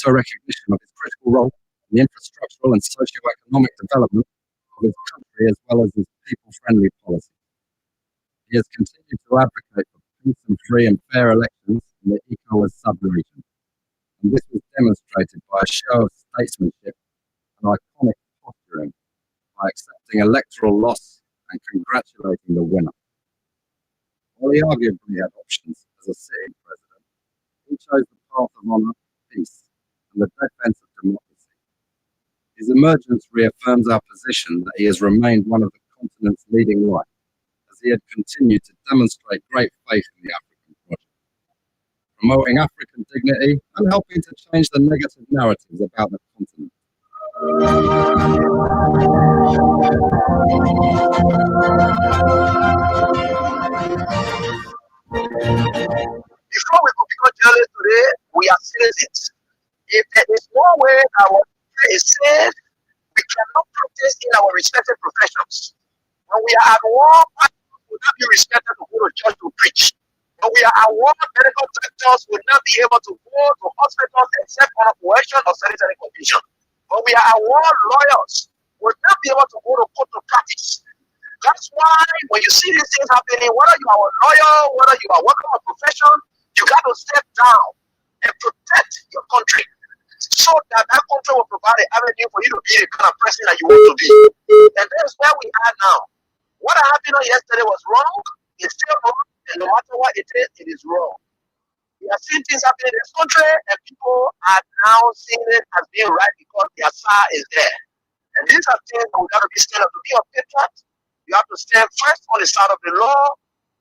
also recognition of his critical role in the infrastructural and socio-economic development of his country as well as his people-friendly policy. He has continued to advocate for peace and free and fair elections in the ECOWAS sub-region, and this was demonstrated by a show of statesmanship and iconic posturing by accepting electoral loss and congratulating the winner. While he arguably had options as a sitting president, he chose the path of honour, peace, and the defence of democracy. His emergence reaffirms our position that he has remained one of the continent's leading lights, as he had continued to demonstrate great faith in the African project, promoting African dignity and helping to change the negative narratives about the continent. Before we could become journalists today, we are citizens. If there is no way our country is safe, we cannot practice in our respective professions. When we are at war, pastors will not be respected to go to church to preach. When we are at war, medical doctors will not be able to go to hospitals except on coercion or sanitary condition. When we are at war, lawyers will not be able to go to court to practice. That's why when you see these things happening, whether you are a lawyer, whether you are working on a profession, you got to step down and protect your country so that that country will provide an avenue for you to be the kind of person that you want to be. And that's where we are now. What happened yesterday was wrong. It's still wrong. And no matter what it is wrong. We are seeing things happening in this country, and people are now seeing it as being right because their SAR is there. And these are things that we got to be stand up to be a patriot. You have to stand first on the side of the law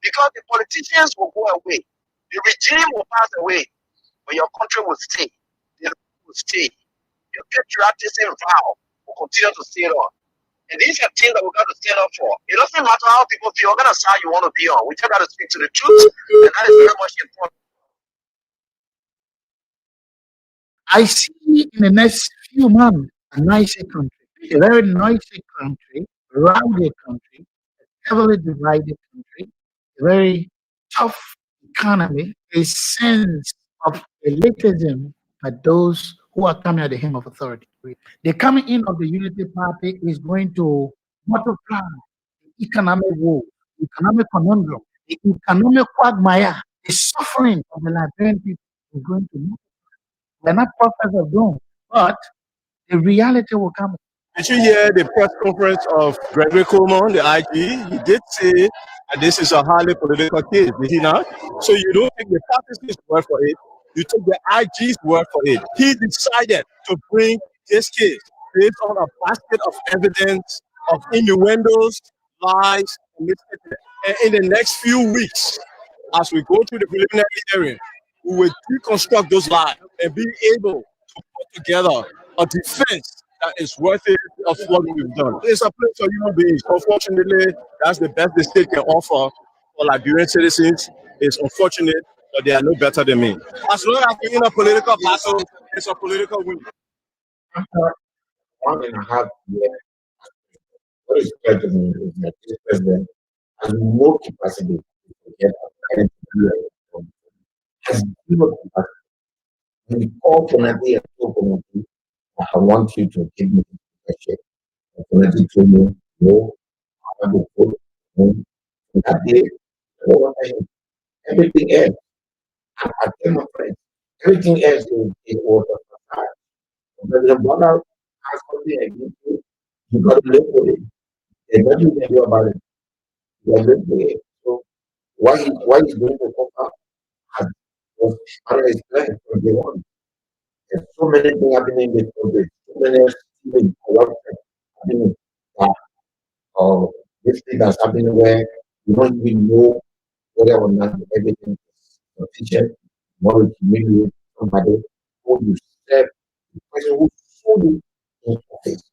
because the politicians will go away. The regime will pass away, but your country will stay. The law will stay. Your patriotism vow will continue to stay on. And these are things that we got to stand up for. It doesn't matter how people feel, what kind of side you want to be on. We just got to speak to the truth, and that is very much important. I see in the next few months a noisy country, a very noisy country, rowdy country, a heavily divided country, a very tough economy, a sense of elitism by those who are coming at the hem of authority. The coming in of the Unity Party is going to multiply the economic woe, the economic conundrum, the economic quagmire, the suffering of the Liberian people is going to multiply. We're not prophets of doom, but the reality will come. Did you hear the press conference of Gregory Coleman, the IG? He did say that this is a highly political case, did he not? So you don't take the party's word for it, you take the IG's word for it. He decided to bring this case based on a basket of evidence of innuendos, lies, and misstatements. And in the next few weeks, as we go through the preliminary hearing, we will deconstruct those lies and be able to put together a defense that is worthy of what we've done. It's a place for human beings. Unfortunately, that's the best the state can offer for Liberian citizens. It's unfortunate, but they are no better than me. As long as we're in a political battle, it's a political win. After 1.5 years, what is clear to me is that this president has no capacity to get a has zero capacity. When we call Konati and told Konati, I want you to give me the check. Konati told me, no, I want to vote. And that day, everything else, I tell my friends, everything else is was a facade. When the brother has something against you, you got to live with it. There's nothing you can do about it. You got to live with it. So why he's going to come up was unexplained from day one. There's so many things happening in this country, so many things happening this thing that's happening where you don't even know whether or not everything is sufficient. You want to humiliate somebody who you serve, the person who sold you in office.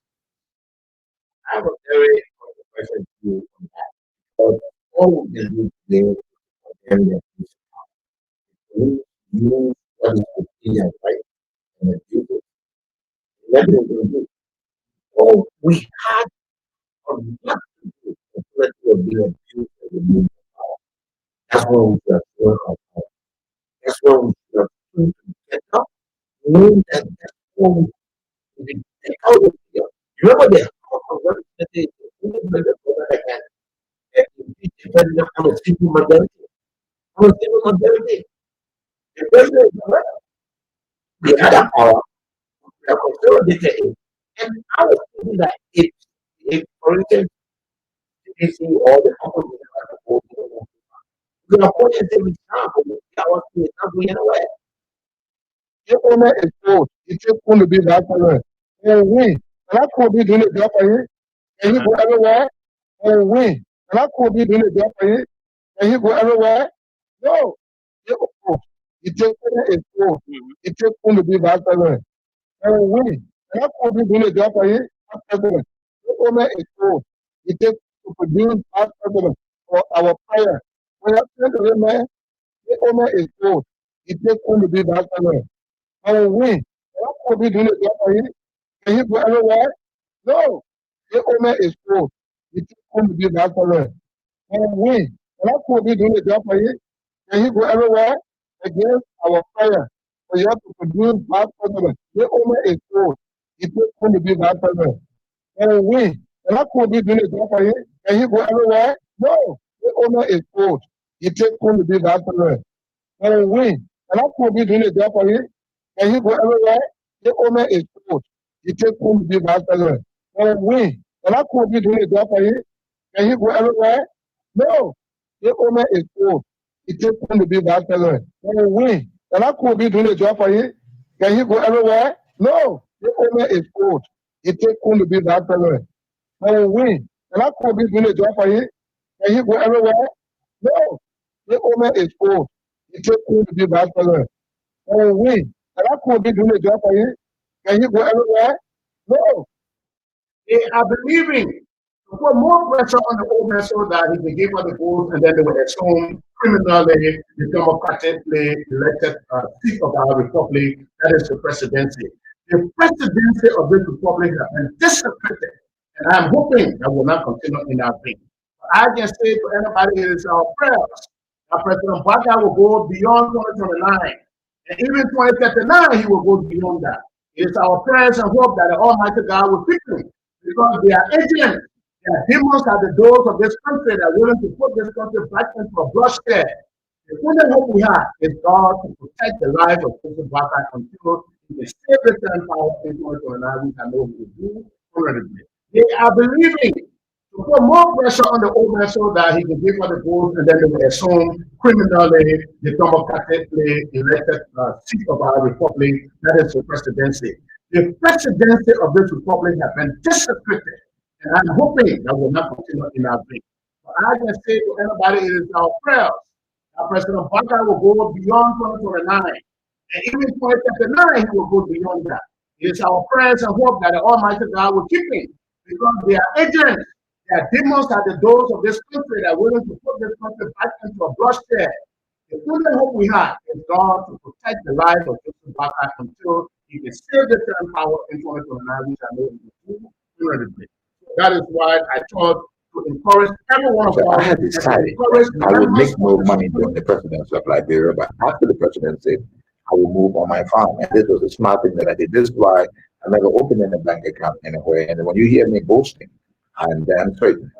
I have a very controversial view on that. But all we can do today is condemn their police power. We use what is opinion, right? And abuse it. Let them do it. All we had a lot to do to let you be abused and removed from power. That's when we should have thrown our power. That's when we should have chosen to get up, own and own. Remember the I'm a single majority. I'm a single majority. The president is not the other power, the consolidated. And I was thinking that if for instance, you see all the companies that are supporting the opponent is example, that was not going anywhere. Your owner is old. It's just going to be that color. And we, and I could be doing a job for you, and you go everywhere. And we, and I could be doing a job for you, and you go everywhere. No, you're old. It's just owner is old. It's just going to be that color. And we, and I could be doing a job for you, as president. Your owner is old. It's just to produce as president for our prayer. When I tell the man, the owner is old. It's just going to be that color. And we, and I could be doing a job for you, and you go everywhere. No, the owner is old. It's just going to be that color. And we, and I could be doing a job for you, and you go everywhere against our prayer. For you have to produce bad president. The owner is old. It's just going to be that color. And we, and I could be doing a job for you, and you go everywhere. No, the owner is old. It's just going to be that color. And we, and I could be doing a job for you, and you go everywhere. The owner is old. It's just going to be that color. And we, and I could be doing a job for you, and you go everywhere. No, the owner is old. It's just going to be that color. And we, and I could be doing a job for you, and you go everywhere. No, the owner is old. It's just going to be that color. And we, and I could be doing a job for you, and you go everywhere. No, the owner is old. It's just going to be that color. And we, and I could be doing a job for you, and you go everywhere. No, They are believing to put more pressure on the owner so that he can give us the votes and then they will assume criminally the democratically elected seat of our republic, that is the presidency. The presidency of this republic has been desecrated, and I'm hoping that will not continue in our vein. I can say to anybody, it is our prayers that President Biden will go beyond 2029, and even 2039, he will go beyond that. It is our prayers and hope that the Almighty God will pick him, because they are agents, they are demons at the doors of this country that are willing to put this country back into a bloodshed. The only hope we have is God to protect the life of President Biden until he can save the current power in 2029, which I know he will do honorably. They are believing to put more pressure on the owner so that he can give us the votes and then they will assume criminally the democratically elected seat of our republic, that is the presidency. The presidency of this republic has been desecrated, and I'm hoping that will not continue in our vein. But I can say to anybody, it is our prayers that President Biden will go beyond 2029, and even 2039, he will go beyond that. It is our prayers and hope that the Almighty God will keep him, because they are agents, they are demons at the doors of this country that are willing to put this country back into a bloodshed. The only hope we have is God to protect the life of President Biden until he can save the current power in 2029, which I know he will do honorably. That is why I thought to encourage every one of us. I had decided I would make no money during the presidency of Liberia, but after the presidency, I will move on my farm. And this was a smart thing that I did. This is why I never opened a bank account anywhere. And when you hear me boasting, I'm damn certain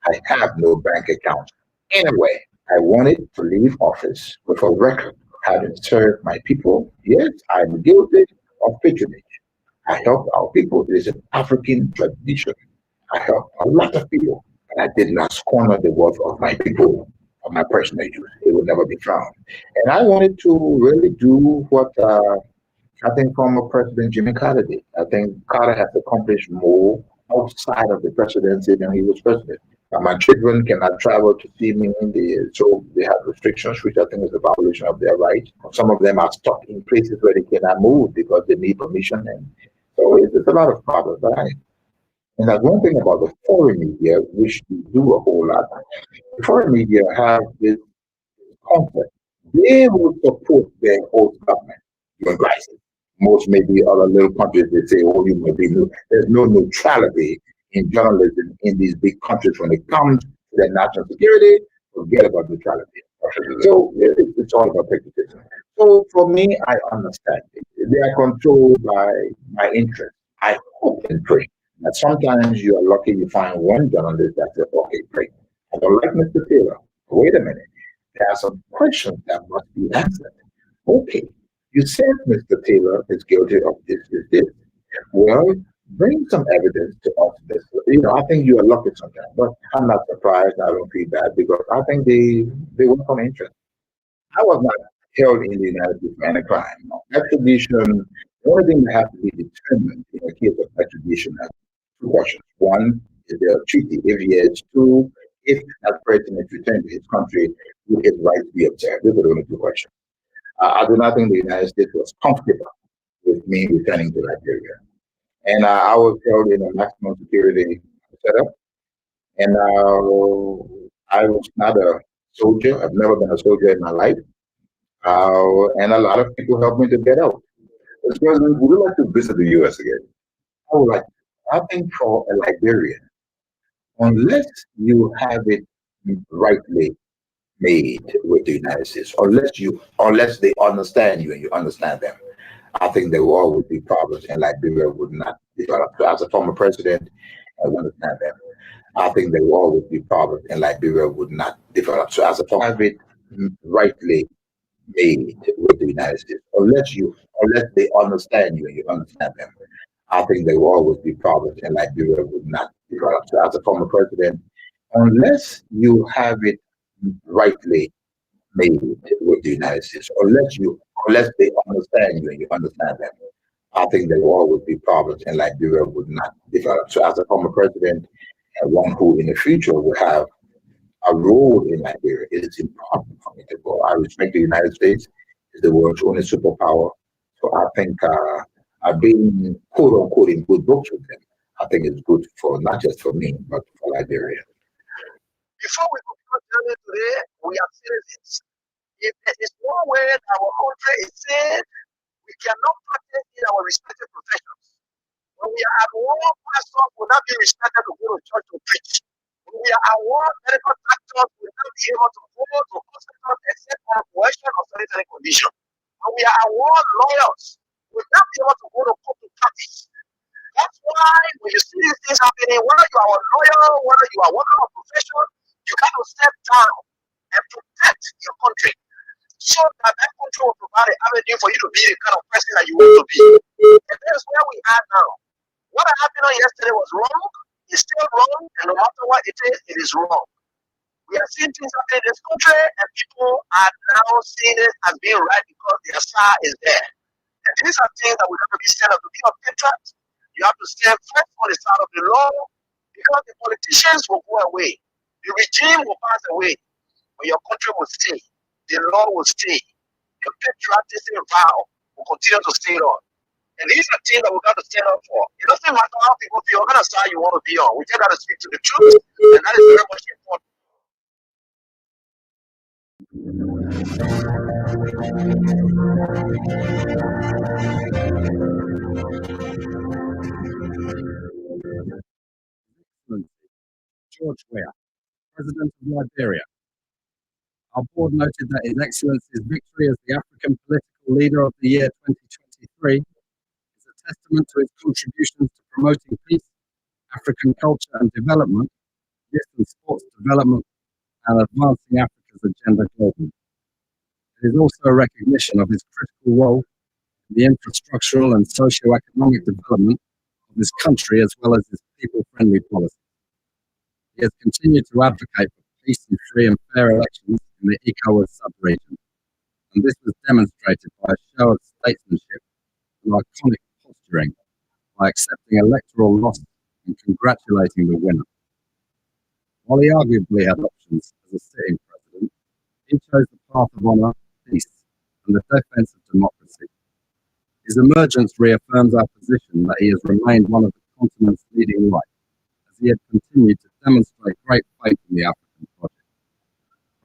I have no bank account anywhere. I wanted to leave office with a record of having served my people. Yes, I'm guilty of patronage. I help our people. It is an African tradition. I help a lot of people, and I did not squander the wealth of my people, of my personal use. It will never be found. And I wanted to really do what I think former President Jimmy Carter did. I think Carter has accomplished more outside of the presidency than he was president. My children cannot travel to see me, so they have restrictions, which I think is a violation of their rights. Some of them are stuck in places where they cannot move because they need permission, and so it's a lot of problems. And that's one thing about the foreign media, which we do a whole lot. The foreign media have this concept. They will support their host government during crisis. Most maybe other little countries, they say, oh, you may be new. There's no neutrality in journalism in these big countries when it comes to their national security. Forget about neutrality. So it's all about patriotism. So for me, I understand it. They are controlled by interest. I hope and pray that sometimes you are lucky you find one journalist that says, okay, great. I don't like Mr. Taylor. Wait a minute. There are some questions that must be answered. Okay, you said Mr. Taylor is guilty of this. Well, bring some evidence to us. I think you are lucky sometimes, but I'm not surprised. I don't feel bad because I think they work on interest. I was not held in the United States for any crime. No. Extradition, the only thing that has to be determined in a case of extradition are two questions. One, is there a treaty? If yes, two, if that person is returned to his country, would his rights be observed? Those are the only two questions. I do not think the United States was comfortable with me returning to Liberia. And I was held in a maximum security setup. And I was not a soldier. I've never been a soldier in my life. And a lot of people helped me to get out. Mr. President, would you like to visit the U.S. again? I would like. I think for a Liberian, unless you have it rightly made with the United States, unless they understand you and you understand them, I think there will always be problems, and Liberia would not develop. So as a former president, I understand them. I think there will always be problems, and Liberia would not develop. So as a former, have it rightly made with the United States, unless they understand you and you understand them, I think there will always be problems, and Liberia would not develop. So as a former president, unless you have it rightly made with the United States, unless they understand you and you understand them, I think there will always be problems, and Liberia would not develop. So as a former president, and one who in the future will have a role in Liberia, it is important for me to go. I respect the United States; it's the world's only superpower. So I think being quote unquote in good books with them, I think it's good for not just for me, but for Liberia. Before we continue today, we are citizens. If there is no way that our country is safe, we cannot practice in our respective professions. When we are at war, pastors will not be respected to go to church to preach. When we are at war, medical doctors will not be able to go to hospitals except on coercion or sanitary condition. When we are at war, lawyers will not be able to go to court to practice. That's why when you see these things happening, whether you are a lawyer, whether you are working on a profession, you got to step down and protect your country so that that country will provide an avenue for you to be the kind of person that you want to be. And that's where we are now. What happened on yesterday was wrong. It's still wrong, and no matter what it is wrong. We are seeing things happening in this country, and people are now seeing it as being right because their star is there. And these are things that we have to be stand up to be a patriot. You have to stand first on the side of the law because the politicians will go away. The regime will pass away, but your country will stay. The law will stay. Your patriotism vow will continue to stay on. And these are things that we've got to stand up for. It doesn't matter how people feel, what kind of side you want to be on. We just got to speak to the truth, and that is very much important. George Weah, President of Liberia. Our board noted that His Excellency's victory as the African Political Leader of the Year 2023 is a testament to his contributions to promoting peace, African culture and development, youth and sports development, and advancing Africa's agenda globally. It is also a recognition of his critical role in the infrastructural and socio-economic development of his country as well as his people-friendly policy. He has continued to advocate for peace and free and fair elections in the ECOWAS sub-region, and this was demonstrated by a show of statesmanship and iconic posturing by accepting electoral loss and congratulating the winner. While he arguably had options as a sitting president, he chose the path of honour, peace, and the defence of democracy. His emergence reaffirms our position that he has remained one of the continent's leading lights, as he had continued to demonstrate great faith in the African project,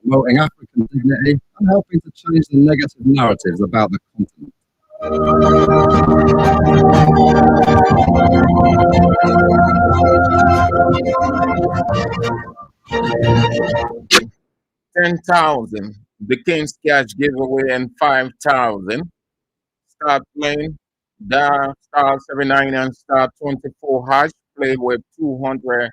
promoting African dignity and helping to change the negative narratives about the continent. 10,000 the King's Cash giveaway and 5,000. Start playing the star 79 and star 24 hash. Play with 200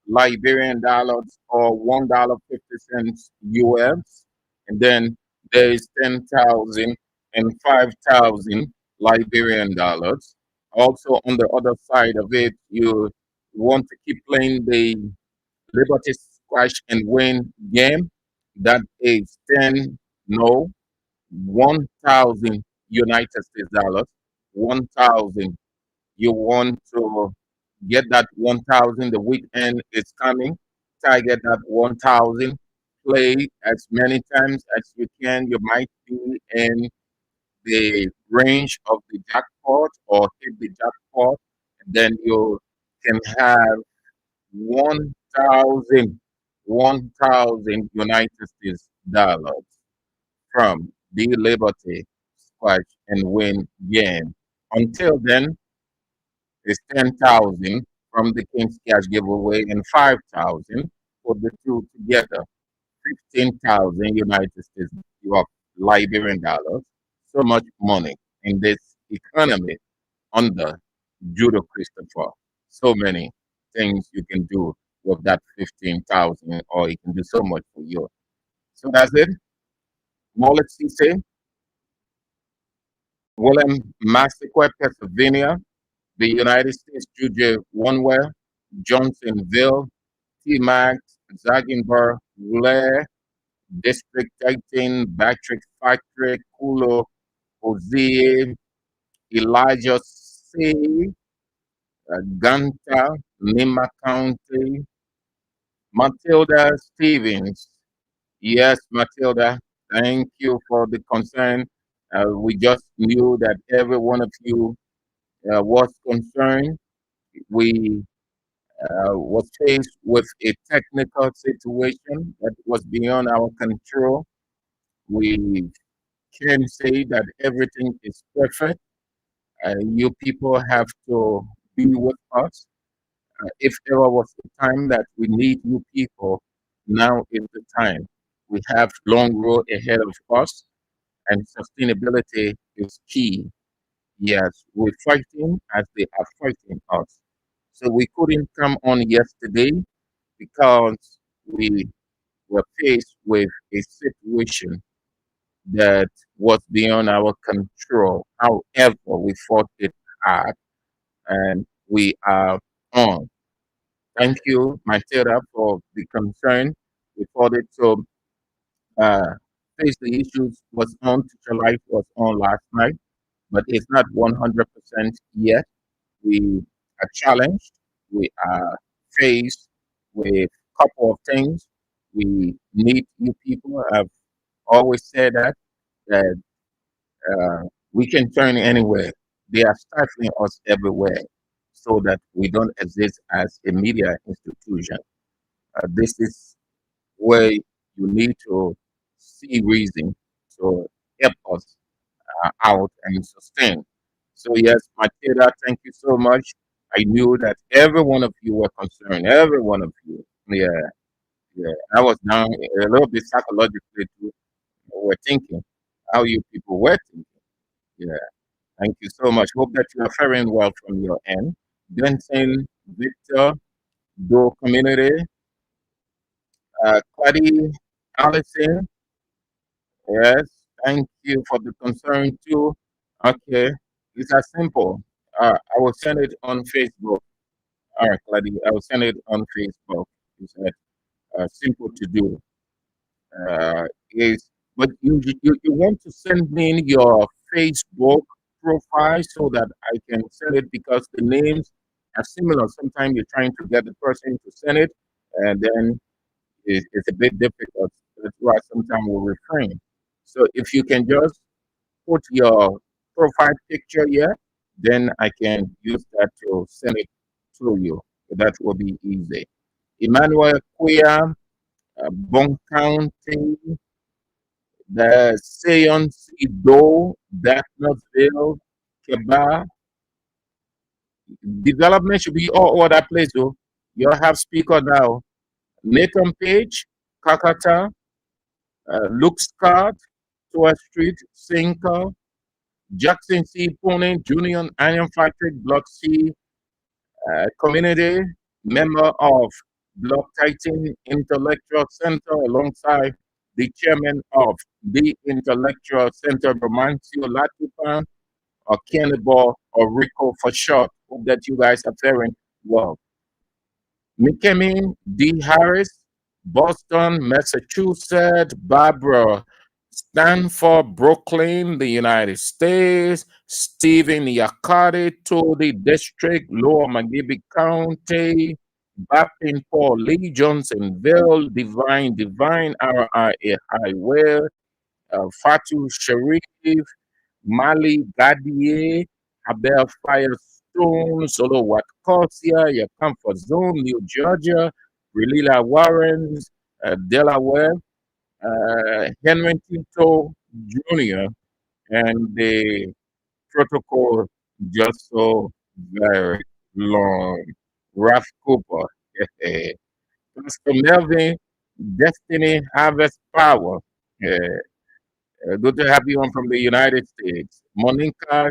Liberian dollars or $1.50 US. And then there is 10,000 and 5,000 Liberian dollars. Also, on the other side of it, you want to keep playing the Liberty Squash and Win game. That is 10, no, 1,000 United States dollars. 1,000. You want to get that 1,000. The weekend is coming. Target that 1,000. Play as many times as you can. You might be in the range of the jackpot or hit the jackpot. And then you can have 1,000, 1,000 United States dollars from the Liberty Squash and Win game. Until then, it's 10,000 from the King's Cash giveaway and 5,000 for the two together. 15,000 United States of Liberian dollars. So much money in this economy under Judo Christopher. So many things you can do with that 15,000, or you can do so much for you. So that's it. Mullet CC, Willem Massaquoi, Pennsylvania, the United States, Juju Onewell, Johnsonville, T-Max, Zaginburg, Blair, District 18, Patrick Factory, Kulo, Hosea, Elijah C., Ganta, Nima County, Matilda Stevens. Yes, Matilda, thank you for the concern. We just knew that every one of you was concerned. We was faced with a technical situation that was beyond our control. We can say that everything is perfect. You people have to be with us. If ever was the time that we need you people, now is the time. We have long road ahead of us, and sustainability is key. Yes, we're fighting as they are fighting us. So we couldn't come on yesterday because we were faced with a situation that was beyond our control. However, we fought it hard and we are on. Thank you, Matilda, for the concern. We fought it to face the issues was on, Teacher Life was on last night, but it's not 100% yet. We are challenged. We are faced with a couple of things. We need you people. I've always said that we can turn anywhere. They are stifling us everywhere so that we don't exist as a media institution. This is where you need to see reason to help us out and sustain. So yes, Matilda, thank you so much. I knew that every one of you were concerned. Every one of you. Yeah, yeah. I was down a little bit psychologically too. We're thinking how you people were thinking. Yeah. Thank you so much. Hope that you are faring well from your end. Benson, Victor, Do Community, Clady, Allison. Yes. Thank you for the concern too. Okay. It's as simple. I will send it on Facebook. All right, Clady. I will send it on Facebook. It's simple to do. Is but you want to send me your Facebook profile so that I can send it because the names are similar. Sometimes you're trying to get the person to send it, and then it's a bit difficult. That's why sometimes we refrain. So if you can just put your profile picture here, then I can use that to send it to you. That will be easy. Emmanuel Quia, Bon County, the Sion Sido, Dartmouthville, Quebec. Development should be all over that place, though. You have speaker now. Nathan Page, Kakata, Luke Scott, Toa Street, Sinker, Jackson C. Pony, Union Iron Factory, Block C, community, member of Block Titan Intellectual Center, alongside the chairman of the Intellectual Center, Romancio Latipan, or Cannibal, or Rico for short. Hope that you guys are faring well. McKinney D. Harris, Boston, Massachusetts, Barbara Stanford, Brooklyn, the United States, Stephen Yakati, Tody District, Lower Magibby County, Bappin Paul Lee, Johnsonville, Divine, RIA Highway, Fatu Sharif, Mali Gadier, Abel Firestone, Solo Watcosia, Your Comfort Zone, New Georgia, Relila Warrens, Delaware, Henry Tito Jr., and the protocol just so very long. Ralph Cooper, Pastor Melvin, Destiny Harvest Power. Good to have you on from the United States. Monica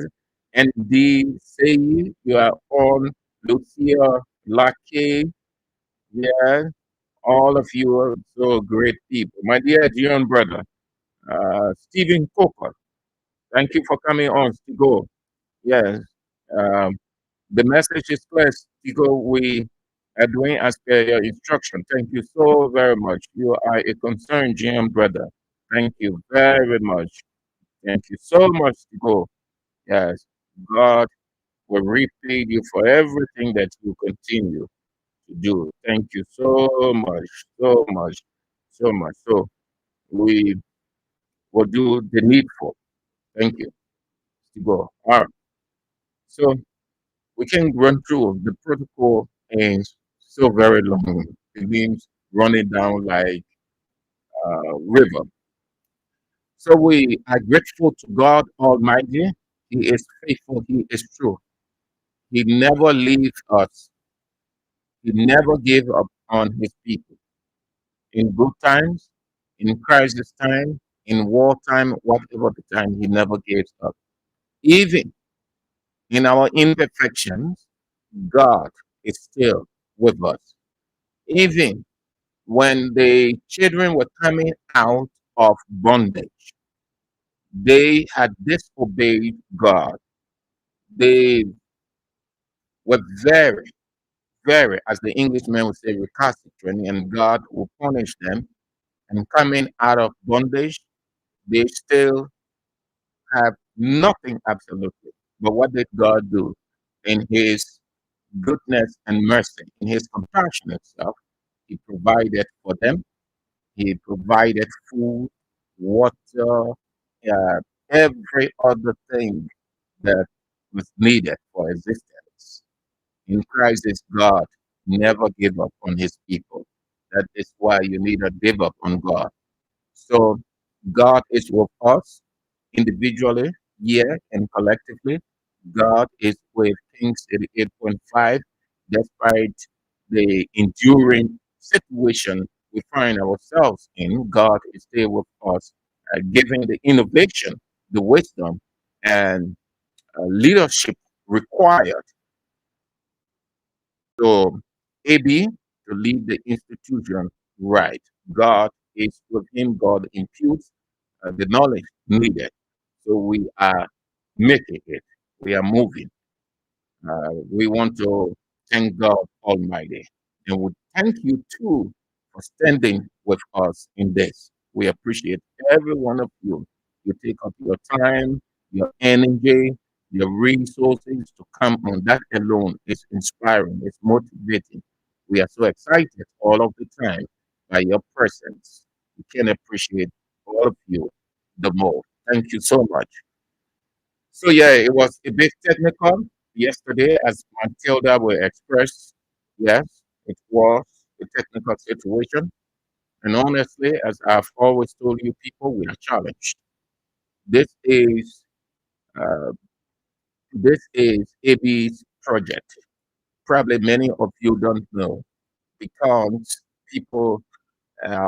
and D. Say you are on. Lucia Lucky, yeah, all of you are so great people. My dear John brother, Stephen Cooper, thank you for coming on, Stigo. Yes, um, the message is clear, Stigo. We are doing as per your instruction. Thank you so very much. You are a concerned John brother. Thank you very much. Thank you so much, Stigo. Yes, God will repay you for everything that you continue to do. Thank you so much, so much, so much. So we will do the needful. Thank you. To go. All right. So we can run through the protocol is so very long. It means running down like a river. So we are grateful to God Almighty. He is faithful. He is true. He never leaves us. He never gave up on his people. In good times, in crisis time, in wartime, whatever the time, he never gives up. Even in our imperfections, God is still with us. Even when the children were coming out of bondage, they had disobeyed God. They were very, very, as the Englishman would say, recalcitrant, and God will punish them. And coming out of bondage, they still have nothing absolutely. But what did God do? In His goodness and mercy, in His compassionate self, He provided for them. He provided food, water, every other thing that was needed for existence. In crisis, God never gave up on His people. That is why you need to give up on God. So God is with us individually, yeah, and collectively. God is with Kings 88.5, despite the enduring situation we find ourselves in. God is still with us, giving the innovation, the wisdom, and leadership required to AB to lead the institution right. God is with him. God imputes the knowledge needed. So we are making it. We are moving. We want to thank God Almighty. And we thank you too for standing with us in this. We appreciate every one of you. You take up your time, your energy, your resources to come on. That alone is inspiring, it's motivating. We are so excited all of the time by your presence. We can appreciate all of you the more. Thank you so much. So yeah, it was a bit technical yesterday, as Matilda will express. Yes, it was a technical situation, and honestly, as I've always told you, people, we are challenged. This is uh, this is AB's project. Probably many of you don't know because people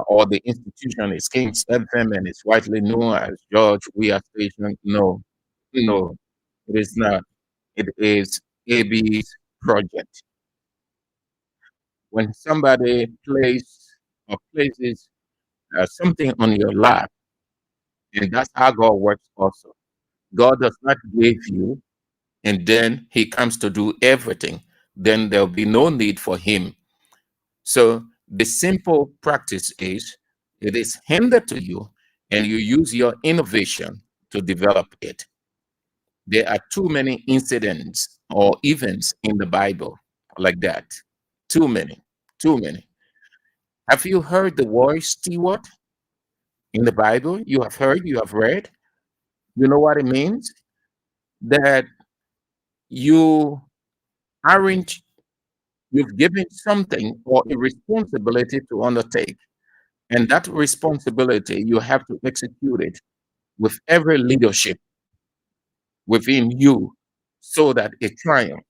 or the institution is King's FM and it's widely known as George Weah Station. No, no, it is not. It is AB's project. When somebody places something on your lap, and that's how God works also. God does not give you, and then He comes to do everything. Then there'll be no need for Him. So the simple practice is it is handed to you, and you use your innovation to develop it. There are too many incidents or events in the Bible like that. Too many, too many. Have you heard the word steward in the Bible? You have heard, you have read. You know what it means? That you aren't, you've given something or a responsibility to undertake. And that responsibility, you have to execute it with every leadership within you so that it triumphs,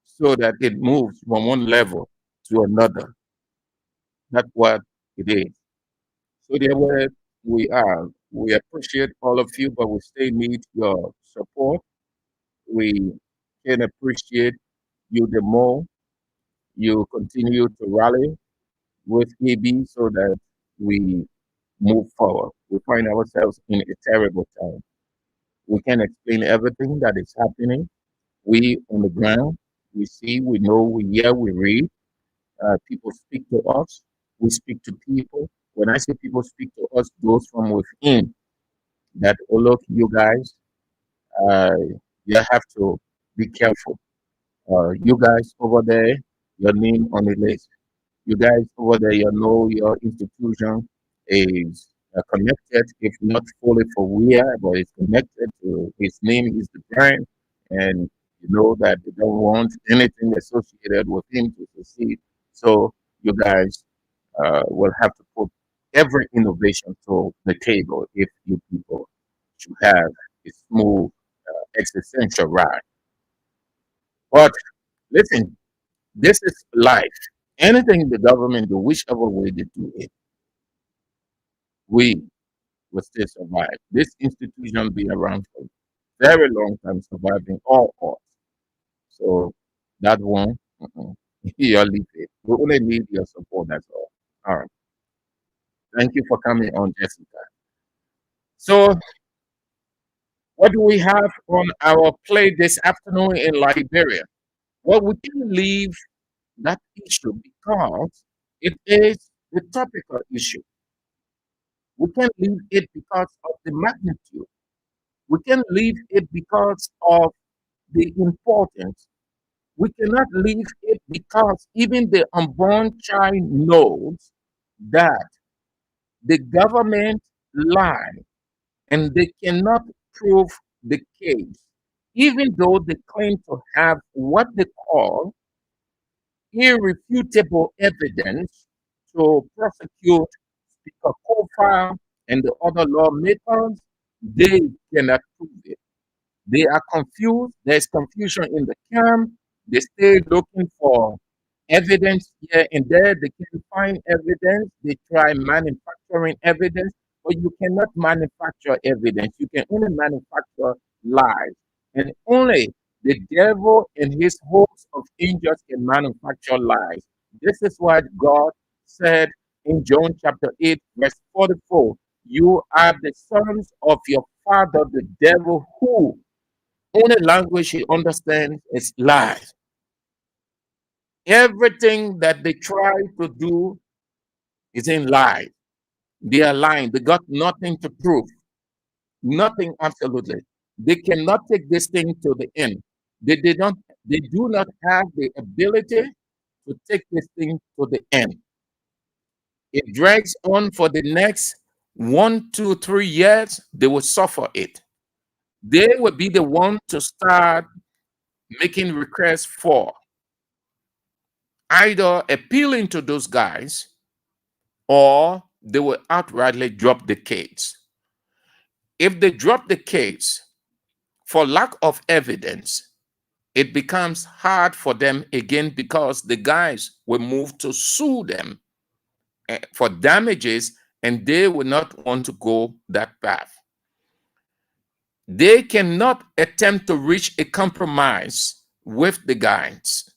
so that it moves from one level to another. That's what it is. So there where we are. We appreciate all of you, but we still need your support. We can appreciate you the more you continue to rally with AB so that we move forward. We find ourselves in a terrible time. We can explain everything that is happening. We on the ground, we see, we know, we hear, we read. People speak to us. We speak to people. When I say people speak to us, those from within, that, oh, look, you guys, uh, you have to be careful. You guys over there, your name on the list. You guys over there, you know your institution is connected, if not fully for Weah, but it's connected to his name is the brand, and you know that they don't want anything associated with him to succeed. So you guys will have to put every innovation to the table if you people should have a smooth existential ride. But listen, this is life. Anything the government do, whichever way they do it, we will still survive. This institution be around for a very long time, surviving all odds. So that one, you'll leave it. We only need your support. That's all. All right. Thank you for coming on, Jessica. So, what do we have on our plate this afternoon in Liberia? Well, we can leave that issue because it is the topical issue. We can leave it because of the magnitude. We can leave it because of the importance. We cannot leave it because even the unborn child knows that the government lie and they cannot prove the case, even though they claim to have what they call irrefutable evidence to prosecute Speaker Kofa and the other lawmakers. They cannot prove it. They are confused. There's confusion in the camp. They stay looking for evidence here and there. They can find evidence. They try manufacturing evidence, but you cannot manufacture evidence. You can only manufacture lies. And only the devil and his host of angels can manufacture lies. This is what God said in John chapter 8, verse 44. You are the sons of your father, the devil, who only language he understands is lies. Everything that they try to do is in lies. They are lying. They got nothing to prove. Nothing absolutely. They cannot take this thing to the end. They do not have the ability to take this thing to the end. It drags on for the next 1, 2, 3 years, they will suffer it. They will be the one to start making requests for either appealing to those guys or they will outrightly drop the case. If they drop the case for lack of evidence, it becomes hard for them again because the guys will move to sue them. for damages, and they will not want to go that path. They cannot attempt to reach a compromise with the guys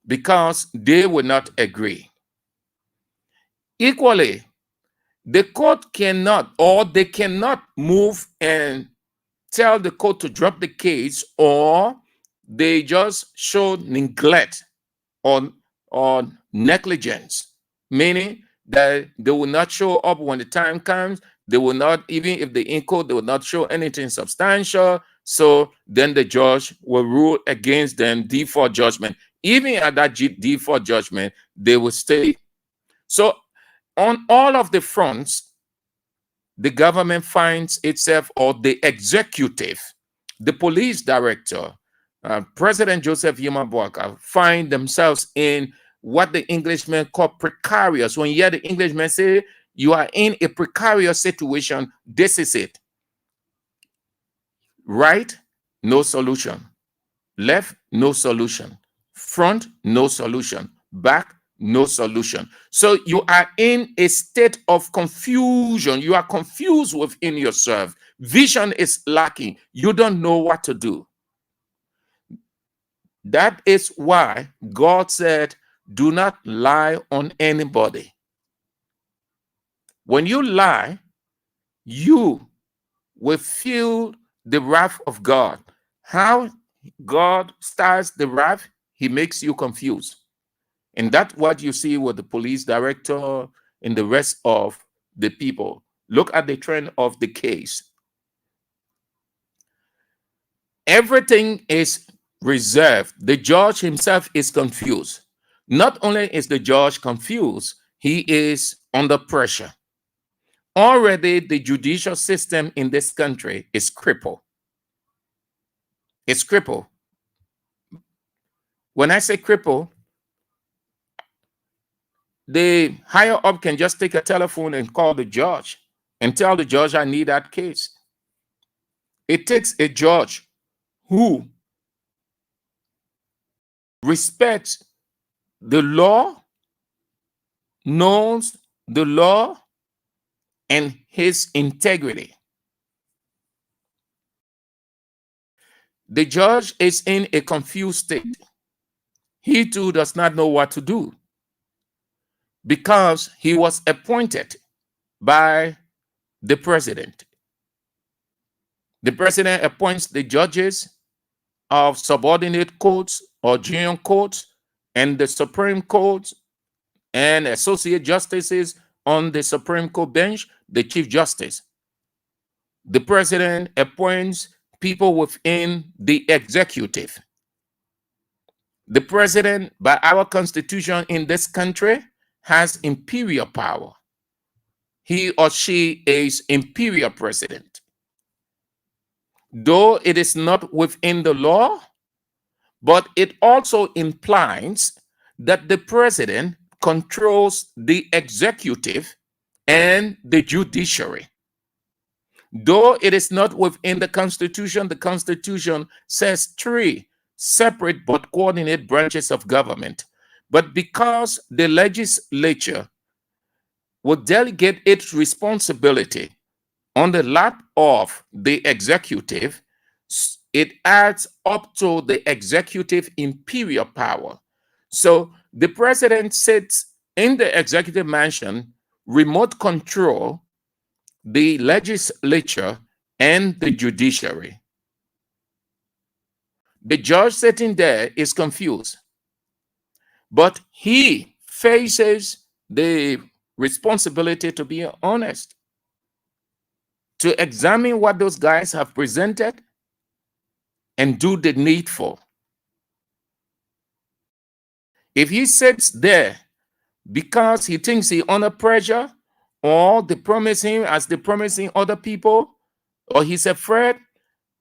because they will not agree. Equally, the court cannot, or they cannot move and tell the court to drop the case, or they just show neglect or negligence, meaning that they will not show up when the time comes. They will not, even if they in court, they will not show anything substantial. So then the judge will rule against them, default judgment. Even at that default judgment, they will stay. So on all of the fronts, the government finds itself, or the executive, the police director, President Joseph Yuma Boakai, find themselves in what the Englishmen call precarious. When you hear the Englishmen say you are in a precarious situation, this is it. Right, no solution. Left, no solution. Front, no solution. Back, no solution. So you are in a state of confusion. You are confused within yourself. Vision is lacking. You don't know what to do. That is why God said, do not lie on anybody. When you lie, you will feel the wrath of God. How God starts the wrath? He makes you confused. And that's what you see with the police director and the rest of the people. Look at the trend of the case. Everything is reserved. The judge himself is confused. Not only is the judge confused, he is under pressure. Already the judicial system in this country is crippled. It's crippled. When I say crippled, the higher up can just take a telephone and call the judge and tell the judge, I need that case. It takes a judge who respects the law, knows the law, and his integrity. The judge is in a confused state. He too does not know what to do because he was appointed by the president. The president appoints the judges of subordinate courts or junior courts and the Supreme Court and associate justices on the Supreme Court bench, the Chief Justice. The president appoints people within the executive. The president, by our constitution in this country, has imperial power. He or she is imperial president. Though it is not within the law, but it also implies that the president controls the executive and the judiciary. Though it is not within the Constitution says 3 separate but coordinated branches of government. But because the legislature will delegate its responsibility on the lap of the executive, it adds up to the executive imperial power. So the president sits in the executive mansion, remote control the legislature and the judiciary. The judge sitting there is confused, but he faces the responsibility to be honest, to examine what those guys have presented and do the needful. If he sits there because he thinks he under pressure, or they promise him as they promising other people, or he's afraid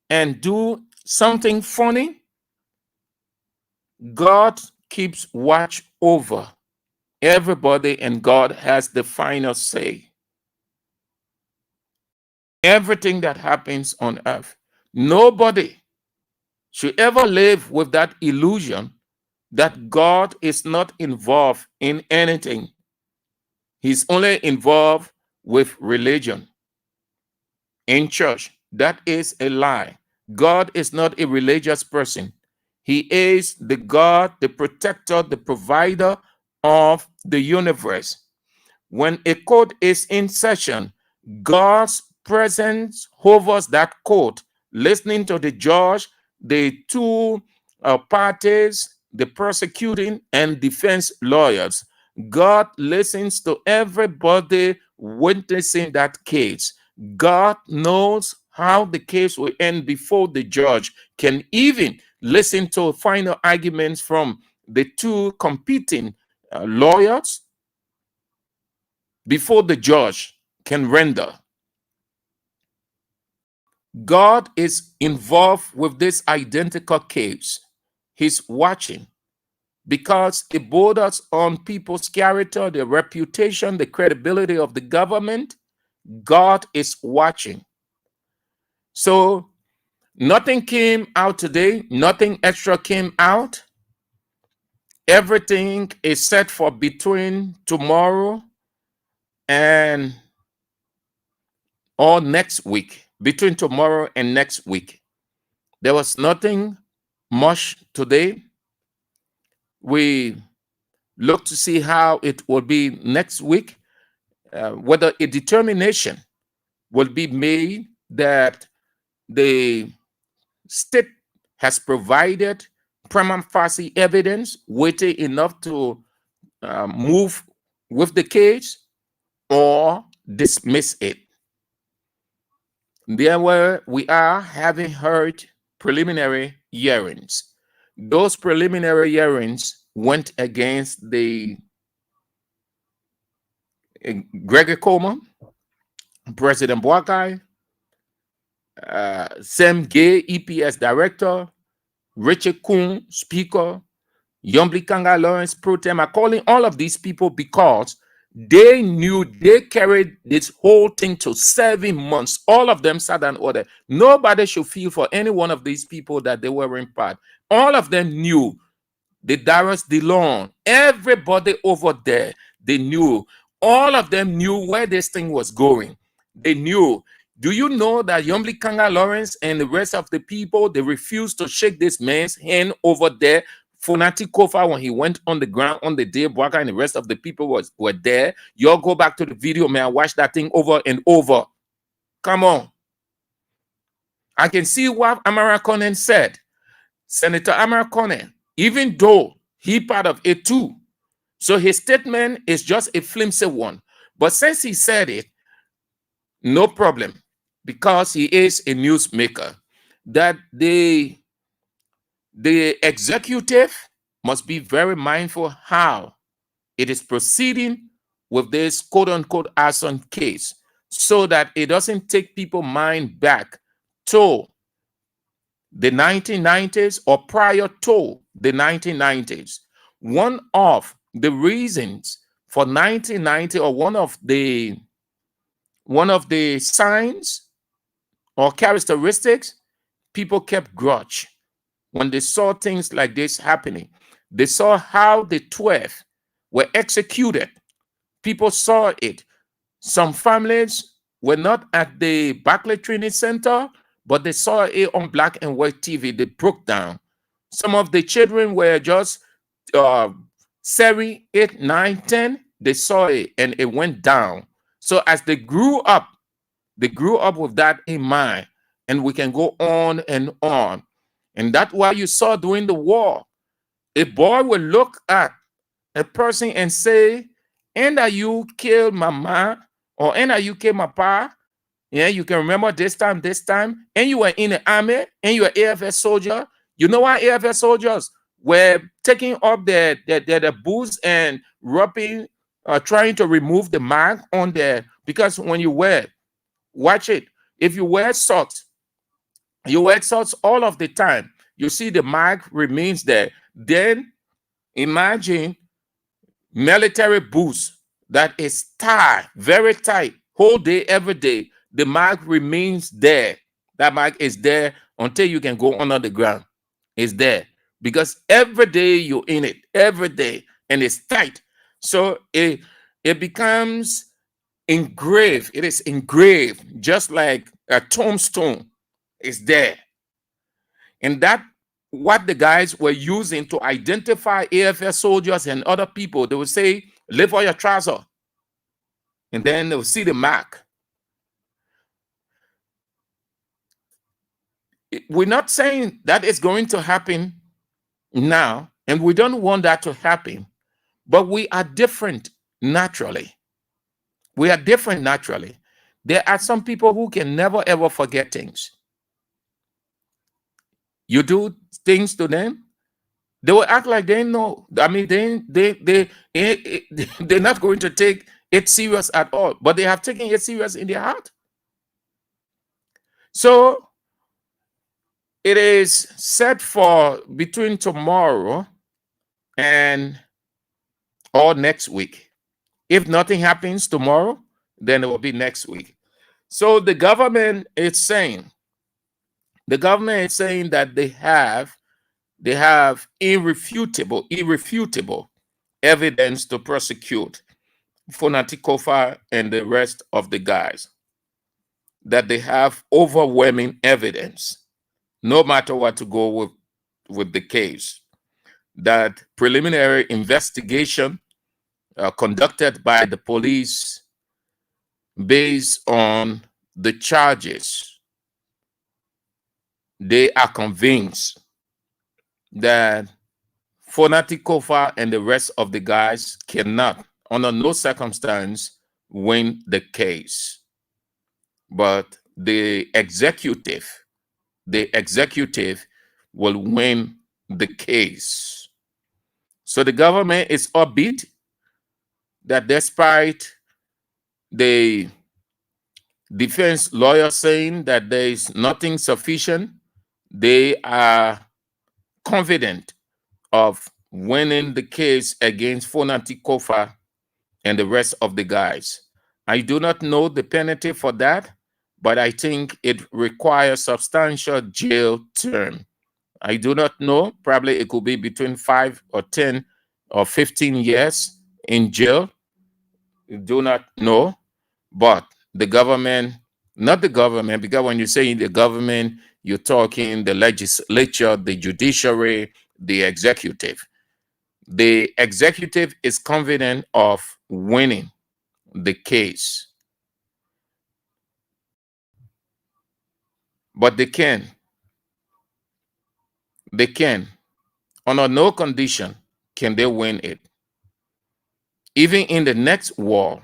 and do something funny, God keeps watch over everybody and God has the final say. Everything that happens on earth, nobody should ever live with that illusion that God is not involved in anything. He's only involved with religion in church. That is a lie. God is not a religious person. He is the God, the protector, the provider of the universe. When a court is in session, God's presence hovers that court, listening to the judge, the two parties, the prosecuting and defense lawyers. God listens to everybody witnessing that case. God knows how the case will end before the judge can even listen to final arguments from the two competing lawyers before the judge can render. God is involved with this identical case. He's watching because it borders on people's character, their reputation, the credibility of the government. God is watching. So nothing came out today. Nothing extra came out. Everything is set for between tomorrow and or next week. Between tomorrow and next week. There was nothing much today. We look to see how it will be next week, whether a determination will be made that the state has provided prima facie evidence weighty enough to move with the case or dismiss it. There were, we are having heard preliminary hearings. Those preliminary hearings went against the Gregory Coleman, President Boakai, Sam Gay, EPS Director, Richard Kuhn, Speaker, Yombli Kanga Lawrence, Pro Tem, calling all of these people because they knew they carried this whole thing to 7 months. All of them sat in order. Nobody should feel for any one of these people that they were in part. All of them knew. The Darius DeLon, everybody over there, they knew. All of them knew where this thing was going. They knew. Do you know that Yombli Kanga Lawrence and the rest of the people, they refused to shake this man's hand over there? Funati Kofa, when he went on the ground on the day Boakai and the rest of the people were there. Y'all go back to the video, man. Watch that thing over and over. Come on. I can see what Amara Conan said. Senator Amara Conan, even though he part of it too. So his statement is just a flimsy one. But since he said it, no problem, because he is a newsmaker, that the executive must be very mindful how it is proceeding with this quote-unquote arson case so that it doesn't take people's mind back to the 1990s or prior to the 1990s. One of the reasons for 1990, or one of the signs or characteristics, people kept grudge when they saw things like this happening. They saw how the 12 were executed. People saw it. Some families were not at the Barclay Training Center, but they saw it on black and white TV. They broke down. Some of the children were just 7, 8, 9, 10. They saw it and it went down. So as they grew up with that in mind. And we can go on and on. And that's why you saw during the war, a boy will look at a person and say, "And you killed mama, or and you killed my pa." Yeah, you can remember this time, and you were in the army, and you were AFS soldier. You know why AFS soldiers were taking up their boots and rubbing, trying to remove the mark on there? Because when you wear, watch it, if you wear socks, all of the time, you see the mark remains there. Then imagine military boots that is tight, very tight, whole day, every day. The mark remains there. That mark is there until you can go under the ground. It's there because every day you're in it, every day, and it's tight. So it becomes engraved. It is engraved, just like a tombstone is there. And that what the guys were using to identify AFS soldiers and other people. They would say, lift on your trouser. And then they'll see the mark. We're not saying that it's going to happen now, and we don't want that to happen, but we are different naturally. We are different naturally. There are some people who can never ever forget things. You do things to them, they will act like they know. I mean, they're not going to take it serious at all, but they have taken it serious in their heart. So it is set for between tomorrow and or next week. If nothing happens tomorrow, then it will be next week. So the government is saying that they have irrefutable evidence to prosecute Fonati Kofa and the rest of the guys. That they have overwhelming evidence, no matter what to go with the case. That preliminary investigation conducted by the police based on the charges, they are convinced that Fonati Kofa and the rest of the guys cannot, under no circumstance, win the case. But the executive will win the case. So the government is upbeat that despite the defense lawyer saying that there is nothing sufficient, they are confident of winning the case against Fonati Kofa and the rest of the guys. I do not know the penalty for that, but I think it requires substantial jail term. I do not know. Probably it could be between 5 or 10 or 15 years in jail. I do not know. But the government, not the government, because when you say the government, you're talking the legislature, the judiciary, the executive. The executive is confident of winning the case. But they can. Under no condition can they win it. Even in the next war,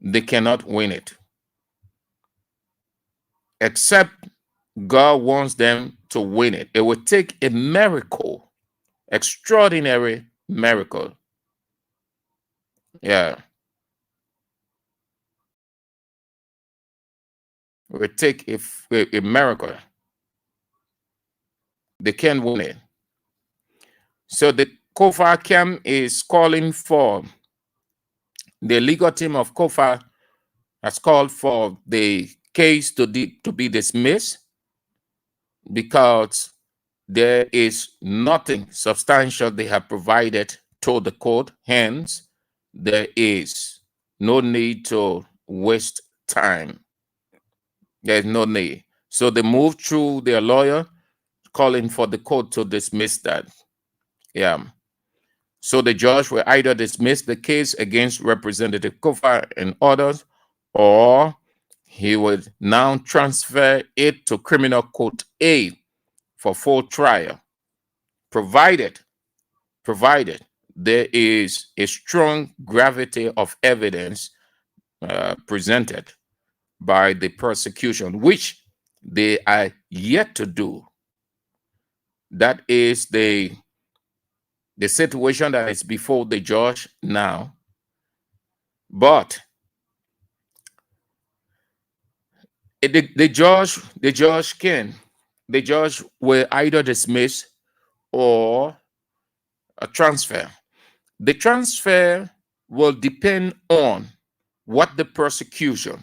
they cannot win it. Except God wants them to win it. It would take a miracle, extraordinary miracle. Yeah. It would take a miracle. They can't win it. So the Kofa camp is calling for, the legal team of Kofa has called for the case to be dismissed because there is nothing substantial they have provided to the court. Hence, there is no need to waste time. There's no need. So they moved through their lawyer calling for the court to dismiss that. Yeah. So the judge will either dismiss the case against Representative Kofa and others, or he would now transfer it to Criminal Court A for full trial, provided there is a strong gravity of evidence presented by the prosecution, which they are yet to do. That is the situation that is before the judge now. But the judge will either dismiss or transfer. The transfer will depend on what the prosecution,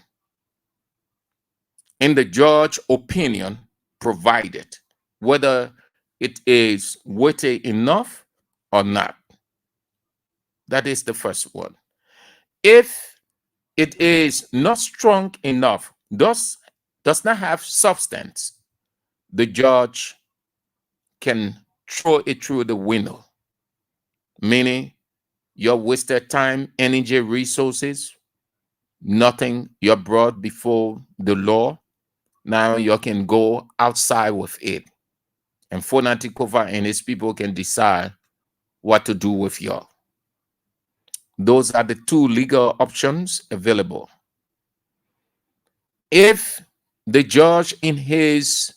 in the judge's opinion, provided, whether it is weighty enough or not. That is the first one. If it is not strong enough, does not have substance, the judge can throw it through the window, meaning your wasted time, energy, resources, nothing you're brought before the law. Now you can go outside with it, and Fonatikova and his people can decide what to do with you. Those are the two legal options available. If the judge, in his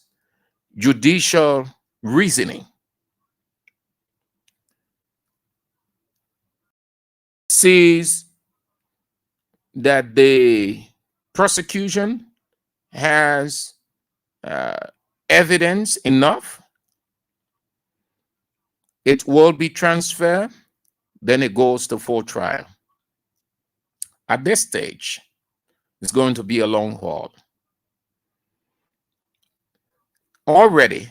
judicial reasoning, sees that the prosecution has evidence enough, it will be transferred, then it goes to full trial. At this stage, it's going to be a long haul. Already,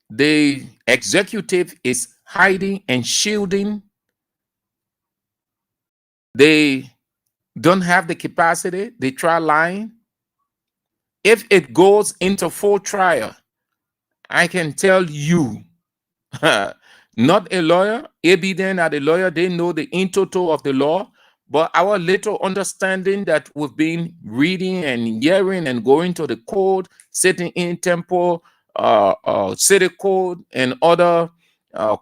the executive is hiding and shielding. They don't have the capacity. They try lying. If it goes into full trial, I can tell you, not a lawyer, Abiden are the lawyer, they know the in total of the law, but our little understanding that we've been reading and hearing and going to the code, sitting in temple, city code, and other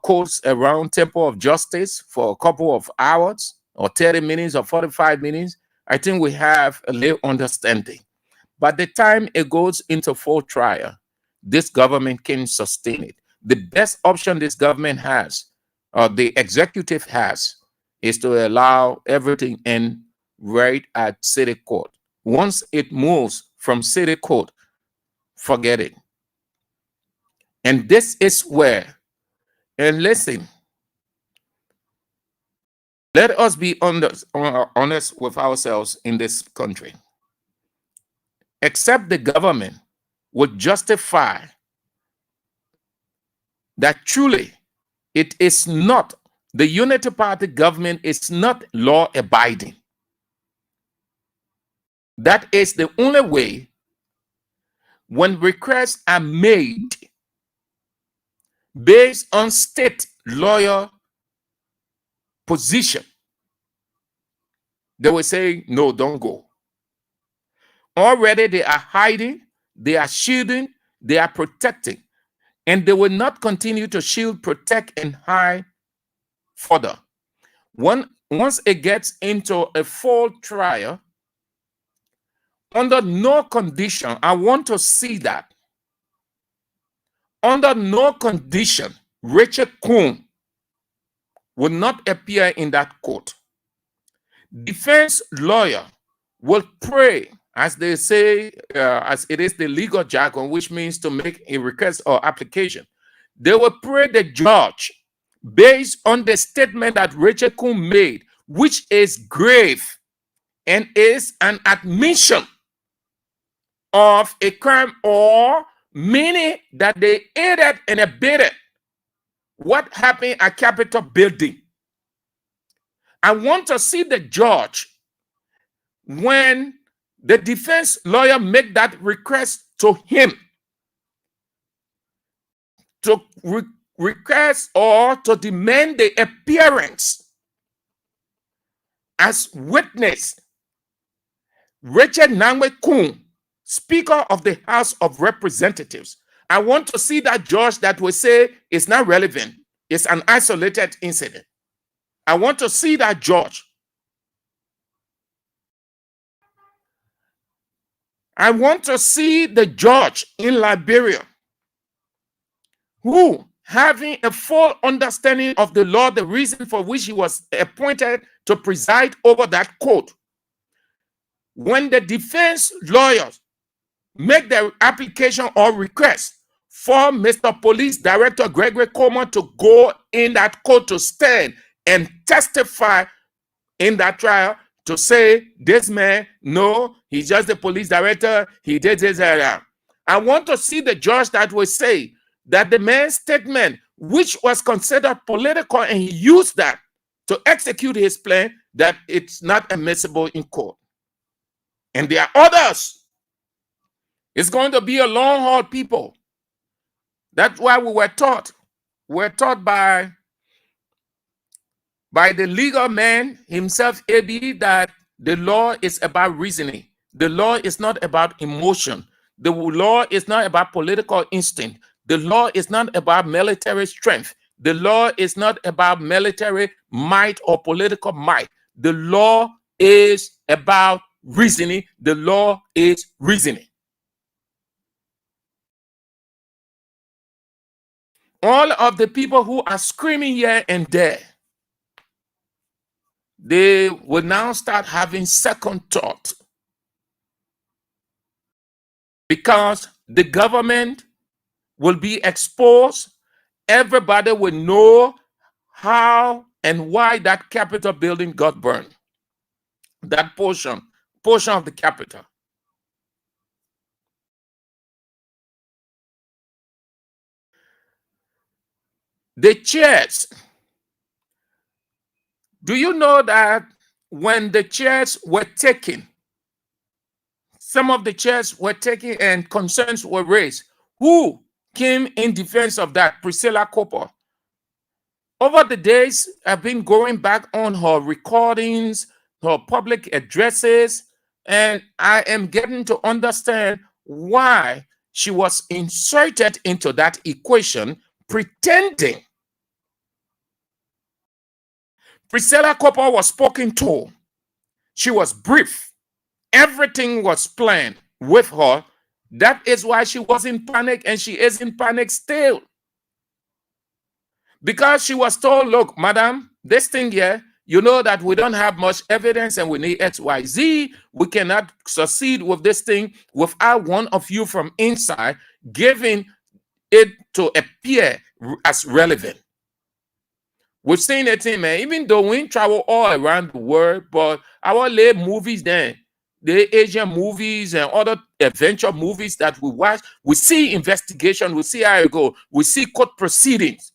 codes around Temple of Justice for a couple of hours or 30 minutes or 45 minutes, I think we have a little understanding. By the time it goes into full trial, this government can sustain it. The best option this government has, or the executive has, is to allow everything in right at city court. Once it moves from city court, forget it. And this is where, and listen, let us be honest with ourselves in this country. Except the government would justify that truly it is not, the Unity Party government is not law abiding. That is the only way. When requests are made based on state lawyer position, they will say, no, don't go. Already they are hiding, they are shielding, they are protecting, and they will not continue to shield, protect, and hide further. Once it gets into a full trial, under no condition, I want to see that, under no condition, Rachel Coon will not appear in that court. Defense lawyer will pray, as they say, as it is the legal jargon, which means to make a request or application. They will pray the judge based on the statement that Rachel Coon made, which is grave and is an admission of a crime, or meaning that they aided and abetted what happened at Capitol Building. I want to see the judge, when the defense lawyer make that request to him, to request or to demand the appearance as witness, Rachel Nangwe Coon, Speaker of the House of Representatives. I want to see that judge that will say it's not relevant, it's an isolated incident. I want to see that judge. I want to see the judge in Liberia who, having a full understanding of the law, the reason for which he was appointed to preside over that court, when the defense lawyers make their application or request for Mr. Police Director Gregory Coleman to go in that court to stand and testify in that trial, to say this man, no, he's just the police director, he did this. I want to see the judge that will say that the man's statement, which was considered political, and he used that to execute his plan, that it's not admissible in court. And there are others. It's going to be a long haul, people. That's why we were taught. We're taught by the legal man himself, AB, that the law is about reasoning. The law is not about emotion. The law is not about political instinct. The law is not about military strength. The law is not about military might or political might. The law is about reasoning. The law is reasoning. All of the people who are screaming here and there, they will now start having second thought, because the government will be exposed. Everybody will know how and why that Capitol building got burned. That portion of the Capitol. The chairs. Do you know that when the chairs were taken, some of the chairs were taken and concerns were raised? Who came in defense of that? Priscilla Cooper. Over the days, I've been going back on her recordings, her public addresses, and I am getting to understand why she was inserted into that equation, pretending. Priscilla Cooper was spoken to. She was brief. Everything was planned with her. That is why she was in panic, and she is in panic still. Because she was told, look, madam, this thing here, you know that we don't have much evidence and we need XYZ. We cannot succeed with this thing without one of you from inside giving it to appear as relevant. We've seen it in, man, even though we travel all around the world, but our late movies then, the Asian movies and other adventure movies that we watch, we see investigation, we see how it goes, we see court proceedings.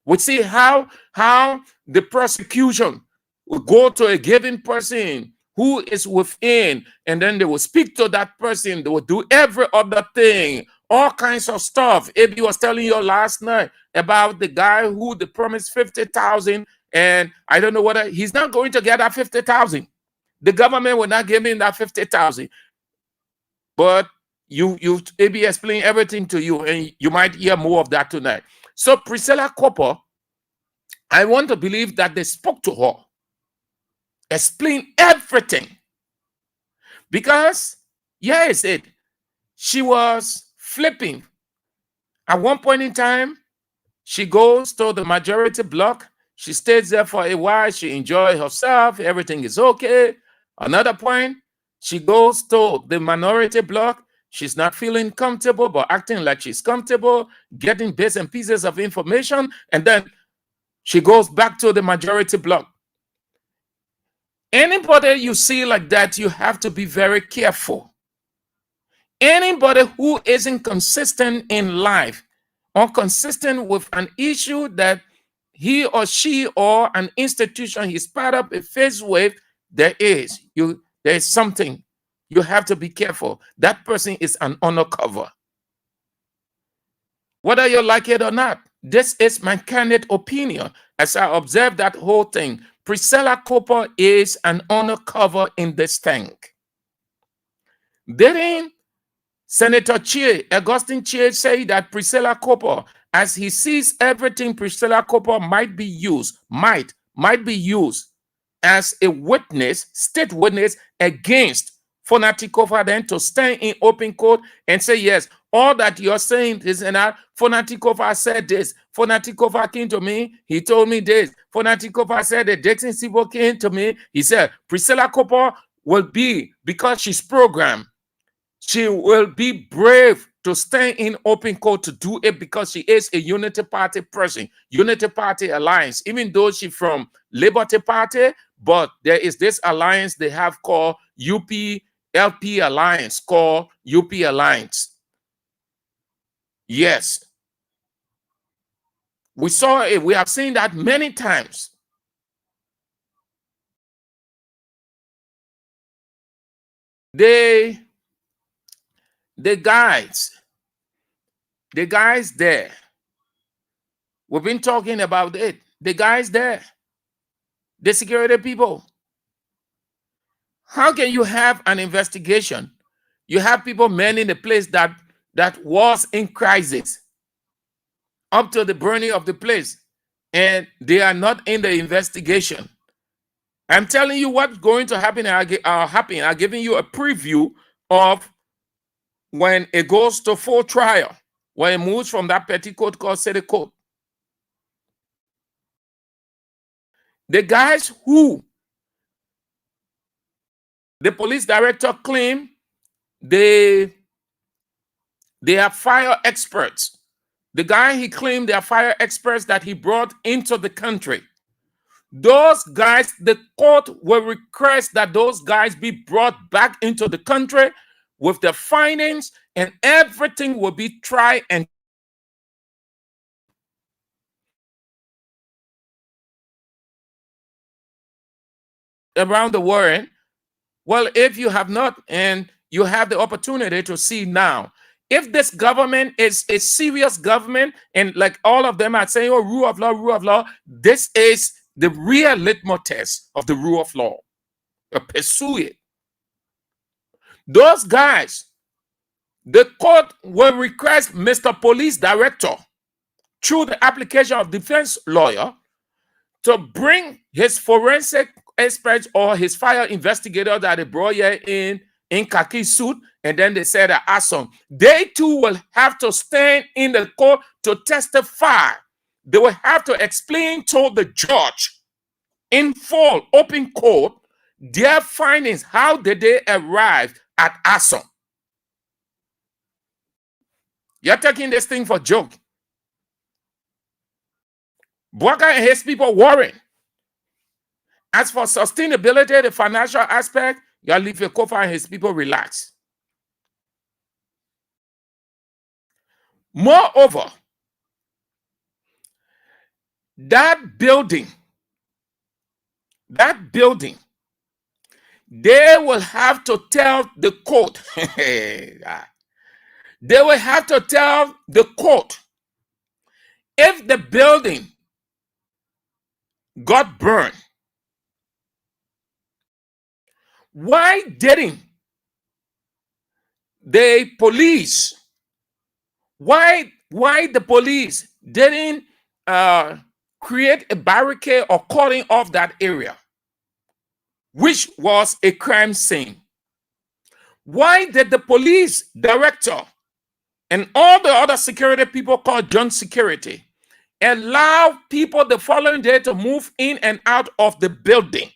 We see how the prosecution will go to a given person who is within, and then they will speak to that person. They will do every other thing, all kinds of stuff. AB was telling you last night about the guy who they promised 50,000, and I don't know whether he's not going to get that 50,000. The government will not give him that 50,000. But you AB explain everything to you, and you might hear more of that tonight. So Priscilla Cooper, I want to believe that they spoke to her, explained everything. Because, yes, she was flipping. At one point in time, she goes to the majority block. She stays there for a while. She enjoys herself. Everything is okay. Another point, she goes to the minority block. She's not feeling comfortable, but acting like she's comfortable, getting bits and pieces of information, and then she goes back to the majority block. Anybody you see like that, you have to be very careful. Anybody who isn't consistent in life or consistent with an issue that he or she or an institution he's part of is faced with, there's something. You have to be careful. That person is an undercover. Whether you like it or not, this is my candid opinion. As I observe that whole thing, Priscilla Cooper is an undercover in this thing. Didn't Senator Augustine Chie say that Priscilla Cooper, as he sees everything, Priscilla Cooper might be used as a witness, state witness against Fonati Cooper, then to stand in open court and say, yes, all that you're saying is that Fonati Cooper said this. Fonati Cooper came to me. He told me this. Fonati Cooper said that Dixon Sibo came to me. He said, Priscilla Cooper will be, because she's programmed, she will be brave to stand in open court to do it because she is a Unity Party person, Unity Party Alliance, even though she's from Liberty Party, but there is this alliance they have called UP-LP Alliance, called UP Alliance. Yes. We saw it. We have seen that many times. the guys there, we've been talking about it. The guys there, the security people. How can you have an investigation? You have people manning the place that was in crisis up to the burning of the place, and they are not in the investigation. I'm telling you what's going to happen. I'm giving you a preview of when it goes to full trial, when it moves from that petty court called city court. The guys who the police director claimed they are fire experts. The guy he claimed they are fire experts that he brought into the country. Those guys, the court will request that those guys be brought back into the country with the findings, and everything will be tried and around the world. Well, if you have not, and you have the opportunity to see now, if this government is a serious government, and like all of them are saying, oh, rule of law, this is the real litmus test of the rule of law. Pursue it. Those guys, the court will request Mr. Police Director, through the application of defense lawyer, to bring his forensic experts or his fire investigator that they brought here in khaki suit, and then they said that awesome. They too will have to stand in the court to testify. They will have to explain to the judge in full open court their findings. How did they arrive at ASOM? You're taking this thing for joke. Bouaka and his people worrying. As for sustainability, the financial aspect, you leave your Kofa and his people relax. Moreover, that building, they will have to tell the court. They will have to tell the court if the building got burned. Why didn't the police? Why the police didn't create a barricade or cordon off that area, which was a crime scene? Why did the police director and all the other security people called John Security allow people the following day to move in and out of the building?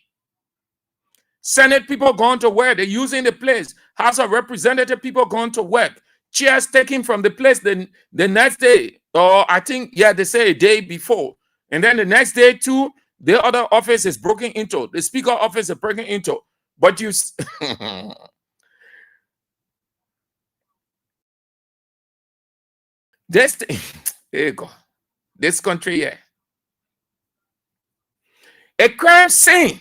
Senate people going to work, they're using the place. House of Representative people going to work. Chairs taken from the place the next day, or I think, yeah, they say a day before. And then the next day too, the other office is broken into. The speaker office is broken into. But you... this, there you go. This country here. A crime scene.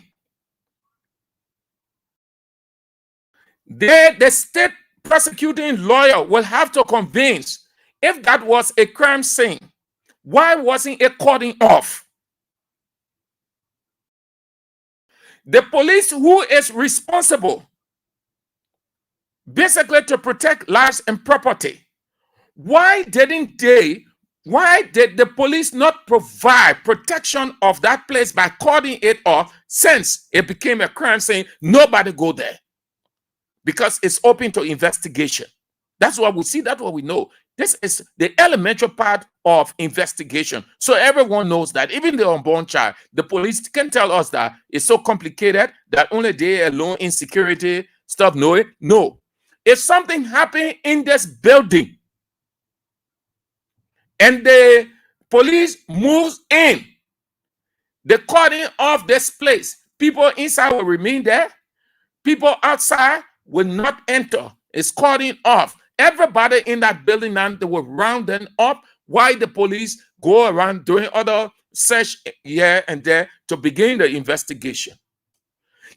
The state prosecuting lawyer will have to convince if that was a crime scene. Why wasn't it cordoned off? The police who is responsible basically to protect lives and property, why did the police not provide protection of that place by cordoning it off? Since it became a crime scene, nobody go there because it's open to investigation. That's what we see. That's what we know. This is the elementary part of investigation. So everyone knows that, even the unborn child, the police can tell us that it's so complicated that only they alone in security stuff know it. No. If something happened in this building and the police moves in, the cordon of this place, people inside will remain there. People outside will not enter. It's cordon off. Everybody in that building now, they will round them up while the police go around doing other search here and there to begin the investigation.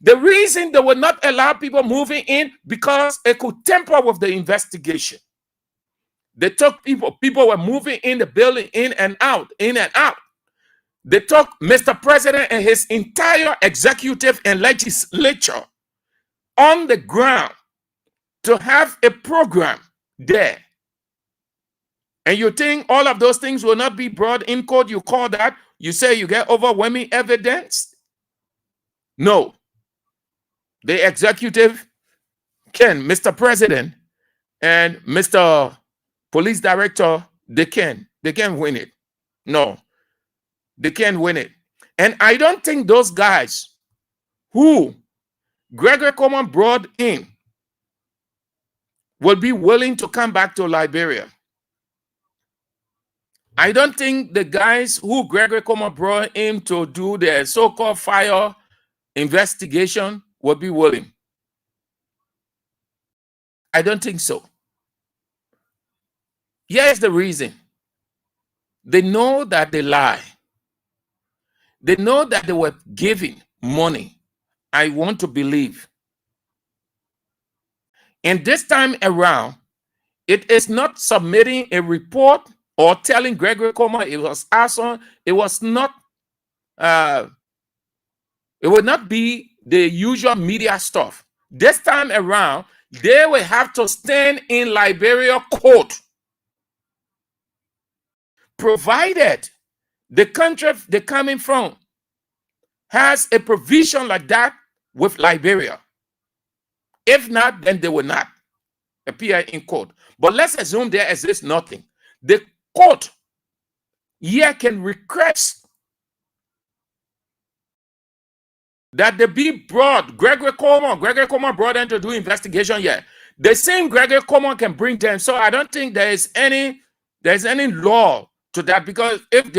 The reason they would not allow people moving in because it could tamper with the investigation. They took people were moving in the building in and out. They took Mr. President and his entire executive and legislature on the ground to have a program there. And you think all of those things will not be brought in court? You call that? You say you get overwhelming evidence? No. The executive can, Mr. President and Mr. Police Director, they can win it. No, they can't win it. And I don't think those guys who Gregory Coleman brought in will be willing to come back to Liberia. I don't think the guys who Gregory Coleman brought in to do the so-called fire investigation will be willing. I don't think so. Here's the reason. They know that they lie. They know that they were giving money. I want to believe. And this time around, it is not submitting a report or telling Gregory Coleman it was arson. It was not, it would not be the usual media stuff. This time around, they will have to stand in Liberia court, provided the country they're coming from has a provision like that with Liberia. If not, then they will not appear in court. But let's assume there exists nothing. The court here can request that they be brought. Gregory Coleman brought them to do investigation here. The same Gregory Coleman can bring them. So I don't think there's any law to that, because if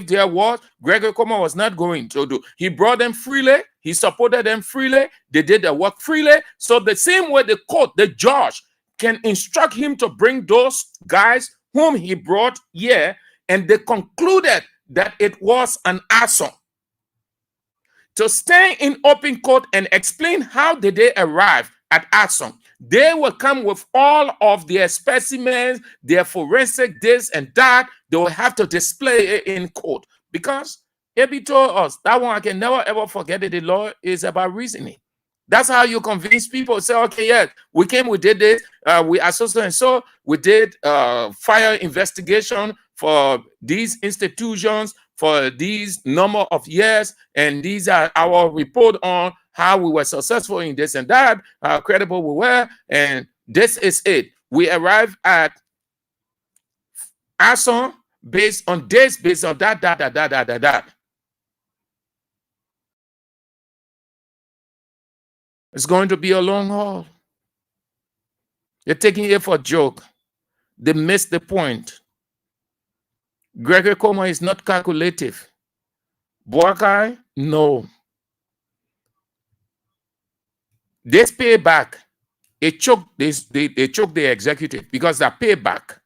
there was, Gregory Coleman was not going to do. He brought them freely. He supported them freely. They did their work freely. So the same way the court, the judge, can instruct him to bring those guys whom he brought here, and they concluded that it was an arson, to stand in open court and explain how did they arrive at arson. They will come with all of their specimens, their forensic this and that. They will have to display it in court, because Ebi told us that one. I can never ever forget it. The law is about reasoning. That's how you convince people. Say, okay, yeah, we came, we did this, we associated, so we did fire investigation for these institutions for these number of years, and these are our report on how we were successful in this and that, how credible we were, and this is it. We arrived at arson based on this, based on that. It's going to be a long haul. They're taking it for a joke. They missed the point. Gregory Coleman is not calculative. Boakai, no. This payback, they choked the executive because that payback,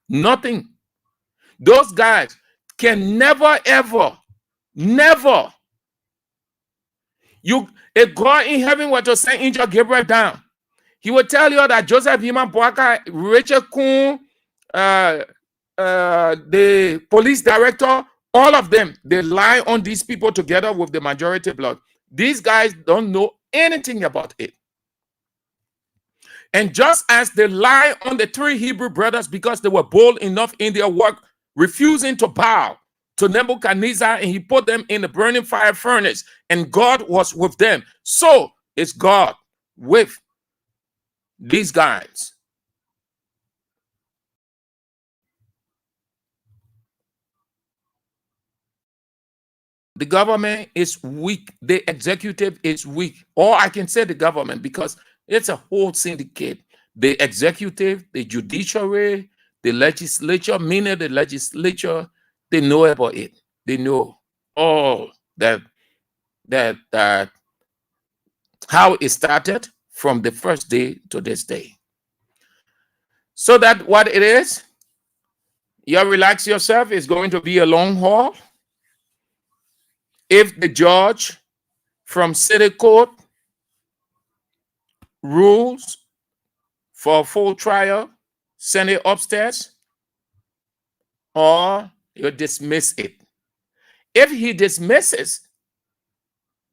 nothing. Those guys can never, ever, never. A God in heaven were to send Angel Gabriel down, he would tell you that Joseph Heman Boakai, Rachel Kuhn, the police director, all of them, they lie on these people together with the majority blood. These guys don't know anything about it. And just as they lie on the three Hebrew brothers because they were bold enough in their work, refusing to bow to Nebuchadnezzar, and he put them in the burning fire furnace, and God was with them. So is God with these guys. The government is weak. The executive is weak. Or I can say the government, because it's a whole syndicate. The executive, the judiciary, the legislature, meaning the legislature, they know about it. They know all that how it started from the first day to this day. So that what it is, you relax yourself. It's going to be a long haul. If the judge from city court rules for a full trial, send it upstairs, or you dismiss it. If he dismisses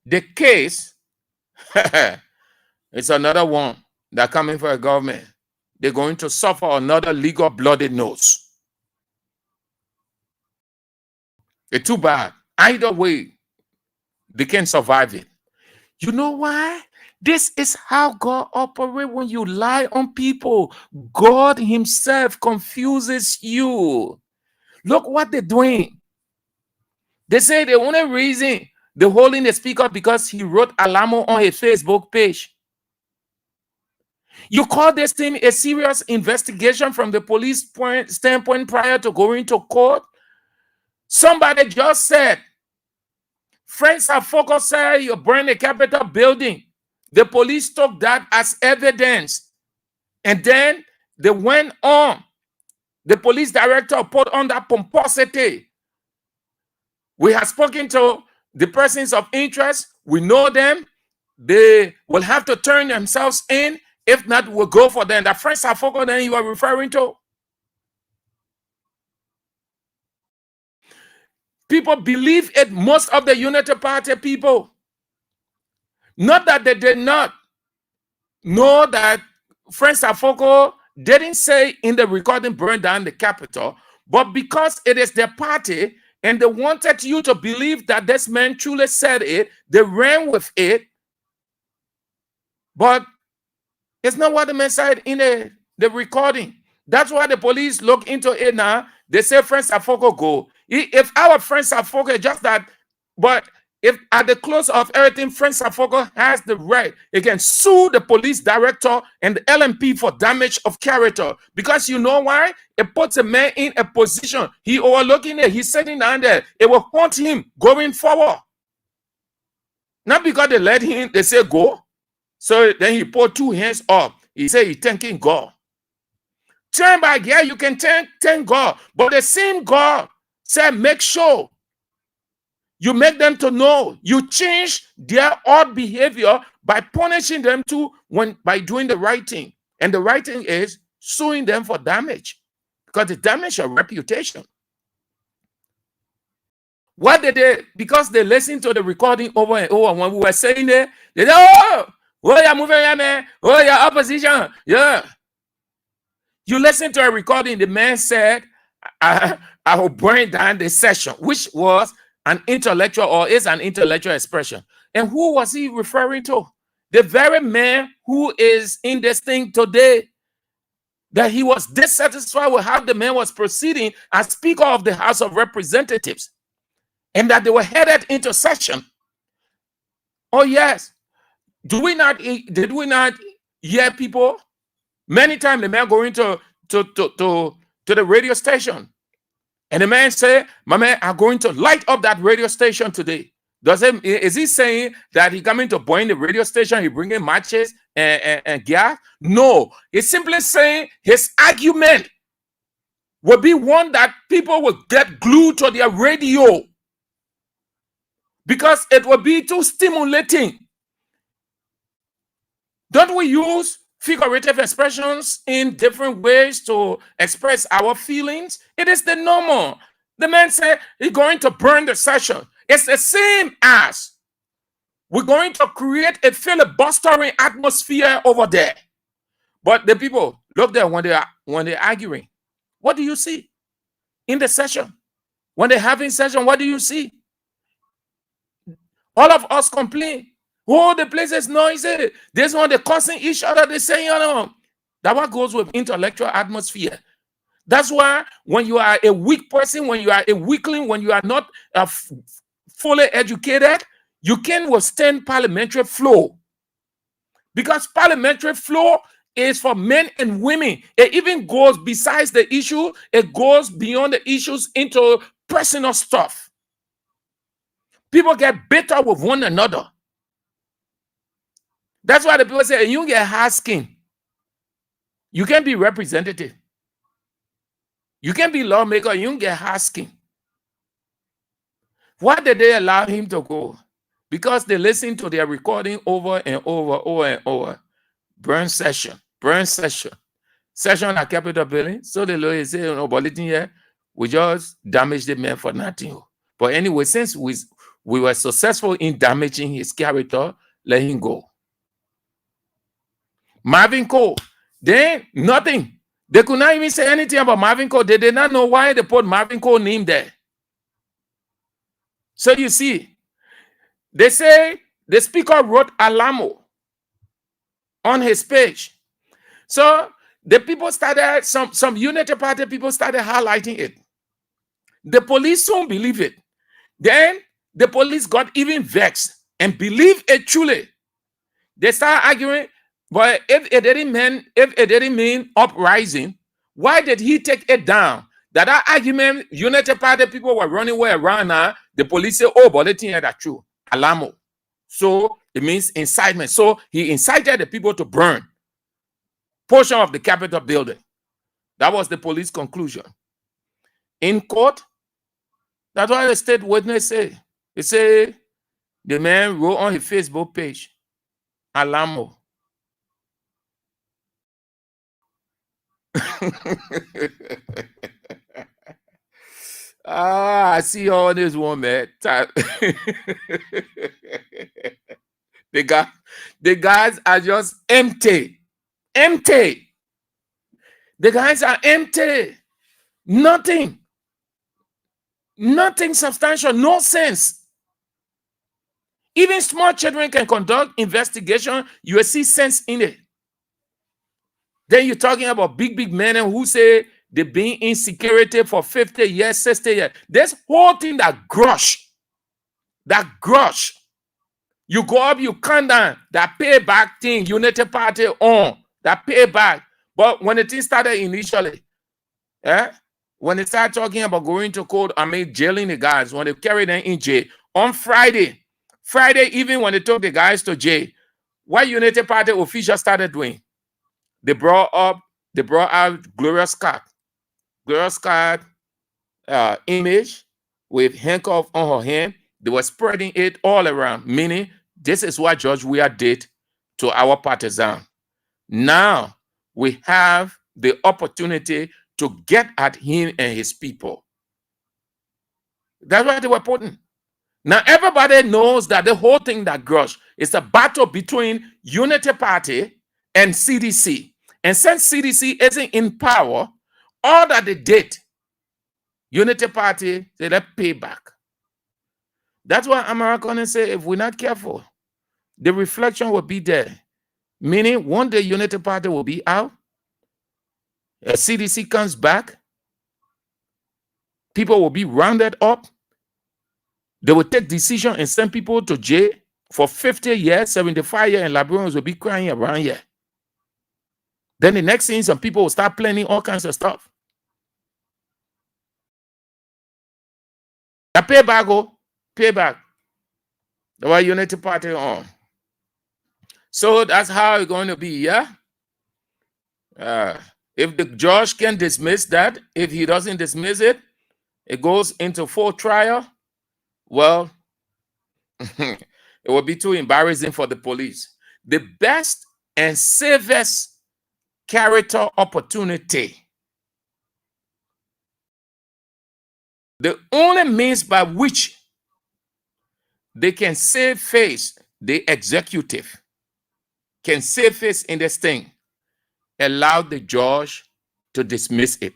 the case, it's another one that coming for a government. They're going to suffer another legal bloody nose. It's too bad. Either way, they can survive it. You know why? This is how God operates when you lie on people. God himself confuses you. Look what they're doing. They say the only reason they're holding the speaker because he wrote Alamo on his Facebook page. You call this thing a serious investigation from the police standpoint prior to going to court? Somebody just said, Friends have focused, said you burned the Capitol building. The police took that as evidence. And then they went on. The police director put on that pomposity. We have spoken to the persons of interest. We know them. They will have to turn themselves in. If not, we'll go for them. The Friends have focused that you are referring to. People believe it, most of the Unity Party people. Not that they did not know that Friends Afoko didn't say in the recording burn down the Capitol, but because it is their party and they wanted you to believe that this man truly said it, they ran with it. But it's not what the man said in the recording. That's why the police look into it now. They say Friends Afoko go. If our Friends Afoko just that, but if at the close of everything, Friends Afoko has the right, it can sue the police director and the LMP for damage of character. Because you know why? It puts a man in a position. He overlooking it. He's sitting down there. It will haunt him going forward. Not because they let him, they say go. So then he put two hands up. He said he's thanking God. Turn back, yeah, you can thank God. But the same God said, make sure you make them to know you change their odd behavior by punishing them too by doing the right thing. And the right thing is suing them for damage because it damages your reputation. What did they, because they listened to the recording over and over when we were saying it, they said, oh, you're moving here, man. Oh, you're opposition. Yeah. You listen to a recording, the man said, I will burn down the session, which was an intellectual or is an intellectual expression. And who was he referring to? The very man who is in this thing today, that he was dissatisfied with how the man was proceeding as Speaker of the House of Representatives, and that they were headed into session. Oh, yes. Did we not hear people? Many times the man going to the radio station. And the man say, my man, I'm going to light up that radio station today. Is he saying that he coming to burn the radio station, he bringing matches and gas? No, he's simply saying his argument will be one that people will get glued to their radio because it will be too stimulating. Don't we use figurative expressions in different ways to express our feelings? It is the normal. The man said he's going to burn the session. It's the same as we're going to create a filibustering atmosphere over there. But the people look there when they're arguing. What do you see in the session? When they're having session, what do you see? All of us complain. Oh, the place is noisy. This one, they're cursing each other. They say, that what goes with intellectual atmosphere. That's why when you are a weak person, when you are a weakling, when you are not fully educated, you can withstand parliamentary flow. Because parliamentary flow is for men and women. It even goes besides the issue. It goes beyond the issues into personal stuff. People get bitter with one another. That's why the people say, you get hard skin. You can be representative. You can be lawmaker. You get hard skin. Why did they allow him to go? because they listen to their recording over and over. Burn session at Capitol building. So the lawyer say, no, bulletin here, we just damage the man for nothing. But anyway, since we were successful in damaging his character, let him go. Marvin Cole, then nothing. They could not even say anything about Marvin Cole. They did not know why they put Marvin Cole name there. So you see, they say the speaker wrote Alamo on his page. So the people started, some Unity Party people started highlighting it. The police soon believe it. Then the police got even vexed and believed it truly. They started arguing, but if it didn't mean uprising, why did he take it down? That argument, Unity Party people were running way around now. The police say, oh, but they think that's true. Alamo. So it means incitement. So he incited the people to burn portion of the Capitol building. That was the police conclusion. In court, that's what the state witness say. They say the man wrote on his Facebook page, Alamo. I see all this one, man. The guys are just empty. Empty. The guys are empty. Nothing substantial, no sense. Even small children can conduct investigation. You will see sense in it. Then you're talking about big men who say they've been in security for 50 years, 60 years. This whole thing that grush. You go up, you come down. That payback thing, Unity Party on. That payback. But when the thing started initially, when they started talking about going to court, jailing the guys, when they carried them in jail, on Friday even when they took the guys to jail, what Unity Party officials started doing? They brought out Gloria Scott image with handcuff on her hand. They were spreading it all around, meaning this is what George Weah did to our partisan. Now we have the opportunity to get at him and his people. That's what they were putting. Now everybody knows that the whole thing that grush is a battle between Unity Party and CDC. And since CDC isn't in power, all that they did, Unity Party, they let pay back. That's why Americans say if we're not careful, the reflection will be there. Meaning one day Unity Party will be out. As CDC comes back, people will be rounded up. They will take decision and send people to jail for 50 years, 75 years, and Liberians will be crying around here. Then the next thing, some people will start planning all kinds of stuff. A payback. The way Unity Party on. So that's how it's going to be, yeah? If the judge can dismiss that, if he doesn't dismiss it, it goes into full trial. Well, it will be too embarrassing for the police. The best and safest character opportunity, the only means by which they can save face, the executive can save face in this thing, allow the judge to dismiss it.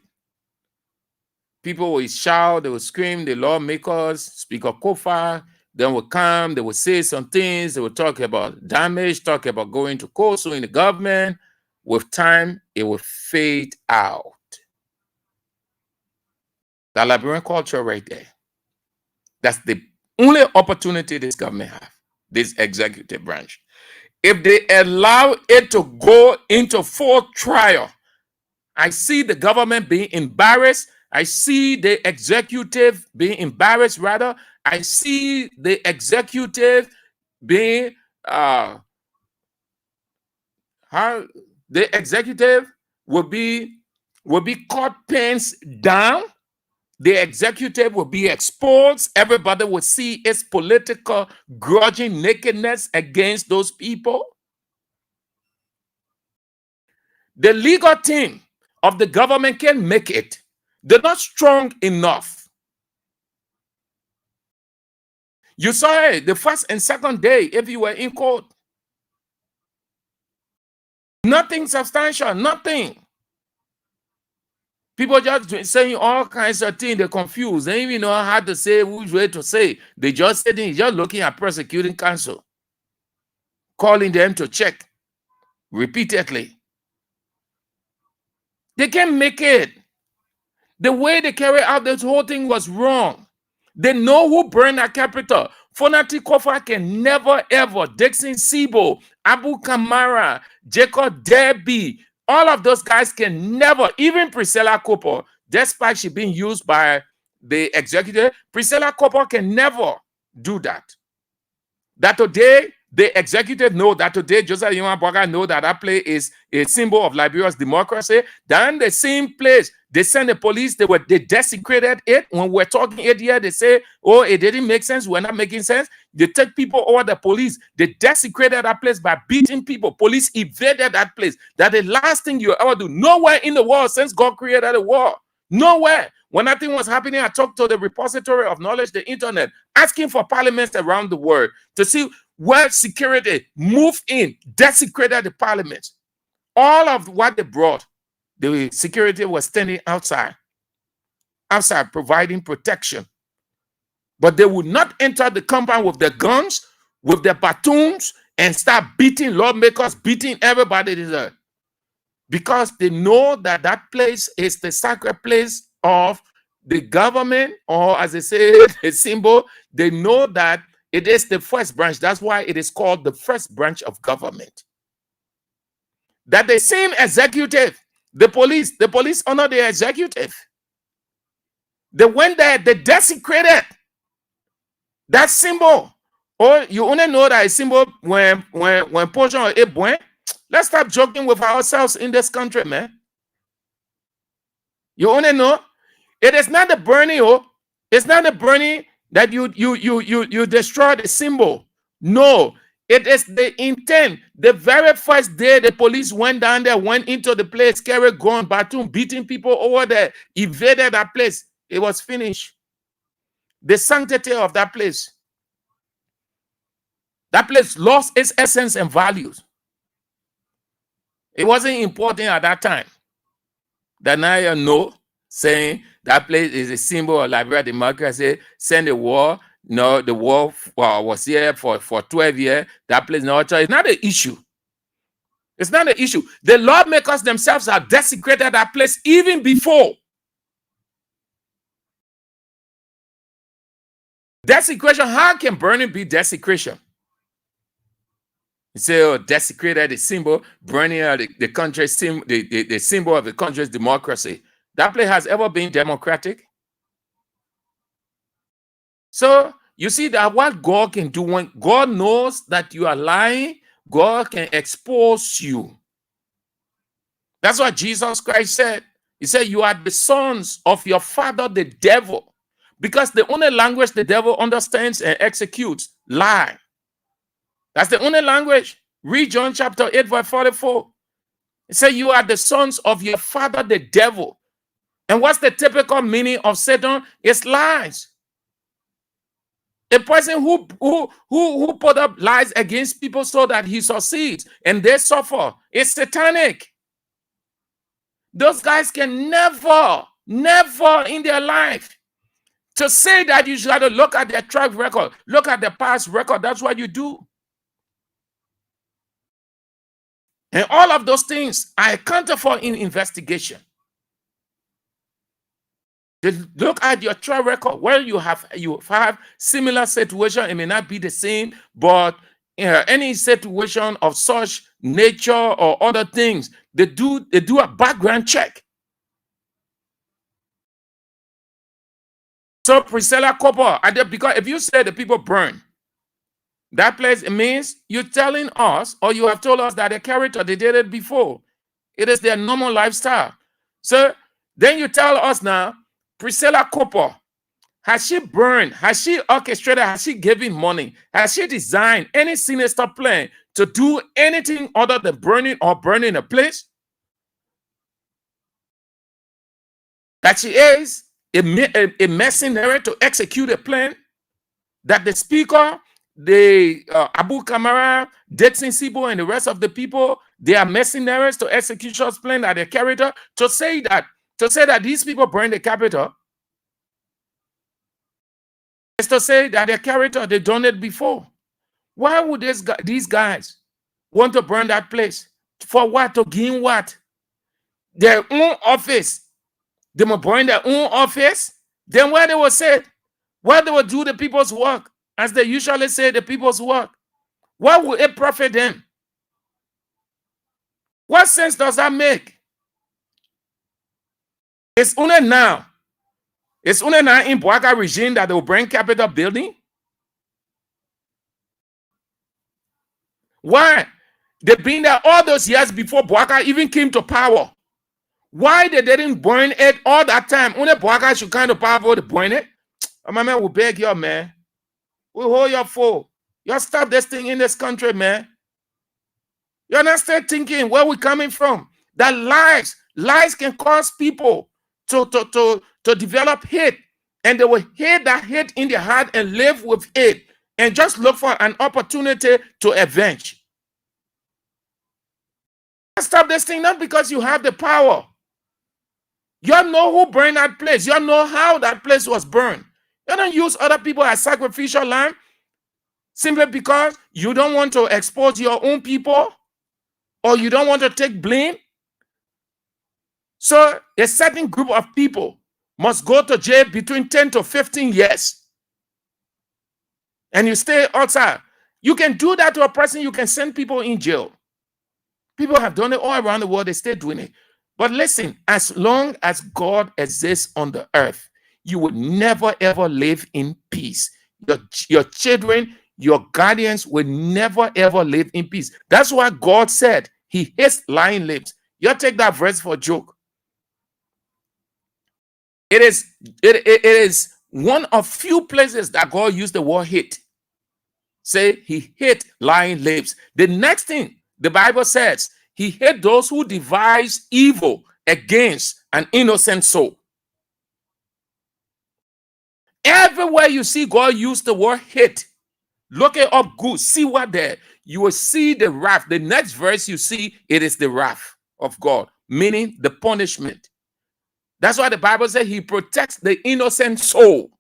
People will shout, they will scream, the lawmakers, Speaker Kofa, then will come, they will say some things, they will talk about damage, talk about going to court, suing the government. With time, it will fade out. The Liberian culture right there. That's the only opportunity this government have, this executive branch. If they allow it to go into full trial, I see the government being embarrassed. I see the executive being embarrassed, rather. I see the executive being, the executive will be caught pants down the executive will be exposed. Everybody will see its political grudging nakedness against those people. The legal team of the government can make it. They're not strong enough. You saw it the first and second day if you were in court. Nothing substantial, nothing. People just saying all kinds of things. They're confused. They don't even know how to say, which way to say. They just sitting, just looking at prosecuting counsel, calling them to check repeatedly. They can't make it. The way they carry out this whole thing was wrong. They know who burned our capital. Fonati Kofa can never ever. Dixon Sibo, Abu Kamara, Jacob Derby, all of those guys can never, even Priscilla Cooper, despite she being used by the executive, Priscilla Cooper can never do that. That today, the executive know that today, Joseph Yohan Boga know that that place is a symbol of Liberia's democracy. Then the same place, they send the police, they desecrated it. When we're talking it here, they say, oh, it didn't make sense. We're not making sense. They take people over the police. They desecrated that place by beating people. Police invaded that place. That's the last thing you ever do. Nowhere in the world since God created the world. Nowhere. When nothing was happening, I talked to the repository of knowledge, the internet, asking for parliaments around the world to see where security moved in, desecrated the parliament. All of what they brought, the security was standing outside providing protection. But they would not enter the compound with their guns, with their batons, and start beating lawmakers, beating everybody there. Because they know that that place is the sacred place of the government, or as they say, the symbol. They know that it is the first branch. That's why it is called the first branch of government. That the same executive, the police honor the executive. They went there, they desecrated that symbol. Or you only know that a symbol when portion of it went. Let's stop joking with ourselves in this country, man. You only know it is not the burning, it's not the burning that you destroy the symbol. No, it is the intent. The very first day the police went down there, went into the place, carried gun, baton, beating people over there, invaded that place. It was finished. The sanctity of that place lost its essence and values. It wasn't important at that time. That now you know, saying that place is a symbol of Liberia democracy, send the war. No, the war was here for 12 years. That place, no, it's not an issue. It's not an issue. The lawmakers themselves have desecrated that place even before. Desecration, how can burning be desecration? You say, oh, desecrated the symbol, burning the country's the symbol of the country's democracy. That place has ever been democratic. So you see that what God can do when God knows that you are lying, God can expose you. That's what Jesus Christ said. He said, you are the sons of your father, the devil. Because the only language the devil understands and executes, lie. That's the only language. Read John chapter 8, verse 44. It says, you are the sons of your father, the devil. And what's the typical meaning of Satan? It's lies. A person who put up lies against people so that he succeeds and they suffer. It's satanic. Those guys can never in their life to say that you should look at their track record, look at the past record. That's what you do. And all of those things are accounted for in investigation. Look at your track record. Well, you have similar situation. It may not be the same, but any situation of such nature or other things, they do a background check. So Priscilla Cooper, because if you say the people burn that place, it means you're telling us, or you have told us that the character, they did it before. It is their normal lifestyle. So then you tell us now, Priscilla Cooper, has she burned? Has she orchestrated? Has she given money? Has she designed any sinister plan to do anything other than burning a place? That she is a mercenary to execute a plan? That the speaker, the Abu Kamara, Dixon Sibo, and the rest of the people, they are mercenaries to execute such plan that they carried out? To say that these people burned the Capitol is to say that their character, they've done it before. Why would these guys want to burn that place? For what? To gain what? Their own office. They will burn their own office. Then why they will say, why they will do the people's work, as they usually say the people's work? Why would it profit them? What sense does that make? It's only now in Bouaka regime that they will bring Capitol building. Why? They've been there all those years before Bouaka even came to power. Why they didn't burn it all that time? Only Bouaka should kind of power to burn it. Oh, my man, we beg you, man. We hold your foe. You stop this thing in this country, man. You're not still thinking where we're coming from. That lies can cause people to develop hate, and they will hate that hate in their heart and live with it, and just look for an opportunity to avenge. Stop this thing, not because you have the power. You know who burned that place. You know how that place was burned. You don't use other people as sacrificial lamb simply because you don't want to expose your own people, or you don't want to take blame. So a certain group of people must go to jail between 10 to 15 years. And you stay outside. You can do that to a person. You can send people in jail. People have done it all around the world. They stay doing it. But listen, as long as God exists on the earth, you will never, ever live in peace. Your children, your guardians will never, ever live in peace. That's why God said he hates lying lips. You take that verse for a joke. It is one of few places that God used the word hate. Say he hate lying lips. The next thing the Bible says, he hate those who devise evil against an innocent soul. Everywhere you see God use the word hate, look it up good, see what there. You will see the wrath. The next verse you see, it is the wrath of God, meaning the punishment. That's why the Bible says he protects the innocent soul.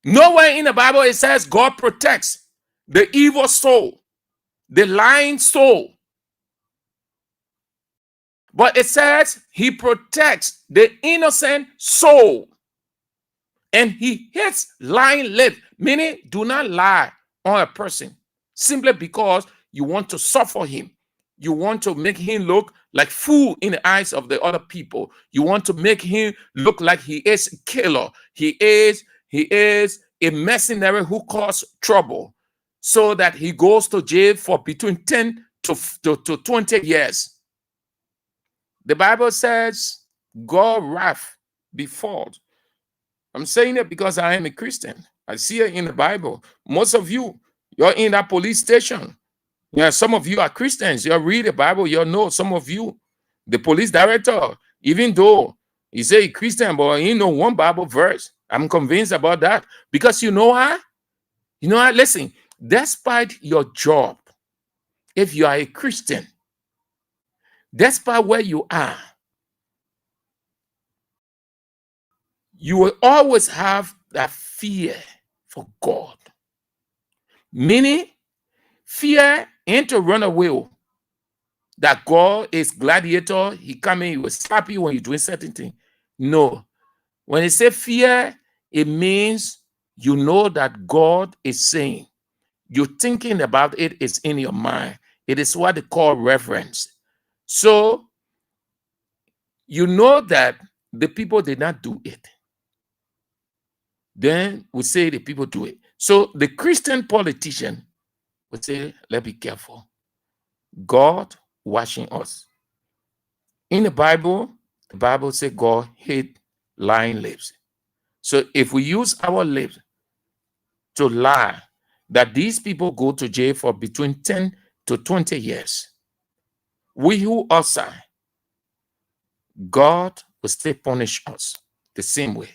Nowhere in the Bible it says God protects the evil soul, the lying soul. But it says he protects the innocent soul. And he hates lying lips, meaning do not lie on a person simply because you want to suffer him. You want to make him look like fool in the eyes of the other people. You want to make him look like he is a killer. He is a mercenary who caused trouble, so that he goes to jail for between 10 to 20 years. The Bible says God's wrath befalls. I'm saying it because I am a Christian. I see it in the Bible. Most of you, you're in that police station. Yeah, some of you are Christians. You read the Bible, you know some of you. The police director, even though he say Christian, but he know one Bible verse. I'm convinced about that. Because you know what? You know what? Listen, despite your job, if you are a Christian, despite where you are, you will always have that fear for God. Meaning, fear ain't to run away. That God is gladiator, he come in, he will slap you when you're doing certain things. No. When he say fear, it means you know that God is saying. You're thinking about it, it's in your mind. It is what they call reverence. So, you know that the people did not do it. Then we say the people do it. So the Christian politician would say, let's be careful. God watching us. In the Bible, The Bible says God hate lying lips. So if we use our lips to lie, that these people go to jail for between 10 to 20 years, we who outside, God will still punish us the same way.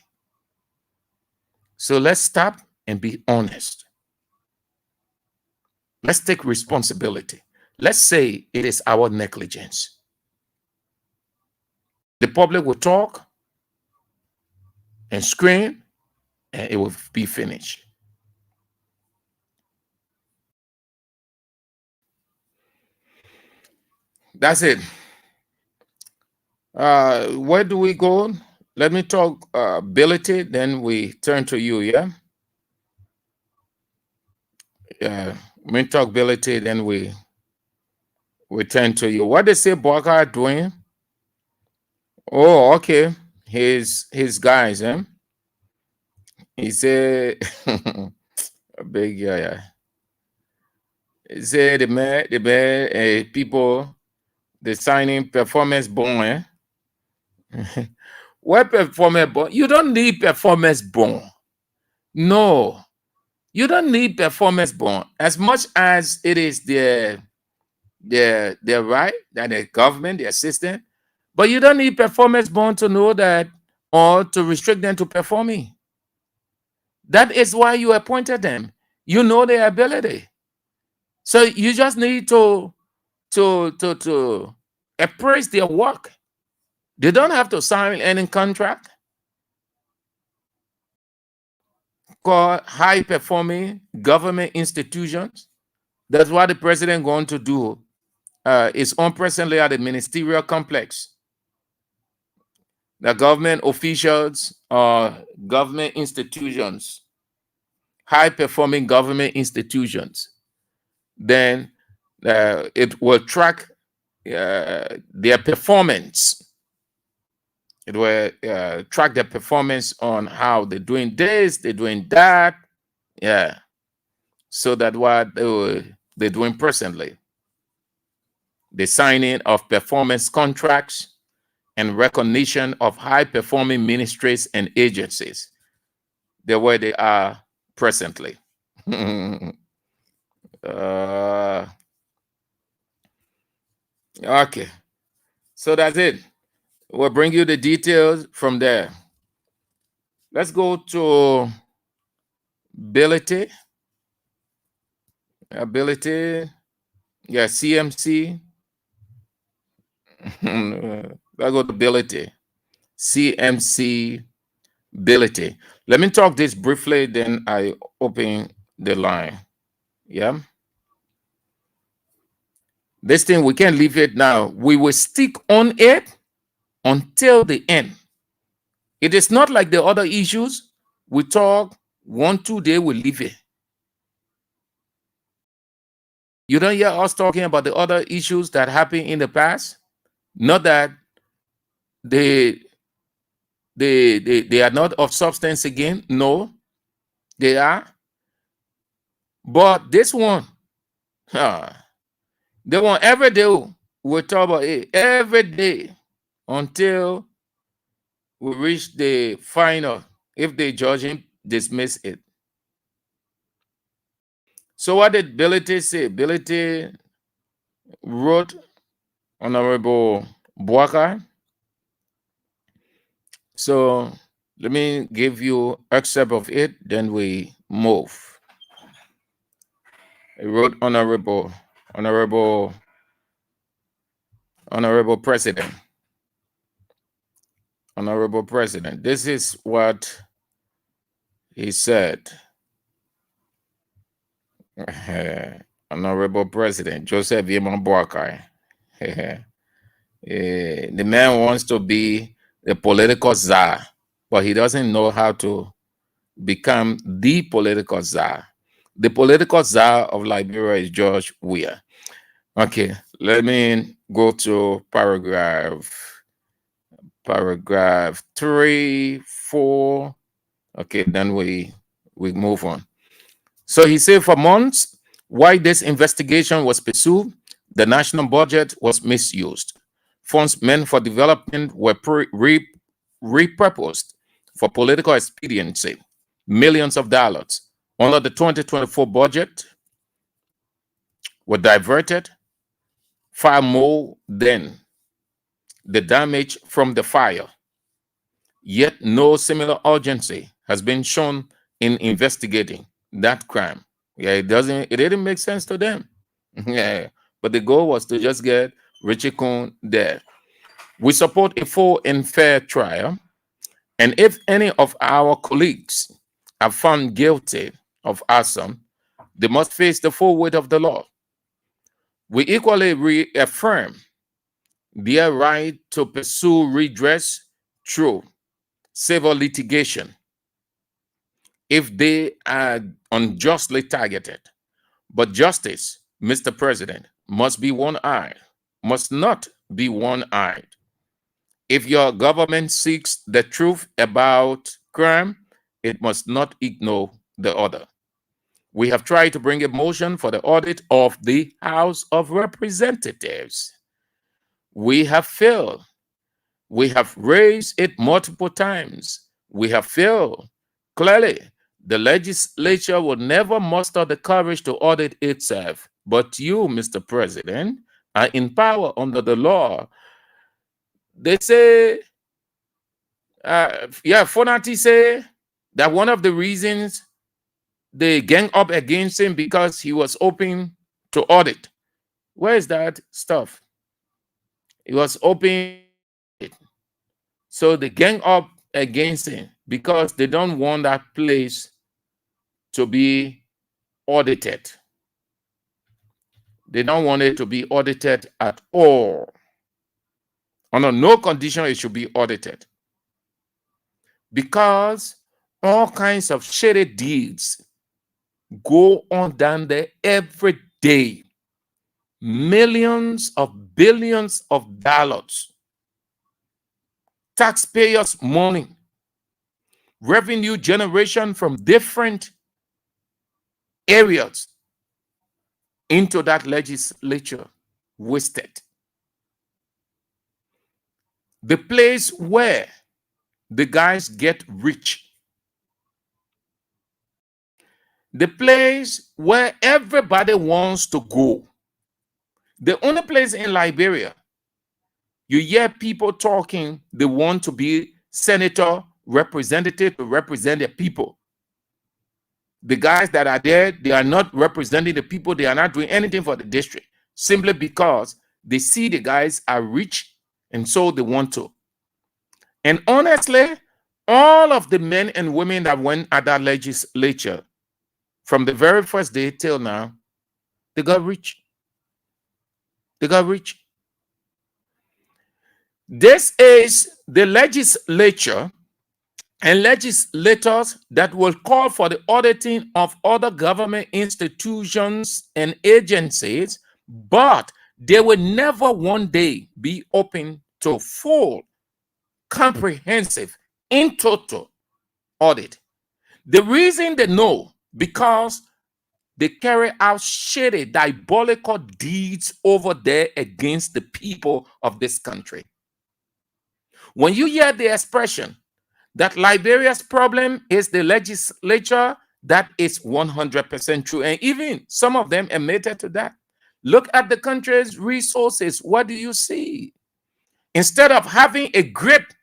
So let's stop and be honest. Let's take responsibility. Let's say it is our negligence. The public will talk and scream, and it will be finished. That's it. Where do we go? Let me talk ability, then we turn to you, yeah? Yeah, let me talk ability, then we turn to you. What they say Bwaka doing? Oh, okay. His guys, eh? He said a big yeah. He said the man, people the signing performance bond, eh? What performance bond? You don't need performance bond. No, you don't need performance bond as much as it is their right that the government, the assistant, but you don't need performance bond to know that or to restrict them to performing. That is why you appointed them. You know their ability. So you just need to appraise their work. They don't have to sign any contract. Called high performing government institutions. That's what the president going to do. Is on presently at the ministerial complex. The government officials or government institutions, high performing government institutions, then it will track their performance. It will track their performance on how they're doing this, they're doing that. Yeah. So that what they're doing presently. The signing of performance contracts and recognition of high-performing ministries and agencies. They're where they are presently. Okay. So that's it. We'll bring you the details from there. Let's go to ability. Ability. Yeah, CMC. Let's go to ability. CMC ability. Let me talk this briefly, then I open the line. Yeah. This thing, we can't leave it now. We will stick on it until the end. It is not like the other issues. We talk 1-2 days, we leave it. You don't hear us talking about the other issues that happened in the past. Not that they are not of substance again. No, they are. But this one, they want every day we talk about it every day until we reach the final. If the judge dismiss it. So what did Ability say? Ability wrote Honorable Bwaka. So let me give you excerpt of it, then we move. I wrote Honorable President. Honorable President, this is what he said. Honorable President Joseph Yeman Boakai. The man wants to be the political czar, but he doesn't know how to become the political czar. The political czar of Liberia is George Weah. Okay, let me go to paragraph 3, 4. Okay, then we move on. So he said, for months, while this investigation was pursued, the national budget was misused. Funds meant for development were repurposed for political expediency. Millions of dollars under the 2024 budget were diverted, far more than the damage from the fire. Yet no similar urgency has been shown in investigating that crime. Yeah, it didn't make sense to them. Yeah, but the goal was to just get Richie Coon there. We support a full and fair trial, and if any of our colleagues are found guilty of arson, they must face the full weight of the law. We equally reaffirm their right to pursue redress through civil litigation if they are unjustly targeted. But justice, Mr. President, must be one-eyed, must not be one-eyed. If your government seeks the truth about crime, it must not ignore the other. We have tried to bring a motion for the audit of the House of Representatives. We have failed. We have raised it multiple times. We have failed. Clearly, the legislature will never muster the courage to audit itself. But you, Mr. President, are in power under the law. They say, Fonati say that one of the reasons they gang up against him because he was open to audit. Where is that stuff? He was open. So they gang up against him because they don't want that place to be audited. They don't want it to be audited at all. Under no condition it should be audited. Because all kinds of shady deeds go on down there every day. Millions of billions of dollars. Taxpayers' money. Revenue generation from different areas into that legislature wasted. The place where the guys get rich. The place where everybody wants to go. The only place in Liberia, you hear people talking, they want to be senator, representative to represent the people. The guys that are there, they are not representing the people. They are not doing anything for the district simply because they see the guys are rich and so they want to. And honestly, all of the men and women that went at that legislature from the very first day till now, they got rich. They got rich. This is the legislature and legislators that will call for the auditing of other government institutions and agencies, but they will never one day be open to full, comprehensive, in total audit. The reason they know, because they carry out shady, diabolical deeds over there against the people of this country. When you hear the expression that Liberia's problem is the legislature, that is 100% true. And even some of them admitted to that. Look at the country's resources. What do you see? Instead of having a grip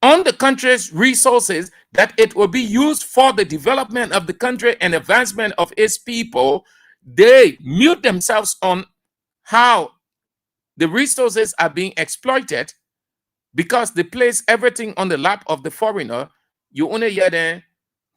on the country's resources, that it will be used for the development of the country and advancement of its people, they mute themselves on how the resources are being exploited because they place everything on the lap of the foreigner. You only hear them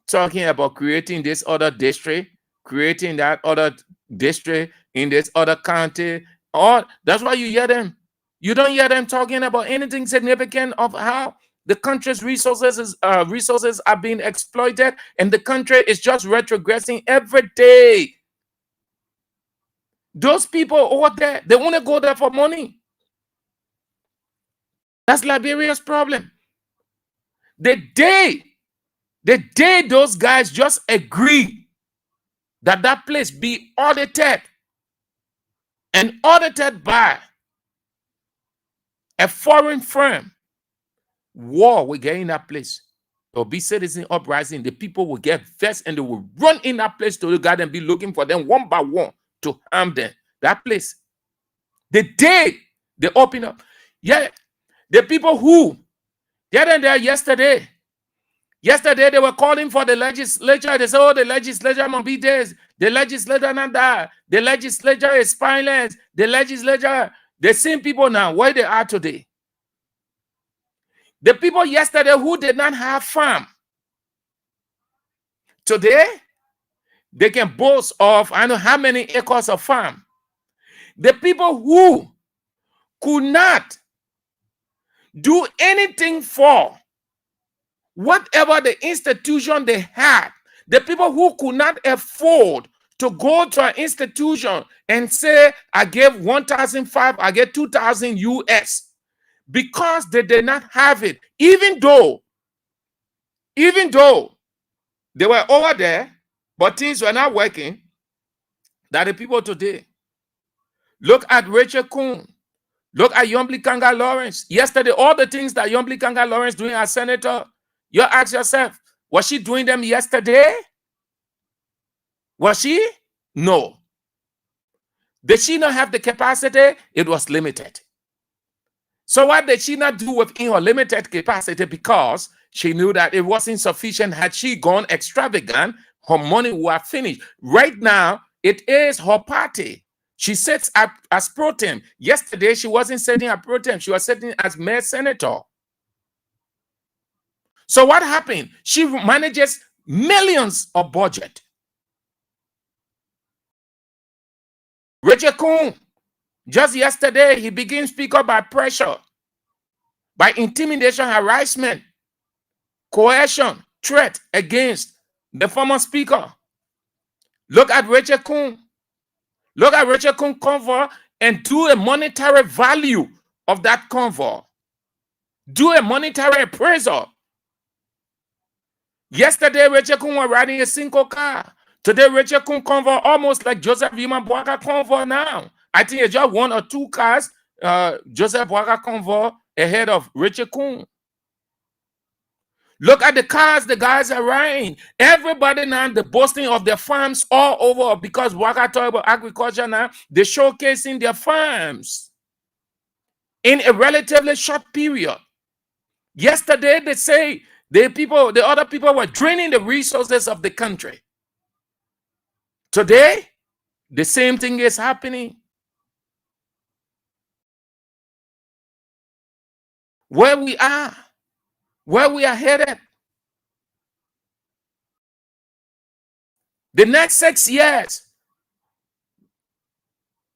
talking about creating this other district, creating that other district in this other county. Or that's why you hear them. You don't hear them talking about anything significant of how the country's resources are being exploited, and the country is just retrogressing every day. Those people over there, they want to go there for money. That's Liberia's problem. The day those guys just agree that that place be audited and audited by a foreign firm, war will get in that place. There will be citizen uprising. The people will get vexed and they will run in that place to the guard and be looking for them one by one to harm them. That place. The day they open up. Yeah, the people who get in there yesterday they were calling for the legislature. They said, oh, the legislature must be this. The legislature not that. The legislature is spineless. The legislature, the same people now, where they are today. The people yesterday who did not have farm, today, they can boast of, I know how many acres of farm. The people who could not do anything for whatever the institution they had, the people who could not afford to go to an institution and say, I gave 1,500, I get 2,000 US, because they did not have it, even though they were over there, but things were not working, that the people today, look at Rachel Kuhn, look at Yombly Kanga Lawrence. Yesterday, all the things that Yombly Kanga Lawrence doing as senator, you ask yourself, was she doing them yesterday? Was she? No. Did she not have the capacity? It was limited. So what did she not do within her limited capacity? Because she knew that it wasn't sufficient. Had she gone extravagant, her money would have finished. Right now, it is her party. She sits as pro tem. Yesterday, she wasn't sitting as pro tem. She was sitting as mayor senator. So what happened? She manages millions of budget. Richard Kuhn, just yesterday, he began speaker by pressure, by intimidation, harassment, coercion, threat against the former speaker. Look at Rachel Kuhn. Look at Rachel Kuhn convoy and do a monetary value of that convoy. Do a monetary appraisal. Yesterday, Rachel Kuhn was riding a single car. Today, Rachel Kuhn convoy almost like Joseph Yuma Boaka convoy now. I think it's just 1 or 2 cars, Joseph Boaka convoy ahead of Rachel Kuhn. Look at the cars the guys are riding. Everybody now, the boasting of their farms all over, because Boaka talk about agriculture now, they're showcasing their farms in a relatively short period. Yesterday, they say the other people were draining the resources of the country. Today, the same thing is happening. Where we are headed. The next 6 years,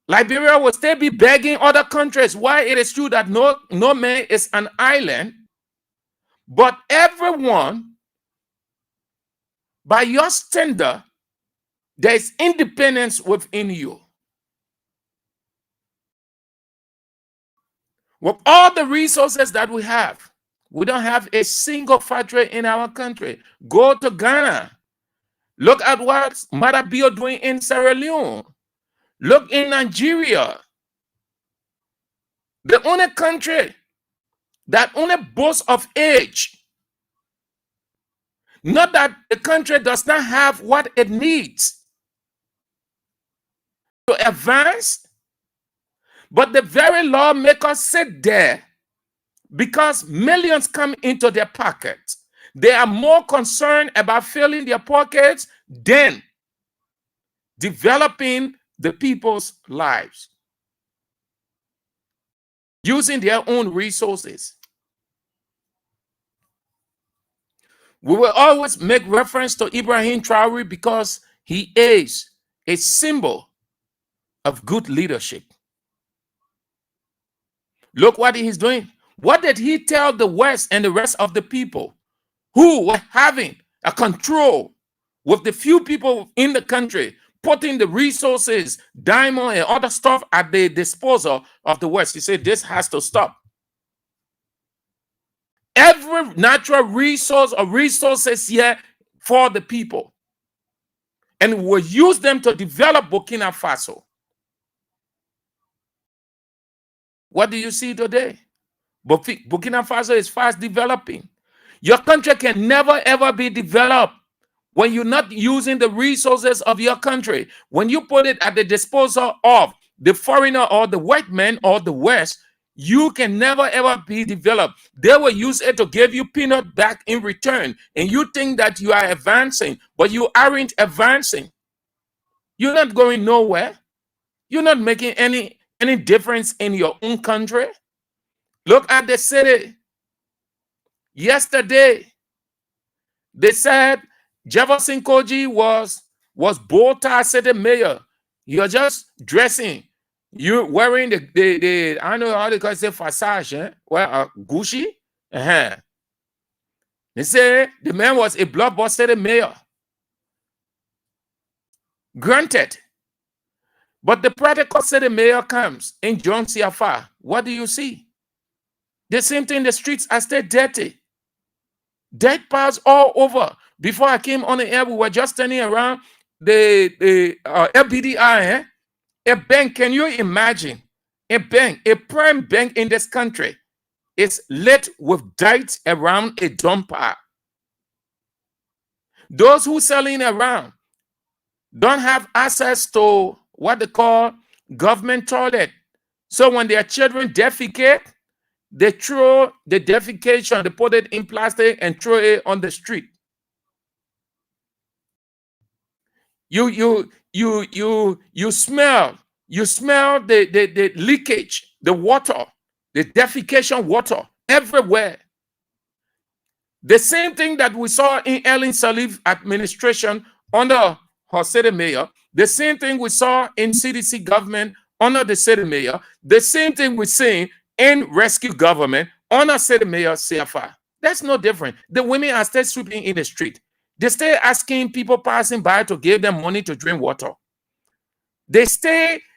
Liberia will still be begging other countries. Why? It is true that no man is an island, but everyone, by your standard, there is independence within you. With all the resources that we have, we don't have a single factory in our country. Go to Ghana. Look at what Mother Bio doing in Sierra Leone. Look in Nigeria. The only country that only boasts of age. Not that the country does not have what it needs to advance, but the very lawmakers sit there because millions come into their pockets. They are more concerned about filling their pockets than developing the people's lives, using their own resources. We will always make reference to Ibrahim Traore because he is a symbol of good leadership. Look what he's doing. What did he tell the West and the rest of the people who were having a control with the few people in the country, putting the resources, diamond and other stuff at the disposal of the West? He said, this has to stop. Every natural resource or resources here for the people. And we'll use them to develop Burkina Faso. What do you see today? But Burkina Faso is fast developing. Your country can never ever be developed when you're not using the resources of your country. When you put it at the disposal of the foreigner or the white man or the West, you can never ever be developed. They will use it to give you peanut back in return. And you think that you are advancing, but you aren't advancing. You're not going nowhere. You're not making any difference in your own country. Look at the city. Yesterday, they said Jefferson Koji was Bolta city mayor. You're just dressing. You're wearing the I don't know how they call it, Versace, eh? Well, Gucci. They say the man was a blockbuster city mayor. Granted. But the practical city mayor comes in John CFR. What do you see? The same thing, the streets are still dirty. Dead piles all over. Before I came on the air, we were just standing around the LBDI, a bank. Can you imagine a bank, a prime bank in this country is lit with dirt around a dump pile? Those who selling around don't have access to what they call government toilet. So when their children defecate, they throw the defecation, they put it in plastic and throw it on the street. You smell the leakage, the water, the defecation water everywhere. The same thing that we saw in Ellen Salif administration under her city mayor, the same thing we saw in CDC government under the city mayor, the same thing we're seeing in rescue government under city mayor CFR. That's no different. The women are still sweeping in the street. They stay asking people passing by to give them money to drink water. They're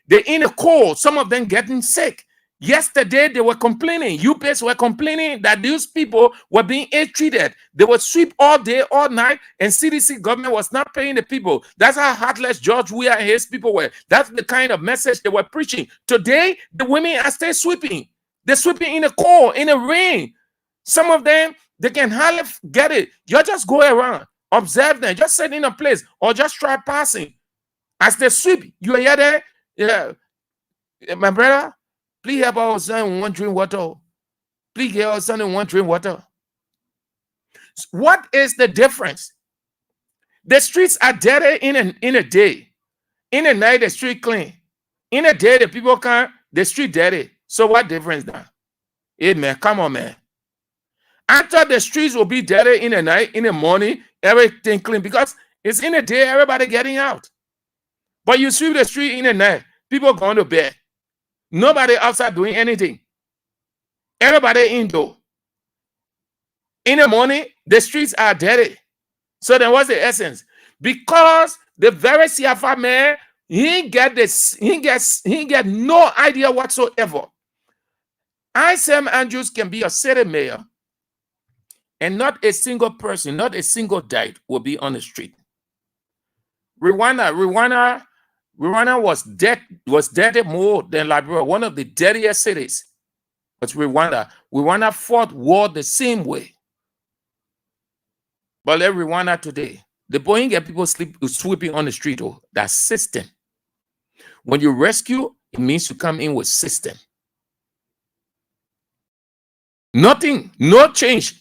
in the cold, some of them getting sick. Yesterday, they were complaining. UPS were complaining that these people were being ill-treated. They would sweep all day, all night, and CDC government was not paying the people. That's how heartless George Weah and his people were. That's the kind of message they were preaching. Today, the women are still sweeping. They're sweeping in the cold, in the rain. Some of them, they can hardly get it. You just go around, observe them, just sit in a place, or just try passing. As they sweep, you hear there, yeah, my brother, please help our son want drink water. Please help our son want drink water. What is the difference? The streets are dirty in a day. In a night, the street clean. In a day, the people can't, the street dirty. So what difference now? Hey man, come on, man. After the streets will be dirty in the night, in the morning, everything clean, because it's in the day, everybody getting out. But you sweep the street in the night, people going to bed. Nobody outside doing anything. Everybody indoor. In the morning, the streets are dirty. So then what's the essence? Because the very CFR man, he get no idea whatsoever. Sam Andrews can be a city mayor, and not a single person, not a single died will be on the street. Rwanda was dirty more than Liberia, one of the dirtiest cities. But Rwanda fought war the same way. But let Rwanda today, the Boeing people sweeping on the street. Oh, that's system. When you rescue, it means you come in with system. Nothing, no change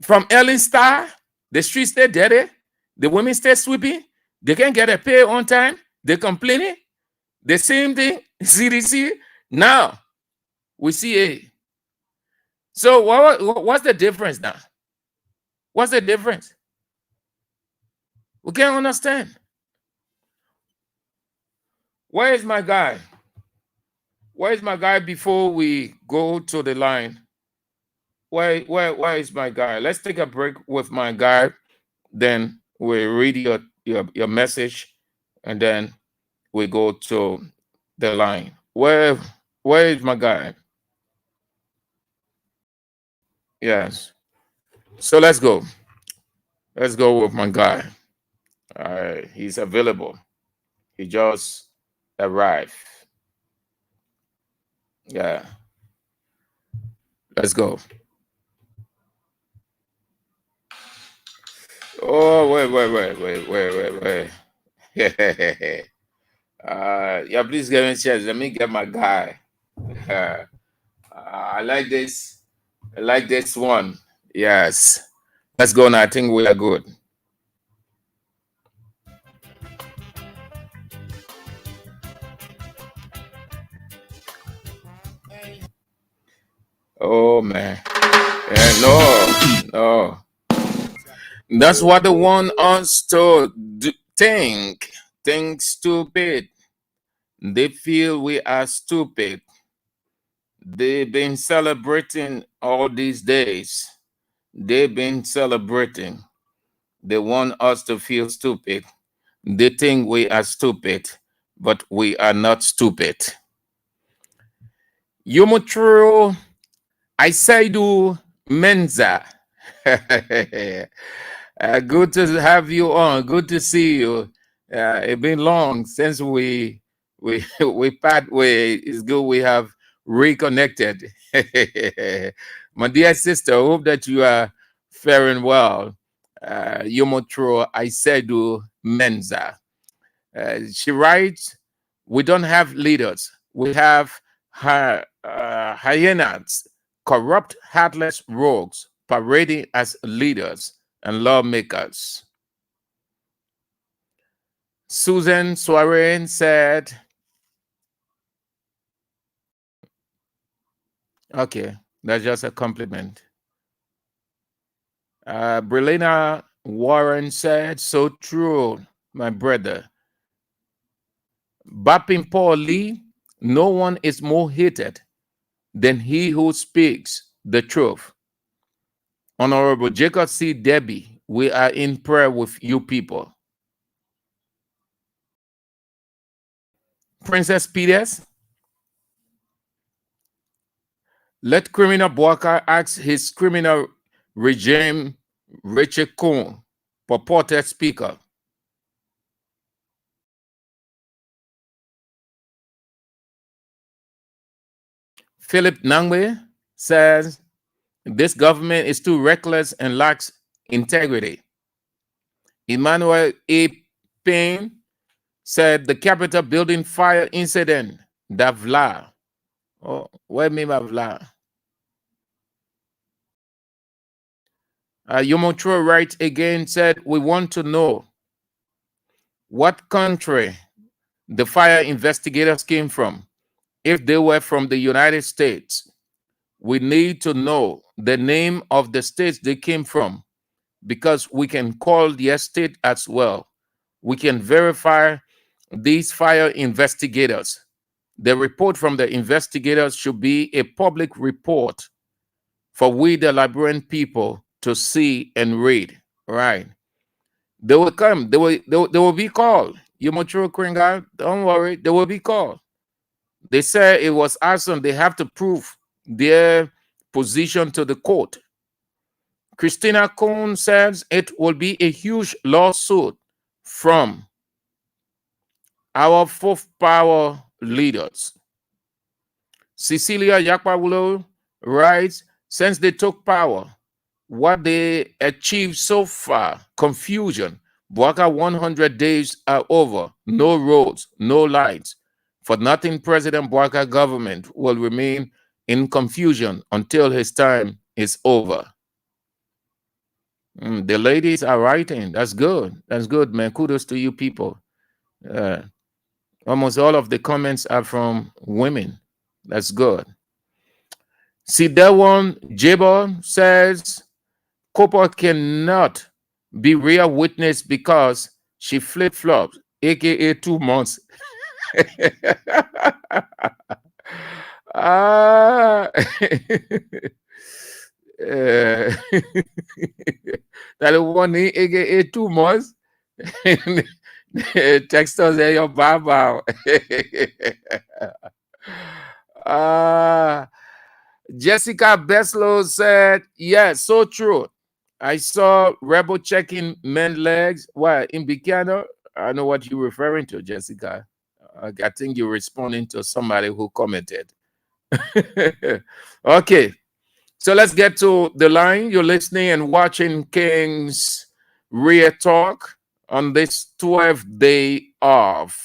from Ellen Star. The streets stay dirty. The women stay sweeping. They can't get a pay on time. They're complaining. The same thing, CDC. Now, we see a. So what's the difference now? What's the difference? We can't understand. Where is my guy? Where is my guy before we go to the line? Where is my guy? Let's take a break with my guy. Then we read your message, and then we go to the line. Where is my guy? Yes. So let's go. Let's go with my guy. All right, he's available. He just arrived. Yeah. Let's go. Oh, wait. Yeah, please give me a chance. Let me get my guy. I like this. I like this one. Yes. Let's go now. I think we are good. Oh man. No. That's what they want us to think. Think stupid. They feel we are stupid. They've been celebrating all these days. They've been celebrating. They want us to feel stupid. They think we are stupid, but we are not stupid. Yumutru Isaidu Menza. Good to have you on. Good to see you. It's been long since we part way. It's good we have reconnected. My dear sister, I hope that you are faring well. Yomotro Isaidu Menza. She writes, we don't have leaders. We have hyenas, corrupt, heartless rogues parading as leaders and lawmakers. Susan Soirin said, okay, that's just a compliment. Brilina Warren said, so true, my brother. Bapin Paul Lee, no one is more hated than he who speaks the truth. Honorable Jacob C. Debbie, we are in prayer with you people. Princess Peters, let criminal Bwaka ask his criminal regime Richard Kuhn, purported speaker. Philip Nangwe says, this government is too reckless and lacks integrity. Emmanuel A. Payne said, the Capitol building fire incident, Davla. Oh, what mean by Vla? Yomotro writes again, said, we want to know what country the fire investigators came from. If they were from the United States, we need to know the name of the states they came from, because we can call the state as well. We can verify these fire investigators. The report from the investigators should be a public report for we, the Liberian people, to see and read. Right? They will come. They will be called. Yomotro Kringa, don't worry. They will be called. They say it was arson. They have to prove their position to the court. Christina Kuhn says it will be a huge lawsuit from our fourth power leaders. Cecilia Yakpawulo writes, since they took power, what they achieved so far, confusion. Bwaka 100 days are over. No roads, no lights. For nothing, President Bwaka government will remain in confusion until his time is over. The ladies are writing. That's good. That's good, man. Kudos to you people. Almost all of the comments are from women. That's good. See, that one, Jabon says, Cooper cannot be real witness because she flip-flops, aka 2 months. That one, aka 2 months. Text us at your baba. Jessica Beslow said, yes, so true. I saw Rebel checking men's legs. Why, in Bikano? I know what you're referring to, Jessica. I think you're responding to somebody who commented. Okay. So let's get to the line. You're listening and watching King's Real Talk on this 12th day of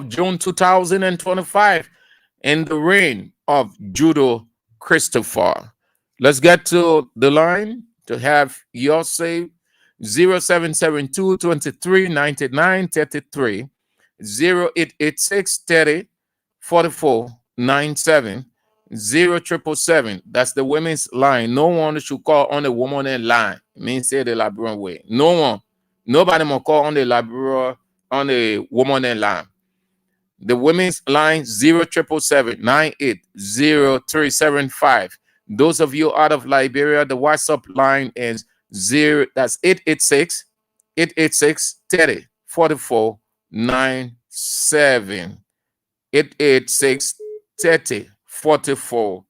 June 2025 in the reign of Judo Christopher. Let's get to the line to have your say. 0772 23 99 33 0886 30 44 97 0777. That's the women's line. No one should call on the woman line. Means say the Labrador way. No one. Nobody will call on the Labrador on the woman line. The women's line 0777 980375. Those of you out of Liberia, the WhatsApp line is 886 30 44 97. 886 30 44.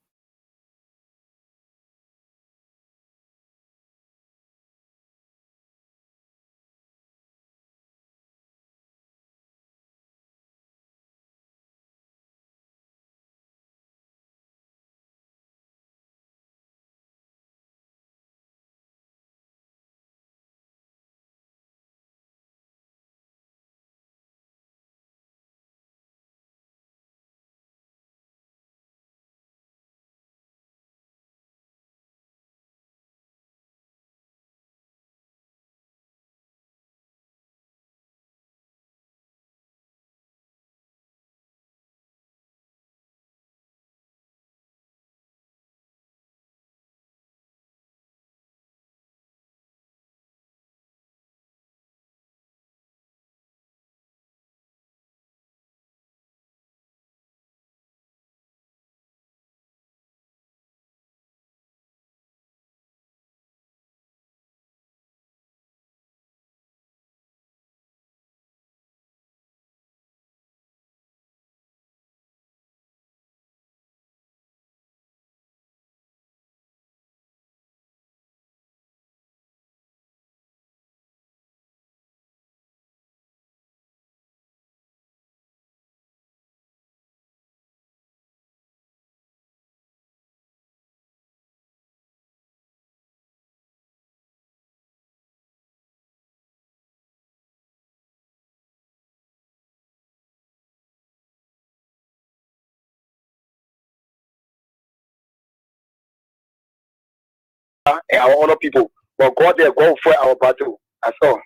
Our honor people, but God there go for our battle. That's all.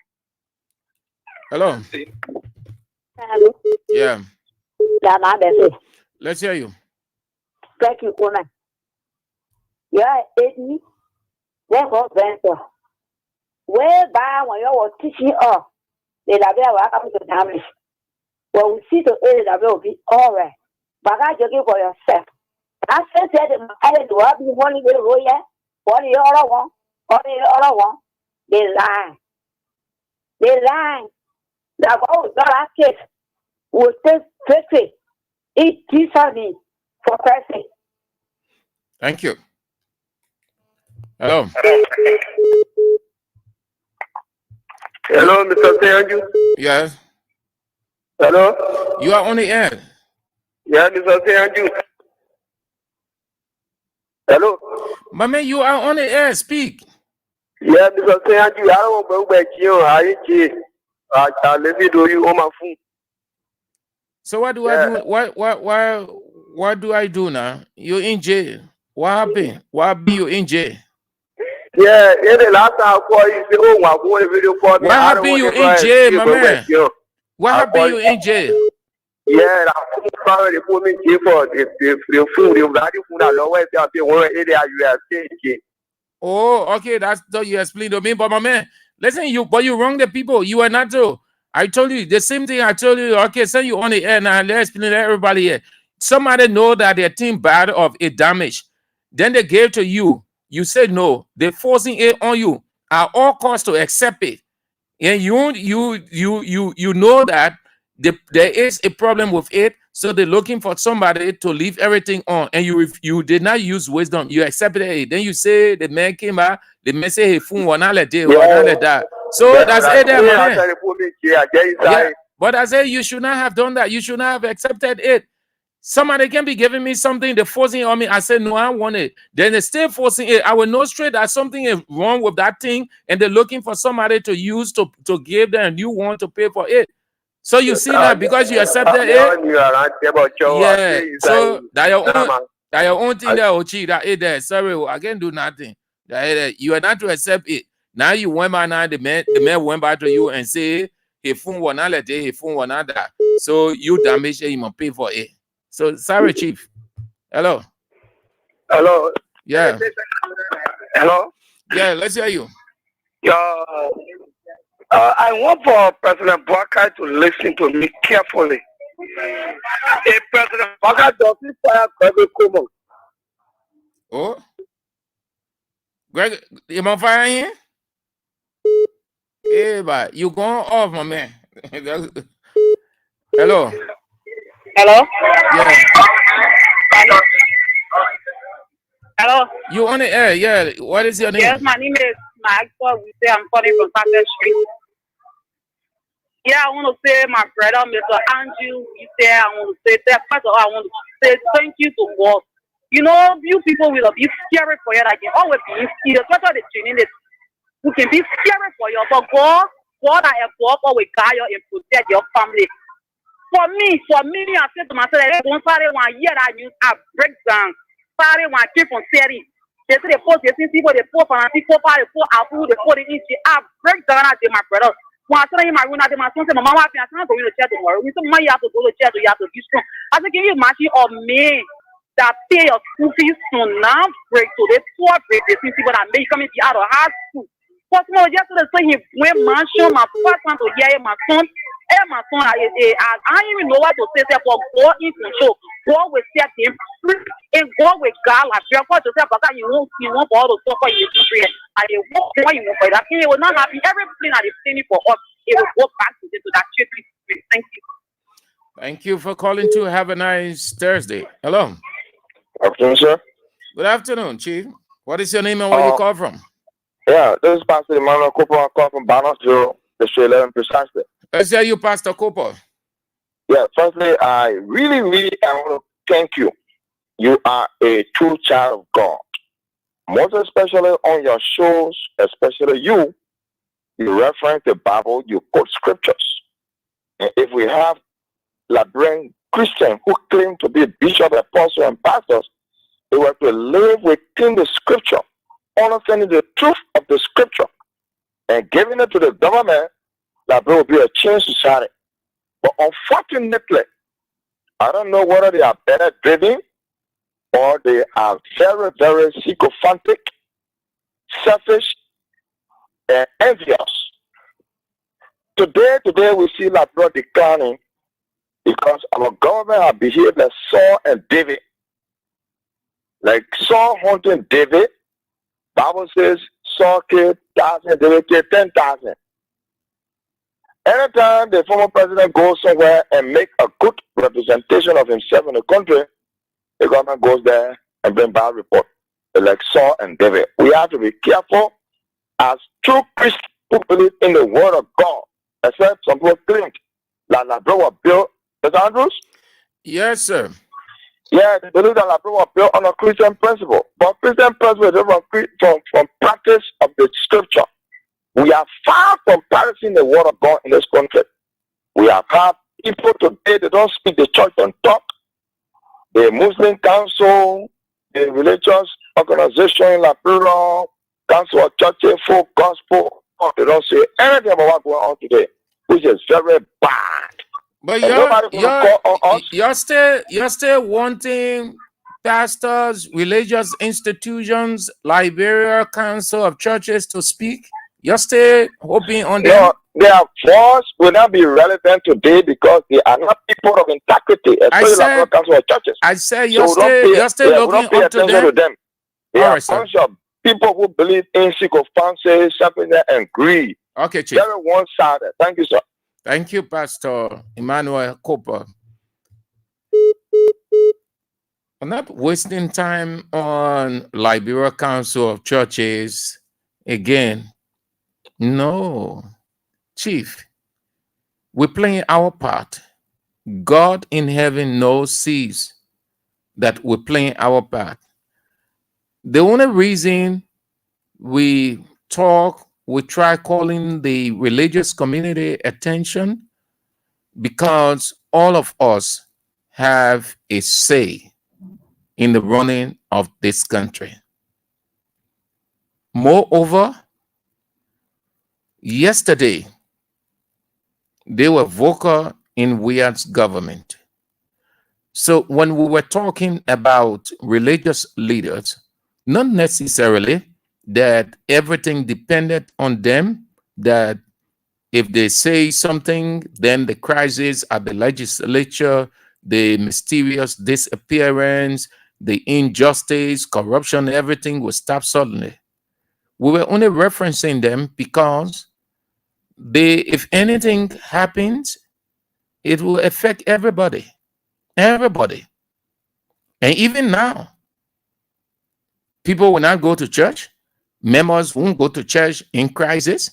Hello. Hello. Yeah. Let's hear you. Thank you, woman. Yeah, Eddie. Then go Benson. Whereby when you were teaching us, the Labia will come to damage. Well, we see the area will be all right. But I just give for yourself. I said that I had to have you one little royal, one the other one, they lie. They lie. The God case will take victory. It teaches me for person. Thank you. Hello. Hello, Mr. Seyanju. Yes. Hello. You are on the air. Yeah, Mr. Seyanju. Hello. My man, you are on the air. Speak. Yeah, Mr. Seyanju. I don't know about you. I let me do you on my phone. So what do I do? What do I do now? You're in jail. What happened? Why be you in jail? Yeah, the last time I called you, say, oh, I'm going to video call me. What happened you in jail, my man? What happened you in jail? Yeah, I'm sorry, they put me in jail for the food, the bloody food. I know where they one area you are saying. Oh, okay, that's what you explained to me. But my man, listen, you wrong the people. You are not true. I told you the same thing I told you. Okay, send you on the air now. Let's explain to everybody here. Somebody know that their team bad of a damage. Then they gave to you. You said no. They're forcing it on you at all costs to accept it. And you know that there is a problem with it. So they're looking for somebody to leave everything on. And you did not use wisdom. You accepted it. Then you say the man came out. The man say, hey, phone will not let that. So that's it there, man. Yeah, but I say you should not have done that. You should not have accepted it. Somebody can be giving me something, they're forcing it on me. I said, no, I want it. Then they're still forcing it. I will know straight that something is wrong with that thing, and they're looking for somebody to use to give them, and you want to pay for it. So you see that because you accepted it, yeah. So that your own thing that Ochi that it there. Sorry, I can't do nothing. You are not to accept it. Now you went by now, the man went back to you and say, he phone one let he phone one that. So you damage it, you must pay for it. So sorry, Chief. Hello. Hello. Yeah. Hello. Yeah, let's hear you. I want for President Bouakai to listen to me carefully. If President Bouakai doesn't fire Gregory Cuomo. Oh. Greg, you on fire here? Hey, but you going off, my man. Hello. Hello? Yeah. Hello? You on the air, yeah. What is your name? Yes, my name is Maxwell. We say I'm calling from Southern Street. Yeah, I want to say my brother, Mr. Andrew, he said I want to say that. First of all, I want to say thank you to God. You know, you people will be scary for you. Like, you always be scared. That's why the training is. We can be scary for you, but God I have always guide you and protect your family. For me, I said to myself, one Friday, 1 year, I break down. Friday, one keep on steady. They say they post, they see people, they post, and I see people, they post, they post, I break down. I say, my brother. When I said in my room, I did my son say, my mama, I can't go to church tomorrow. We said, you have to go to church, you have to be strong. I said, can you imagine of me that pay your school fees to now break to the poor break, the people that may come into out of high school. But no, yesterday, so he went mansion, my first time to hear my son. And my son, I don't even know what to say, but God in control. God will set him free, and God will guide like God to say, but you won't all the stuff for you to free. And it won't for you for that. He will not have everything that is planning for us. It will go back to that children. Thank you. Thank you for calling too. Have a nice Thursday. Hello. Afternoon, sir. Good afternoon, Chief. What is your name and where you call from? Yeah, this is Pastor Emmanuel Cooper. I call from Bannersville, District 11 precisely. Let's hear you, Pastor Cooper. Yeah, firstly, I really want to thank you. You are a true child of God. Most especially on your shows, especially you reference the Bible, you quote scriptures. And if we have labyrinth Christians who claim to be bishop, apostle, and pastors, they were to live within the scripture, understanding the truth of the scripture, and giving it to the government, that there will be a change society. But unfortunately, I don't know whether they are better driven or they are very, very sycophantic, selfish, and envious. Today we see Labrador declining because our government have behaved like Saul and David. Like Saul hunting David, Bible says Saul killed 1,000, David killed 10,000. Anytime the former president goes somewhere and make a good representation of himself in the country, the government goes there and bring bad report. Like Saul and David. We have to be careful as true Christians who believe in the word of God. Except some people think that Labrador was built, Mr. Andrews? Yes, sir. Yeah, they believe that Labrador was built on a Christian principle. But Christian principle is different from practice of the scripture. We are far from practicing the word of God in this country. We have had people today, they don't speak, the church don't talk. The Muslim Council, the religious organization in Labrador, Council of Churches, Full Gospel, they don't say anything about what's going on today, which is very bad. But you're still wanting pastors, religious institutions, Liberia Council of Churches to speak? You're still hoping on them? No, their voice will not be relevant today because they are not people of integrity, especially like Council of Churches. I said you're still looking up to them. They are a bunch of people who believe in sycophancy, selfishness, and greed. Okay, Chief. Very one-sided. Thank you, sir. Thank you, Pastor Emmanuel Cooper. I'm not wasting time on Liberia Council of Churches again. No, Chief, we're playing our part. God in heaven sees that we're playing our part. The only reason we try calling the religious community attention, because all of us have a say in the running of this country. Moreover, yesterday, they were vocal in Weird's government. So when we were talking about religious leaders, not necessarily that everything depended on them, that if they say something, then the crisis at the legislature, the mysterious disappearance, the injustice, corruption, everything will stop suddenly. We were only referencing them because if anything happens, it will affect everybody. Everybody. And even now, people will not go to church. Members won't go to church in crisis.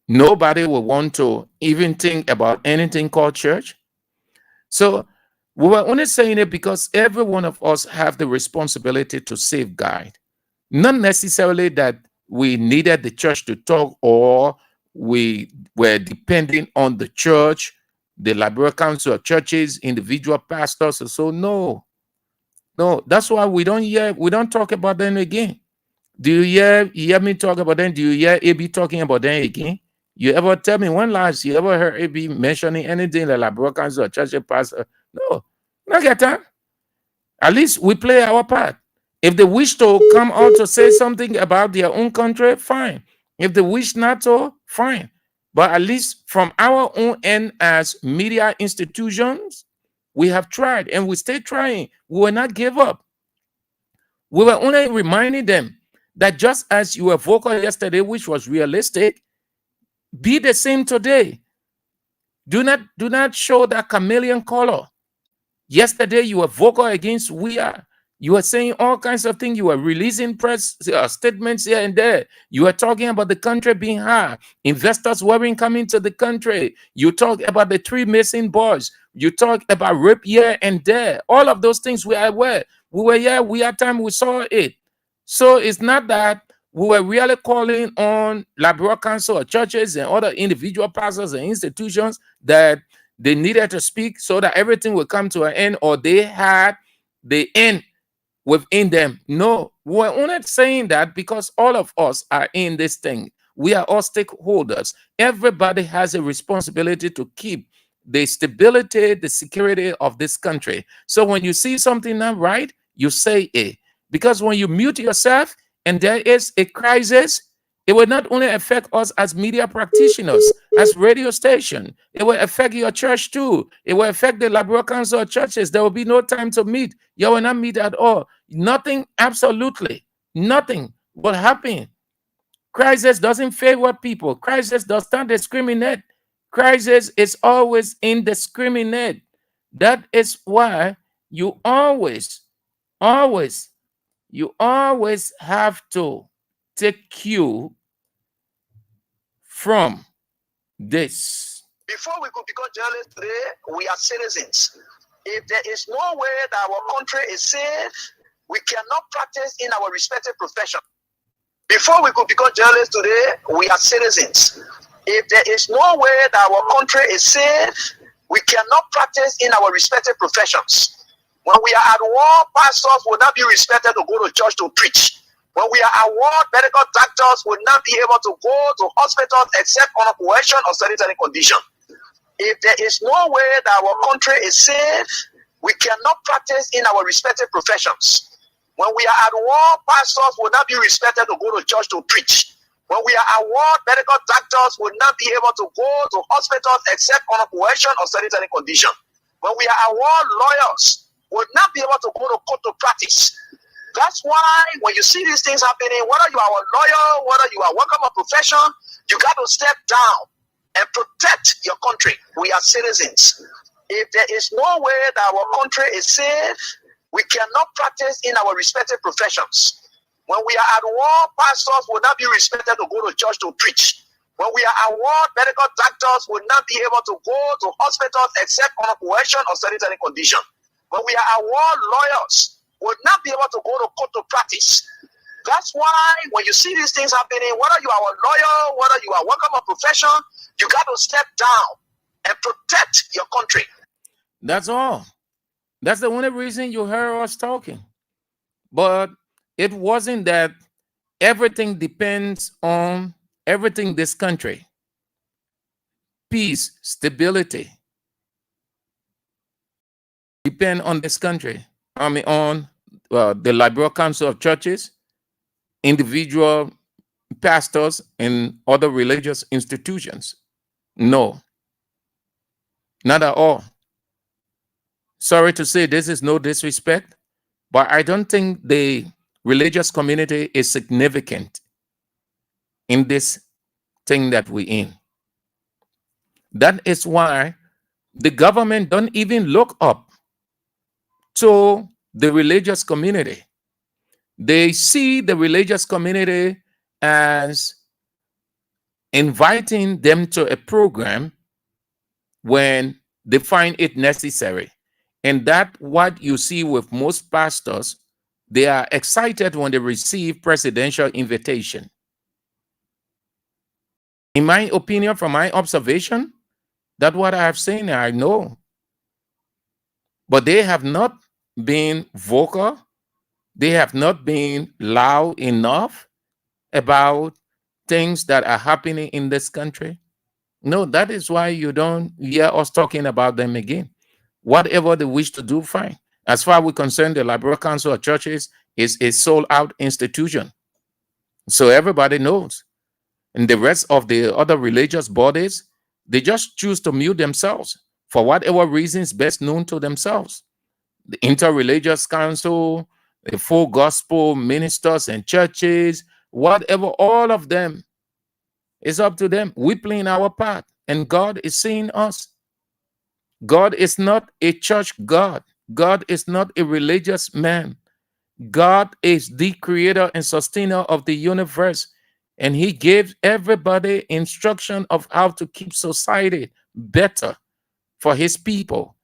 Nobody will want to even think about anything called church. So we were only saying it because every one of us have the responsibility to safeguard. Not necessarily that we needed the church to talk or we were depending on the church, the Liberal Council of Churches, individual pastors, or so. No, that's why we don't talk about them again. Do you hear me talk about them? Do you hear AB talking about them again? You ever tell me when last you ever heard AB mentioning anything like Liberal Council or church pastor? No, not get time. At least we play our part. If they wish to come out to say something about their own country, fine. If they wish not to, fine. But at least from our own end as media institutions, we have tried and we stay trying. We will not give up. We were only reminding them that just as you were vocal yesterday, which was realistic, be the same today. Do not show that chameleon color. Yesterday, you were vocal against Weir. You were saying all kinds of things. You were releasing press statements here and there. You were talking about the country being hard. Investors weren't coming to the country. You talk about the 3 missing boys. You talk about rape here and there. All of those things we are aware. We were here. We had time. We saw it. So it's not that we were really calling on Liberal Council or churches and other individual pastors and institutions that they needed to speak so that everything would come to an end, or they had the end within them. No, we're only saying that because all of us are in this thing. We are all stakeholders. Everybody has a responsibility to keep the stability, the security of this country. So when you see something not right, you say it. Because when you mute yourself and there is a crisis, it will not only affect us as media practitioners, as radio station, it will affect your church too. It will affect the Liberal Council of Churches. There will be no time to meet. You will not meet at all. Nothing, absolutely nothing will happen. Crisis doesn't favor people. Crisis does not discriminate. Crisis is always indiscriminate. That is why you always have to take cue from this. Before we could become journalists today, we are citizens. If there is no way that our country is safe, we cannot practice in our respective profession. Before we could become journalists today, we are citizens. If there is no way that our country is safe, we cannot practice in our respective professions. When we are at war, pastors will not be respected to go to church to preach. When we are at war, medical doctors will not be able to go to hospitals except on a coercion or sanitary condition. If there is no way that our country is safe, we cannot practice in our respective professions. When we are at war, pastors will not be respected to go to church to preach. When we are at war, medical doctors will not be able to go to hospitals except on a coercion or sanitary condition. When we are at war, lawyers will not be able to go to court to practice. That's why when you see these things happening, whether you are a lawyer, whether you are working a profession, you got to step down and protect your country. We are citizens. If there is no way that our country is safe, we cannot practice in our respective professions. When we are at war, pastors will not be respected to go to church to preach. When we are at war, medical doctors will not be able to go to hospitals except on coercion or sanitary condition. When we are at war, lawyers will not be able to go to court to practice. That's why when you see these things happening, whether you are a lawyer, whether you are working on profession, you got to step down and protect your country. That's all. That's the only reason you heard us talking. But it wasn't that everything depends on everything this country. Peace, stability depend on this country. I mean, on the Liberal Council of Churches, individual pastors, and other religious institutions. No, not at all. Sorry to say, this is no disrespect, but I don't think the religious community is significant in this thing that we're in. That is why the government don't even look up to the religious community. They see the religious community as inviting them to a program when they find it necessary. And that's what you see with most pastors. They are excited when they receive presidential invitation. In my opinion, from my observation, that's what I have seen, I know. But they have not been vocal. They have not been loud enough about things that are happening in this country. No, that is why you don't hear us talking about them again. Whatever they wish to do, fine. As far as we're concerned, the Liberal Council of Churches is a sold-out institution. So everybody knows. And the rest of the other religious bodies, they just choose to mute themselves for whatever reasons best known to themselves. The Interreligious Council, the Full Gospel Ministers and Churches, whatever, all of them, it's up to them. We're playing our part, and God is seeing us. God is not a church God. God is not a religious man. God is the creator and sustainer of the universe, and he gives everybody instruction of how to keep society better for his people.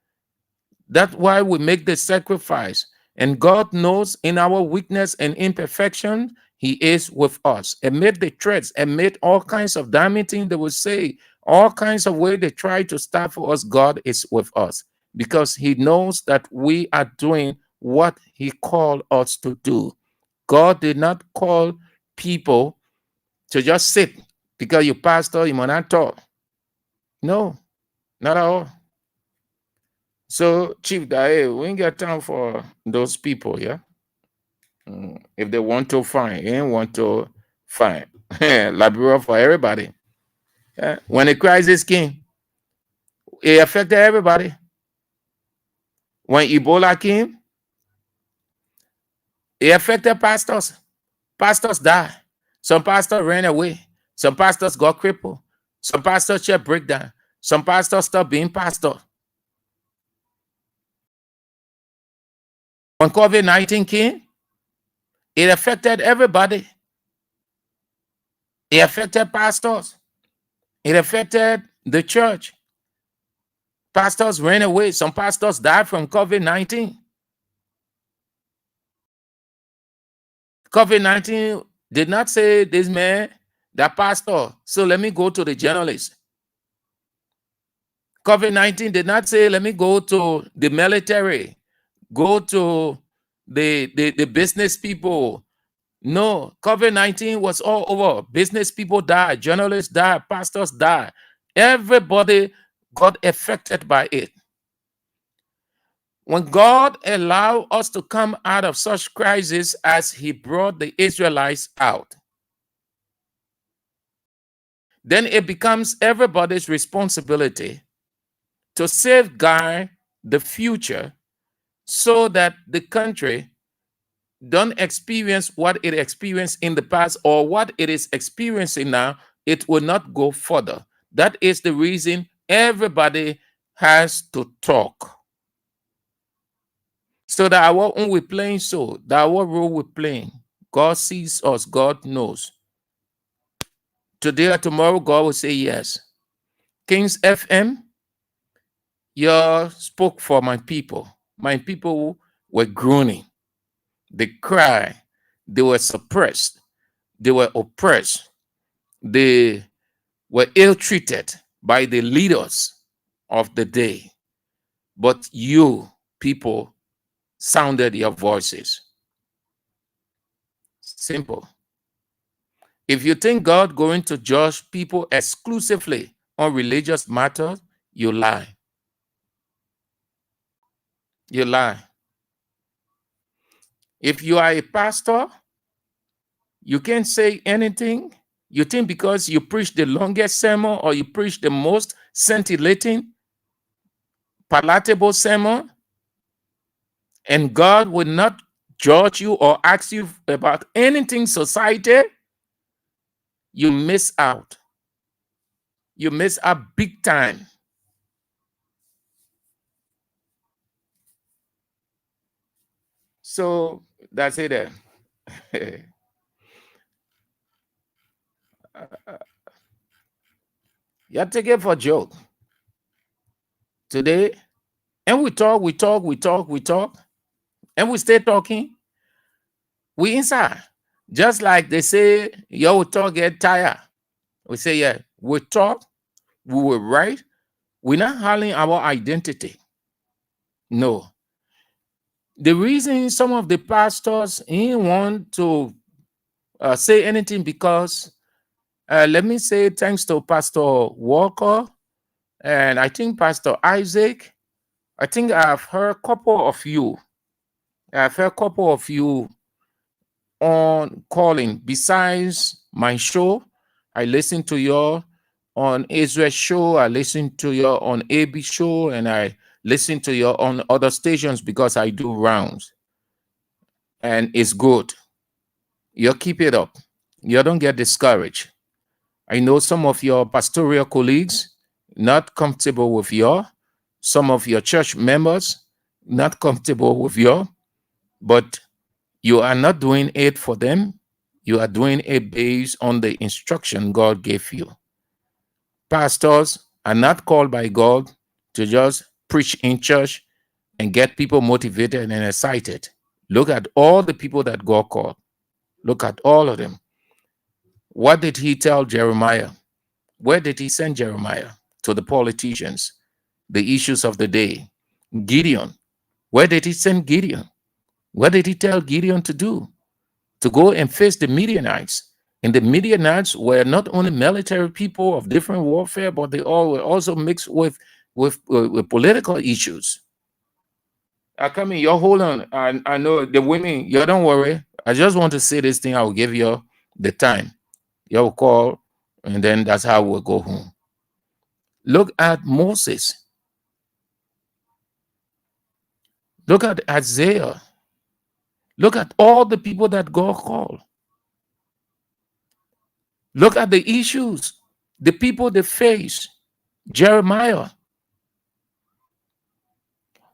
That's why we make the sacrifice. And God knows in our weakness and imperfection, he is with us. Amid the threats, amid all kinds of damning things they will say, all kinds of ways they try to stop for us, God is with us because he knows that we are doing what he called us to do. God did not call people to just sit because you pastor, you might not talk. No, not at all. So, Chief Dae, we ain't got time for those people, yeah? If they want to, fine. They ain't want to, fine. Liberal for everybody. Yeah? When the crisis came, it affected everybody. When Ebola came, it affected pastors. Pastors died. Some pastors ran away. Some pastors got crippled. Some pastors just break down. Some pastors stopped being pastor. When COVID-19 came, it affected everybody. It affected pastors. It affected the church. Pastors ran away. Some pastors died from COVID-19. COVID-19 did not say this man, that pastor, so let me go to the journalist. COVID-19 did not say, let me go to the military, go to the business people. No, COVID-19 was all over. Business people died, journalists died, pastors died. Everybody got affected by it. When God allowed us to come out of such crisis as he brought the Israelites out, then it becomes everybody's responsibility to safeguard the future so that the country don't experience what it experienced in the past or what it is experiencing now. It will not go further. That is the reason everybody has to talk. So that when we're playing, so that our role we're playing, God sees us, God knows. Today or tomorrow, God will say yes. Kings FM, you spoke for my people. My people were groaning. They cried. They were suppressed. They were oppressed. They were ill-treated by the leaders of the day. But you, people, sounded your voices. Simple. If you think God going to judge people exclusively on religious matters, you lie. You lie. If you are a pastor, you can't say anything. You think because you preach the longest sermon or you preach the most scintillating, palatable sermon, and God will not judge you or ask you about anything society, you miss out. You miss out big time. So that's it there. You take it for a joke. Today, and we talk, and we stay talking. We inside. Just like they say, yo, talk, get tired. We say, yeah, we talk, we will write. We're not hiding our identity. No. The reason some of the pastors didn't want to say anything because, let me say thanks to Pastor Walker and I think Pastor Isaac, I think I've heard a couple of you. On calling. Besides my show, I listen to you on Israel show, I listen to you on AB show, and I listen to you on other stations because I do rounds. And it's good. You keep it up. You don't get discouraged. I know some of your pastoral colleagues not comfortable with you. Some of your church members not comfortable with you, but you are not doing it for them. You are doing it based on the instruction God gave you. Pastors are not called by God to just preach in church and get people motivated and excited. Look at all the people that God called. Look at all of them. What did he tell Jeremiah? Where did he send Jeremiah? To the politicians, the issues of the day. Gideon. Where did he send Gideon? What did he tell Gideon to do? To go and face the Midianites. And the Midianites were not only military people of different warfare, but they all were also mixed with political issues. I come in, you hold on. I know the women, you don't worry. I just want to say this thing. I will give you the time. You'll call, and then that's how we'll go home. Look at Moses. Look at Isaiah. Look at all the people that God called. Look at the issues, the people they face. Jeremiah.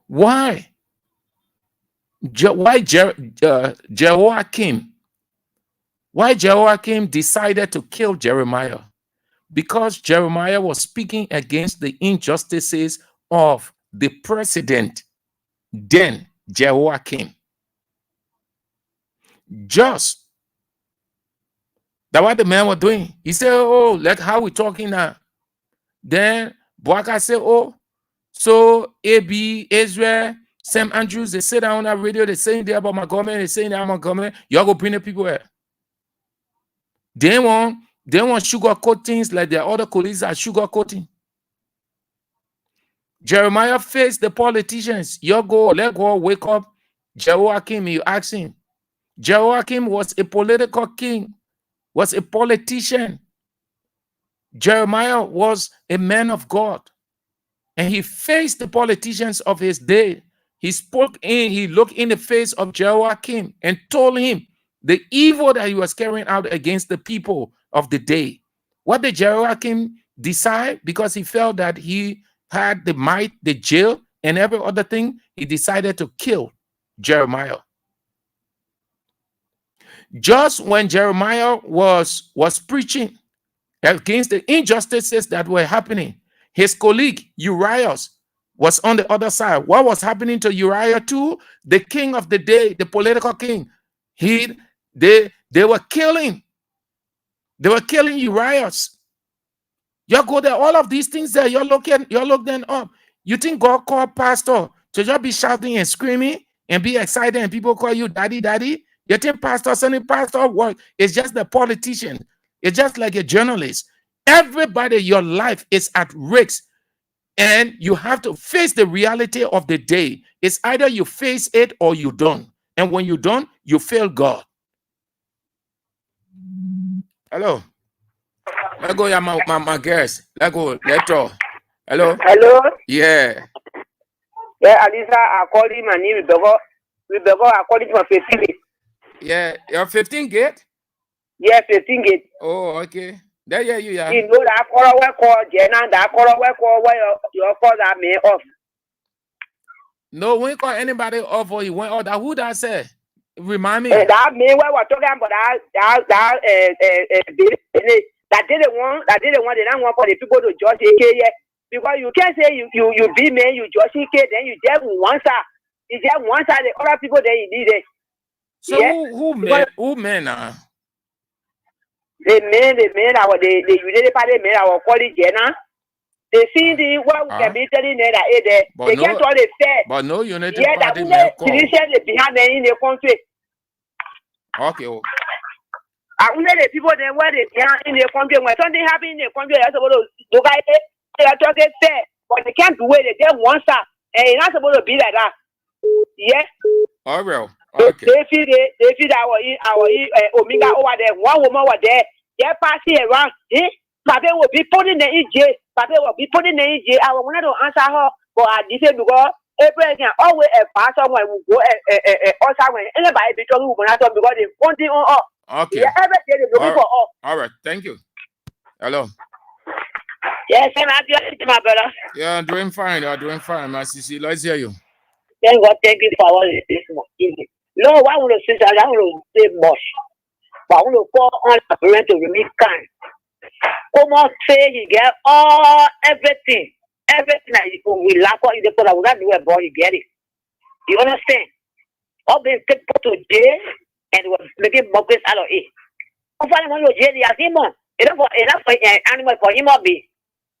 Why? Jehoiakim? Why Jehoiakim decided to kill Jeremiah? Because Jeremiah was speaking against the injustices of the president, then Jehoiakim. Just that's what the man was doing. He said, oh, like how we talking now. Then Boaka said, oh, so AB, Israel, St. Andrews, they sit down on that radio, they're saying there about my government, they're saying that my government, y'all go bring the people here. They want sugarcoat things like their other colleagues are sugarcoating. Jeremiah faced the politicians. You go, let go, wake up. Jehoiakim, you ask him. Jehoiakim was a political king, was a politician. Jeremiah was a man of God. And he faced the politicians of his day. He looked in the face of Jehoiakim and told him the evil that he was carrying out against the people of the day. What did Jehoiakim decide? Because he felt that he had the might, the jail, and every other thing, he decided to kill Jeremiah. Just when Jeremiah was preaching against the injustices that were happening. His colleague Urias was on the other side. What was happening to Uriah too? The king of the day, the political king, they were killing Urias. You go there, all of these things there, you look them up. You think God called pastor to just be shouting and screaming and be excited and people call you daddy, daddy? You think pastor sending pastor work is just the politician? It's just like a journalist. Everybody, your life is at risk. And you have to face the reality of the day. It's either you face it or you don't. And when you don't, you fail God. Hello. Let go, yeah, my guest. Let go. Let's talk. Hello. Hello. Yeah. Yeah, Alisa, I called him and Rebecca, I called him for 15 gate. Yeah, you're 15 gate? Yeah, 15 gate. Oh, okay. There you are. You know that call Jenna, that call where your call that may off. No, we ain't call anybody off or he went off. Who that said? Remind me. That me where we're talking about that didn't want they don't want for the people to judge AK because you can't say you be man, you judge AK, then you just one side. You just one side the other people that you did it. So yeah? who men now? The men our the unity party men our college Jenna. They see the what we can be telling them that they can't all the fair. But no unity party men call. Behind them in the country. Okay. I wonder the people then where they behind in the country when something happens in the country, they're supposed to look at it. They are talking fair, but they can't do it. They just one side, and it's not supposed to be like that. Yeah. All right. Okay. They feed our Omega over there. One woman over there. They're passing around. Papa will be putting the EJ. Papa will be putting the EJ. I wanted to answer her, but I didn't because every can always a pastor when we go also when anybody be talking because they pointing on up. Okay. Yeah, every day they looking for up. All right. Thank you. Hello. Yes, I'm my brother. Yeah, I'm doing fine. You're doing fine, my sister. Let's hear you. Thank God, thank you for all this evening. No, I want to say that I want to say much, but I want to call on the parent to remain kind. Come on, say he get everything that we lack on the people that will not do it, he get it. You understand? All being people to jail and was making buckets out of it. I'm finding one of jail, he has him on. Enough for animal for him or be.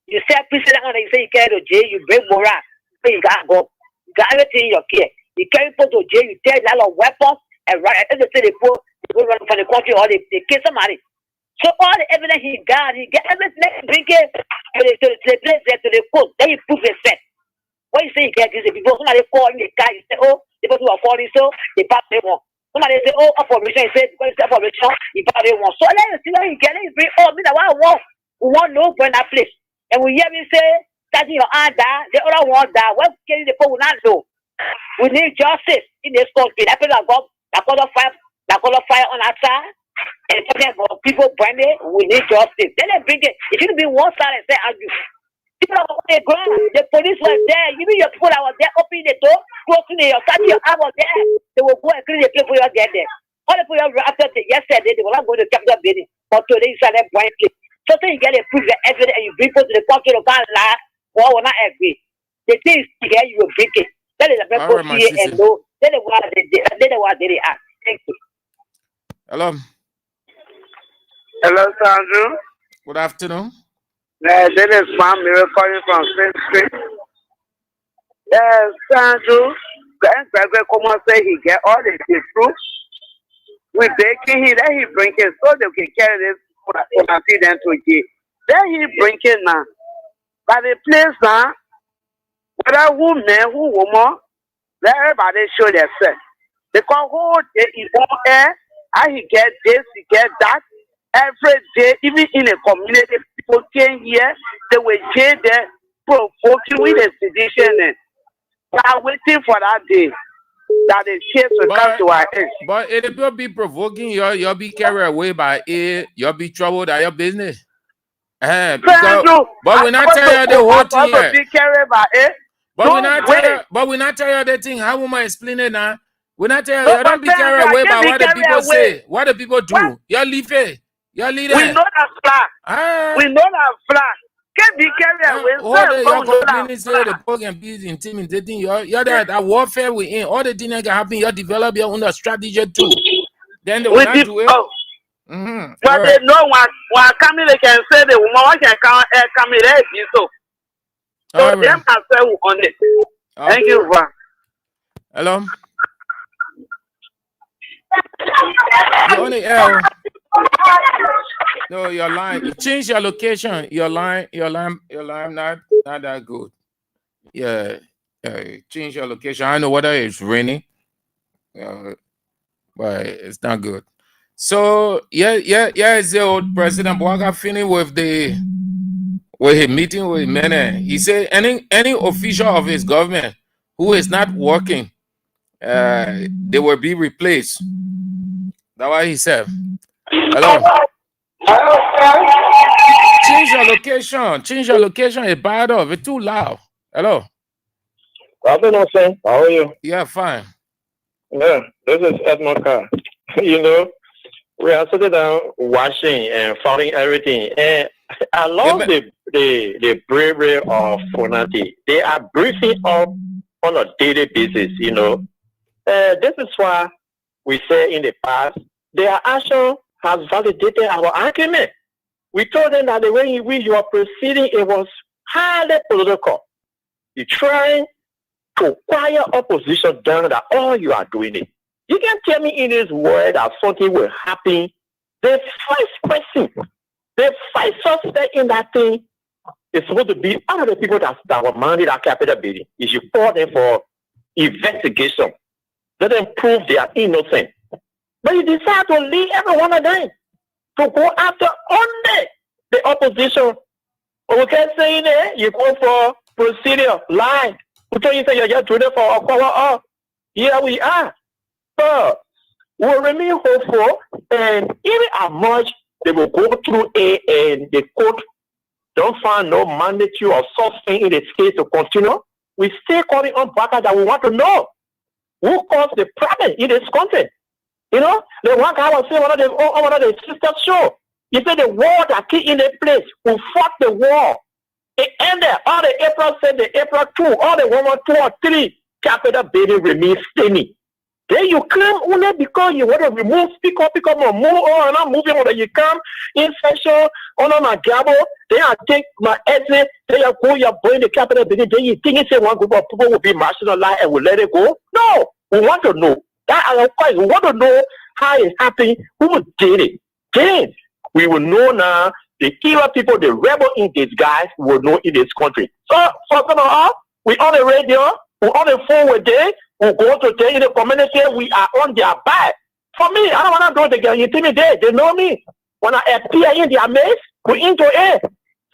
You say, please, you say you carry to jail, you break moral, you got go. You got everything in your care. You carry people to jail, you take a lot of weapons, and right at the they go run from the country or they kill somebody. So all the evidence he got everything, bring it to the place there to the court. Then you prove it set. When you say you get this, people, somebody call in the car, you say, oh, the people who are falling, so they pass them on. Somebody say, oh, information, you say, because it's information, you pass them on. So then you see when you get it, you bring, oh, me, that one want. We want no go in that place. And we hear me say, that your aunt die, the other one die. What can the people will not do? We need justice in this country. That people that call fire on our side. And people burn it, we need justice. Then they bring it. It shouldn't be one side and say, argue. People are on the ground. The police was there. You mean your people that was there opening the door, closing your country, your arm was there. They will go and clean the place for you get there. All the people after yesterday, they were not going to Capitol building. But today, you said that blind place. So you get a proof the evidence and you bring people to the country of God lie, or will not agree. The thing is here, you will bring it. That is a very good fear and know. Then the one they are. Thank you. Hello. Hello, Sandro. Good afternoon. This is Mom Mira calling from Spring Street. Sandro, Greg come and say he get all the proof. We baking him, then he bring it so they can carry this and see them to jail. Then he bring it now. But the place now, whether who man, who woman, let everybody show themselves. Because who they is on air, and he get this, he get that. Every day, even in a community, people came here, they were jail there, provoking with a sedition. We are waiting for that day that the case will come to our end. But if people be provoking, you'll be carried away by it, you'll be troubled at your business. Because, but we're not telling you the whole thing here. Be carried by it. But we're not telling you the thing. How will I explain it now? We're not telling you, don't be carried away by what the people say. What the people do. You leave it. Your leader. We know that flag. Ah. We know that flag. Can't be carried away. All the young company say the poor can be intimidating. You're that warfare we in. All the things that can happen, you develop your own strategy too. Then they will not do it. But they know when coming, they can say the woman can come in there. So them can say on it. Thank you, bro. Hello. You only L. No, your line. You change your location. Your line not that good. Yeah. Change your location. I know whether it's raining. But it's not good. So it's the old President Bouaga finished with his meeting with Mene. He said any official of his government who is not working, they will be replaced. That's what he said. Hello. Change your location. Change your location. It's bad off. It's too loud. Hello. I've been on, sir. How are you? Yeah, fine. Yeah, this is Edmond Carr. You know, we are sitting down watching and following everything. And I love the bravery of Fonati. They are briefing up on a daily basis, you know. This is why we say in the past, their action has validated our argument. We told them that the way in which you are proceeding, it was highly political. You're trying to quiet opposition down that all you are doing it. You can tell me in this world that something will happen. The first person, the first suspect in that thing is supposed to be one of the people that were mandated that Capitol building. You should call them for investigation. Let them prove they are innocent. But you decide to leave every one of them to go after only the opposition. But we can't say there, you go for procedure, lie. We tell you say you're just doing it for a power. Here we are. But we'll remain hopeful, and even as much they will go through and the court don't find no mandate or something in the case to continue, we still calling on Bouaga that we want to know who caused the problem in this country. You know, the one guy was saying one of the sisters show. He said the war that came in the place, who fought the war. It ended. All the April 7, the April 2, all the 1 or 2 or 3 Capitol building remains standing. Then you come only because you want to remove, pick up, or move on, and I'm moving on. You come in session, on my gabble, then I take my exit, then you go, you're going the Capitol building, then you think it's one group of people will be marginalized and will let it go? No, we want to know. We want to know how it happened, who did it. Then we will know now the killer people, the rebel in disguise will know in this country. So, for some of us, we on the radio, we on the phone with them, we go to tell in the community we are on their back. For me, I don't want to go to get intimidated. They know me. When I appear in their midst, we into it.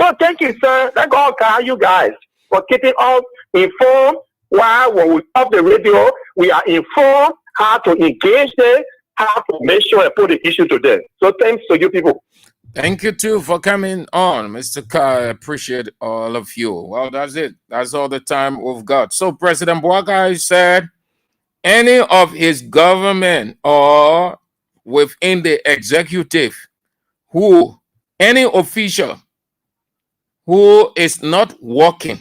So thank you, sir. Thank God, you guys, for keeping us informed. While when we off the radio, we are informed how to engage them, how to make sure I put the issue to them. So thanks to you people. Thank you too for coming on, Mr. Carr. I appreciate all of you. Well, that's it. That's all the time we've got. So President Bouaga said any of his government or within the executive any official who is not working,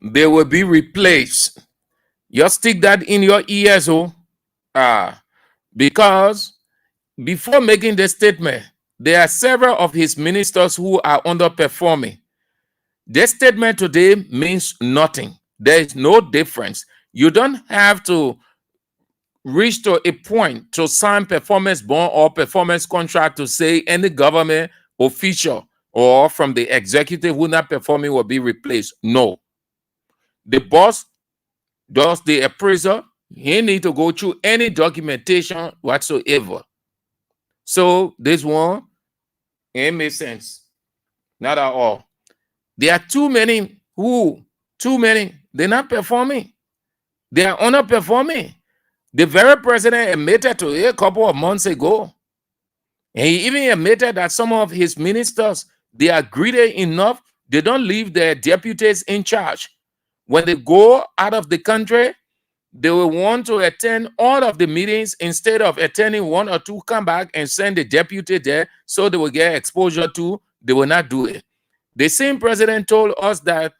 they will be replaced. Just stick that in your ears, because before making the statement, there are several of his ministers who are underperforming. This statement today means nothing. There is no difference. You don't have to reach to a point to sign performance bond or performance contract to say any government official or from the executive who not performing will be replaced. No. The boss does the appraisal. He need to go through any documentation whatsoever. So this one, it makes sense. Not at all. There are too many, they're not performing. They are underperforming. The very president admitted to it a couple of months ago. And he even admitted that some of his ministers, they are greedy enough, they don't leave their deputies in charge. When they go out of the country, They will want to attend all of the meetings instead of attending one or two, come back and send the deputy there so they will get exposure to. They will not do it. The same president told us that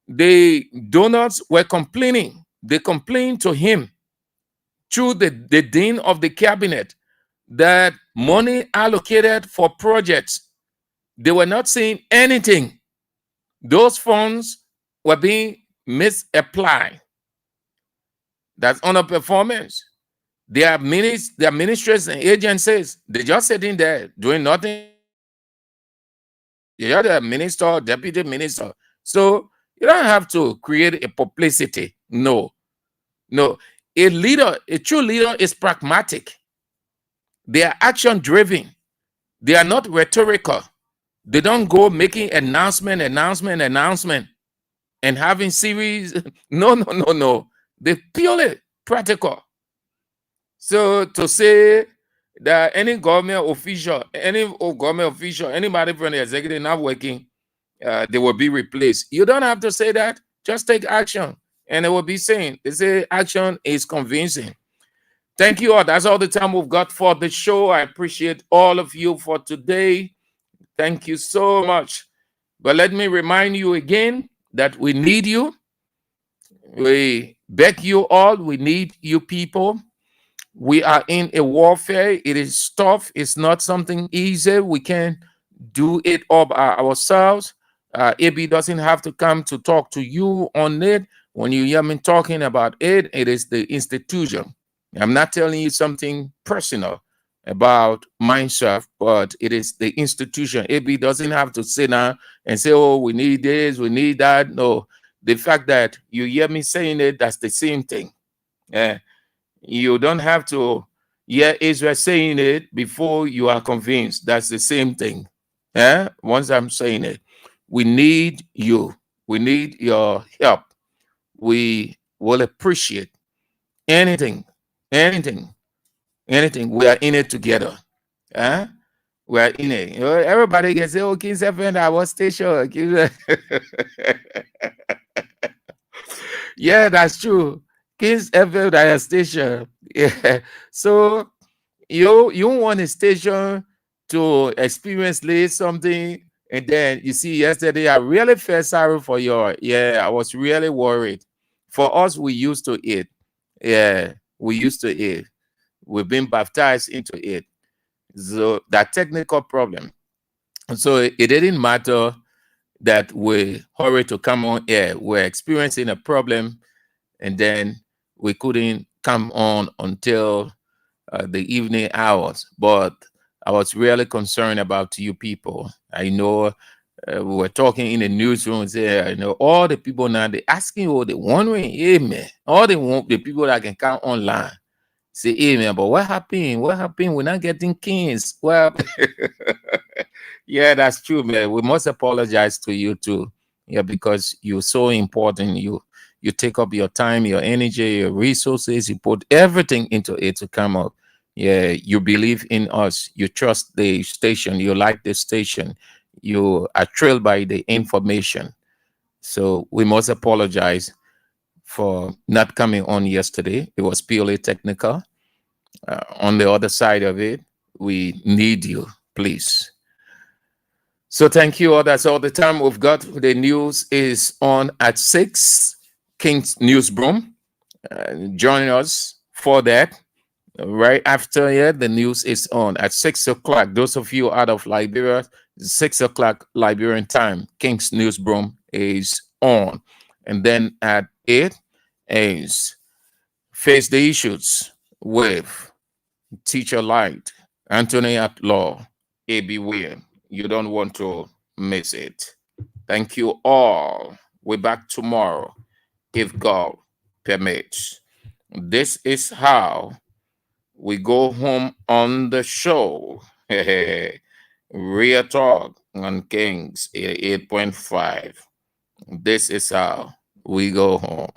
the donors were complaining. They complained to him through the dean of the cabinet that money allocated for projects, they were not seeing anything. Those funds were being misapplied. That's underperformance. Their ministries and agencies, they're just sitting there doing nothing. You're the minister, deputy minister. So you don't have to create a publicity. No. A leader, a true leader is pragmatic. They are action driven. They are not rhetorical. They don't go making announcement, and having series. No. They're purely practical. So to say that any government official, anybody from the executive not working, they will be replaced. You don't have to say that. Just take action, and it will be saying. They say action is convincing. Thank you all. That's all the time we've got for the show. I appreciate all of you for today. Thank you so much. But let me remind you again that we need you. We beg you all. We need you people. We are in a warfare. It is tough. It's not something easy. We can't do it all by ourselves. AB doesn't have to come to talk to you on it. When you hear me talking about it, it is the institution. I'm not telling you something personal about myself, but it is the institution. AB doesn't have to sit down and say, oh, we need this, we need that. No, the fact that you hear me saying it, that's the same thing. You don't have to hear Israel saying it before you are convinced. That's the same thing. Once I'm saying it, we need you. We need your help. We will appreciate anything. We are in it together. We are in it. Everybody can say, oh, Kings FM, our station. Yeah, that's true. Kings FM, our station. Yeah. So you want a station to experience something, and then you see yesterday I really felt sorry for you. I was really worried. For us, we used to eat. We used to eat. We've been baptized into it. So that technical problem. So it didn't matter that we hurried to come on air. We're experiencing a problem, and then we couldn't come on until the evening hours. But I was really concerned about you people. I know we were talking in the newsrooms there. All the people now, they asking, they're wondering, man, all they want, the people that can come online, say, man, but what happened? We're not getting Kings. Well, yeah, that's true, man. We must apologize to you too. Yeah, because you're so important. You take up your time, your energy, your resources, you put everything into it to come up. Yeah, you believe in us. You trust the station. You like the station. You are thrilled by the information. So we must apologize for not coming on yesterday. It was purely technical. On the other side of it, we need you, please. So thank you all. That's all the time we've got. The news is on at 6. King's Newsroom. Join us for that. Right after the news is on at 6 o'clock. Those of you out of Liberia, 6 o'clock Liberian time, King's Newsroom is on. And then at 8 is Face the Issues with Teacher Light, Anthony at Law, A.B. William. You don't want to miss it. Thank you all. We're back tomorrow, if God permits. This is how we go home on the show. Real Talk on Kings 8.5. This is how we go home.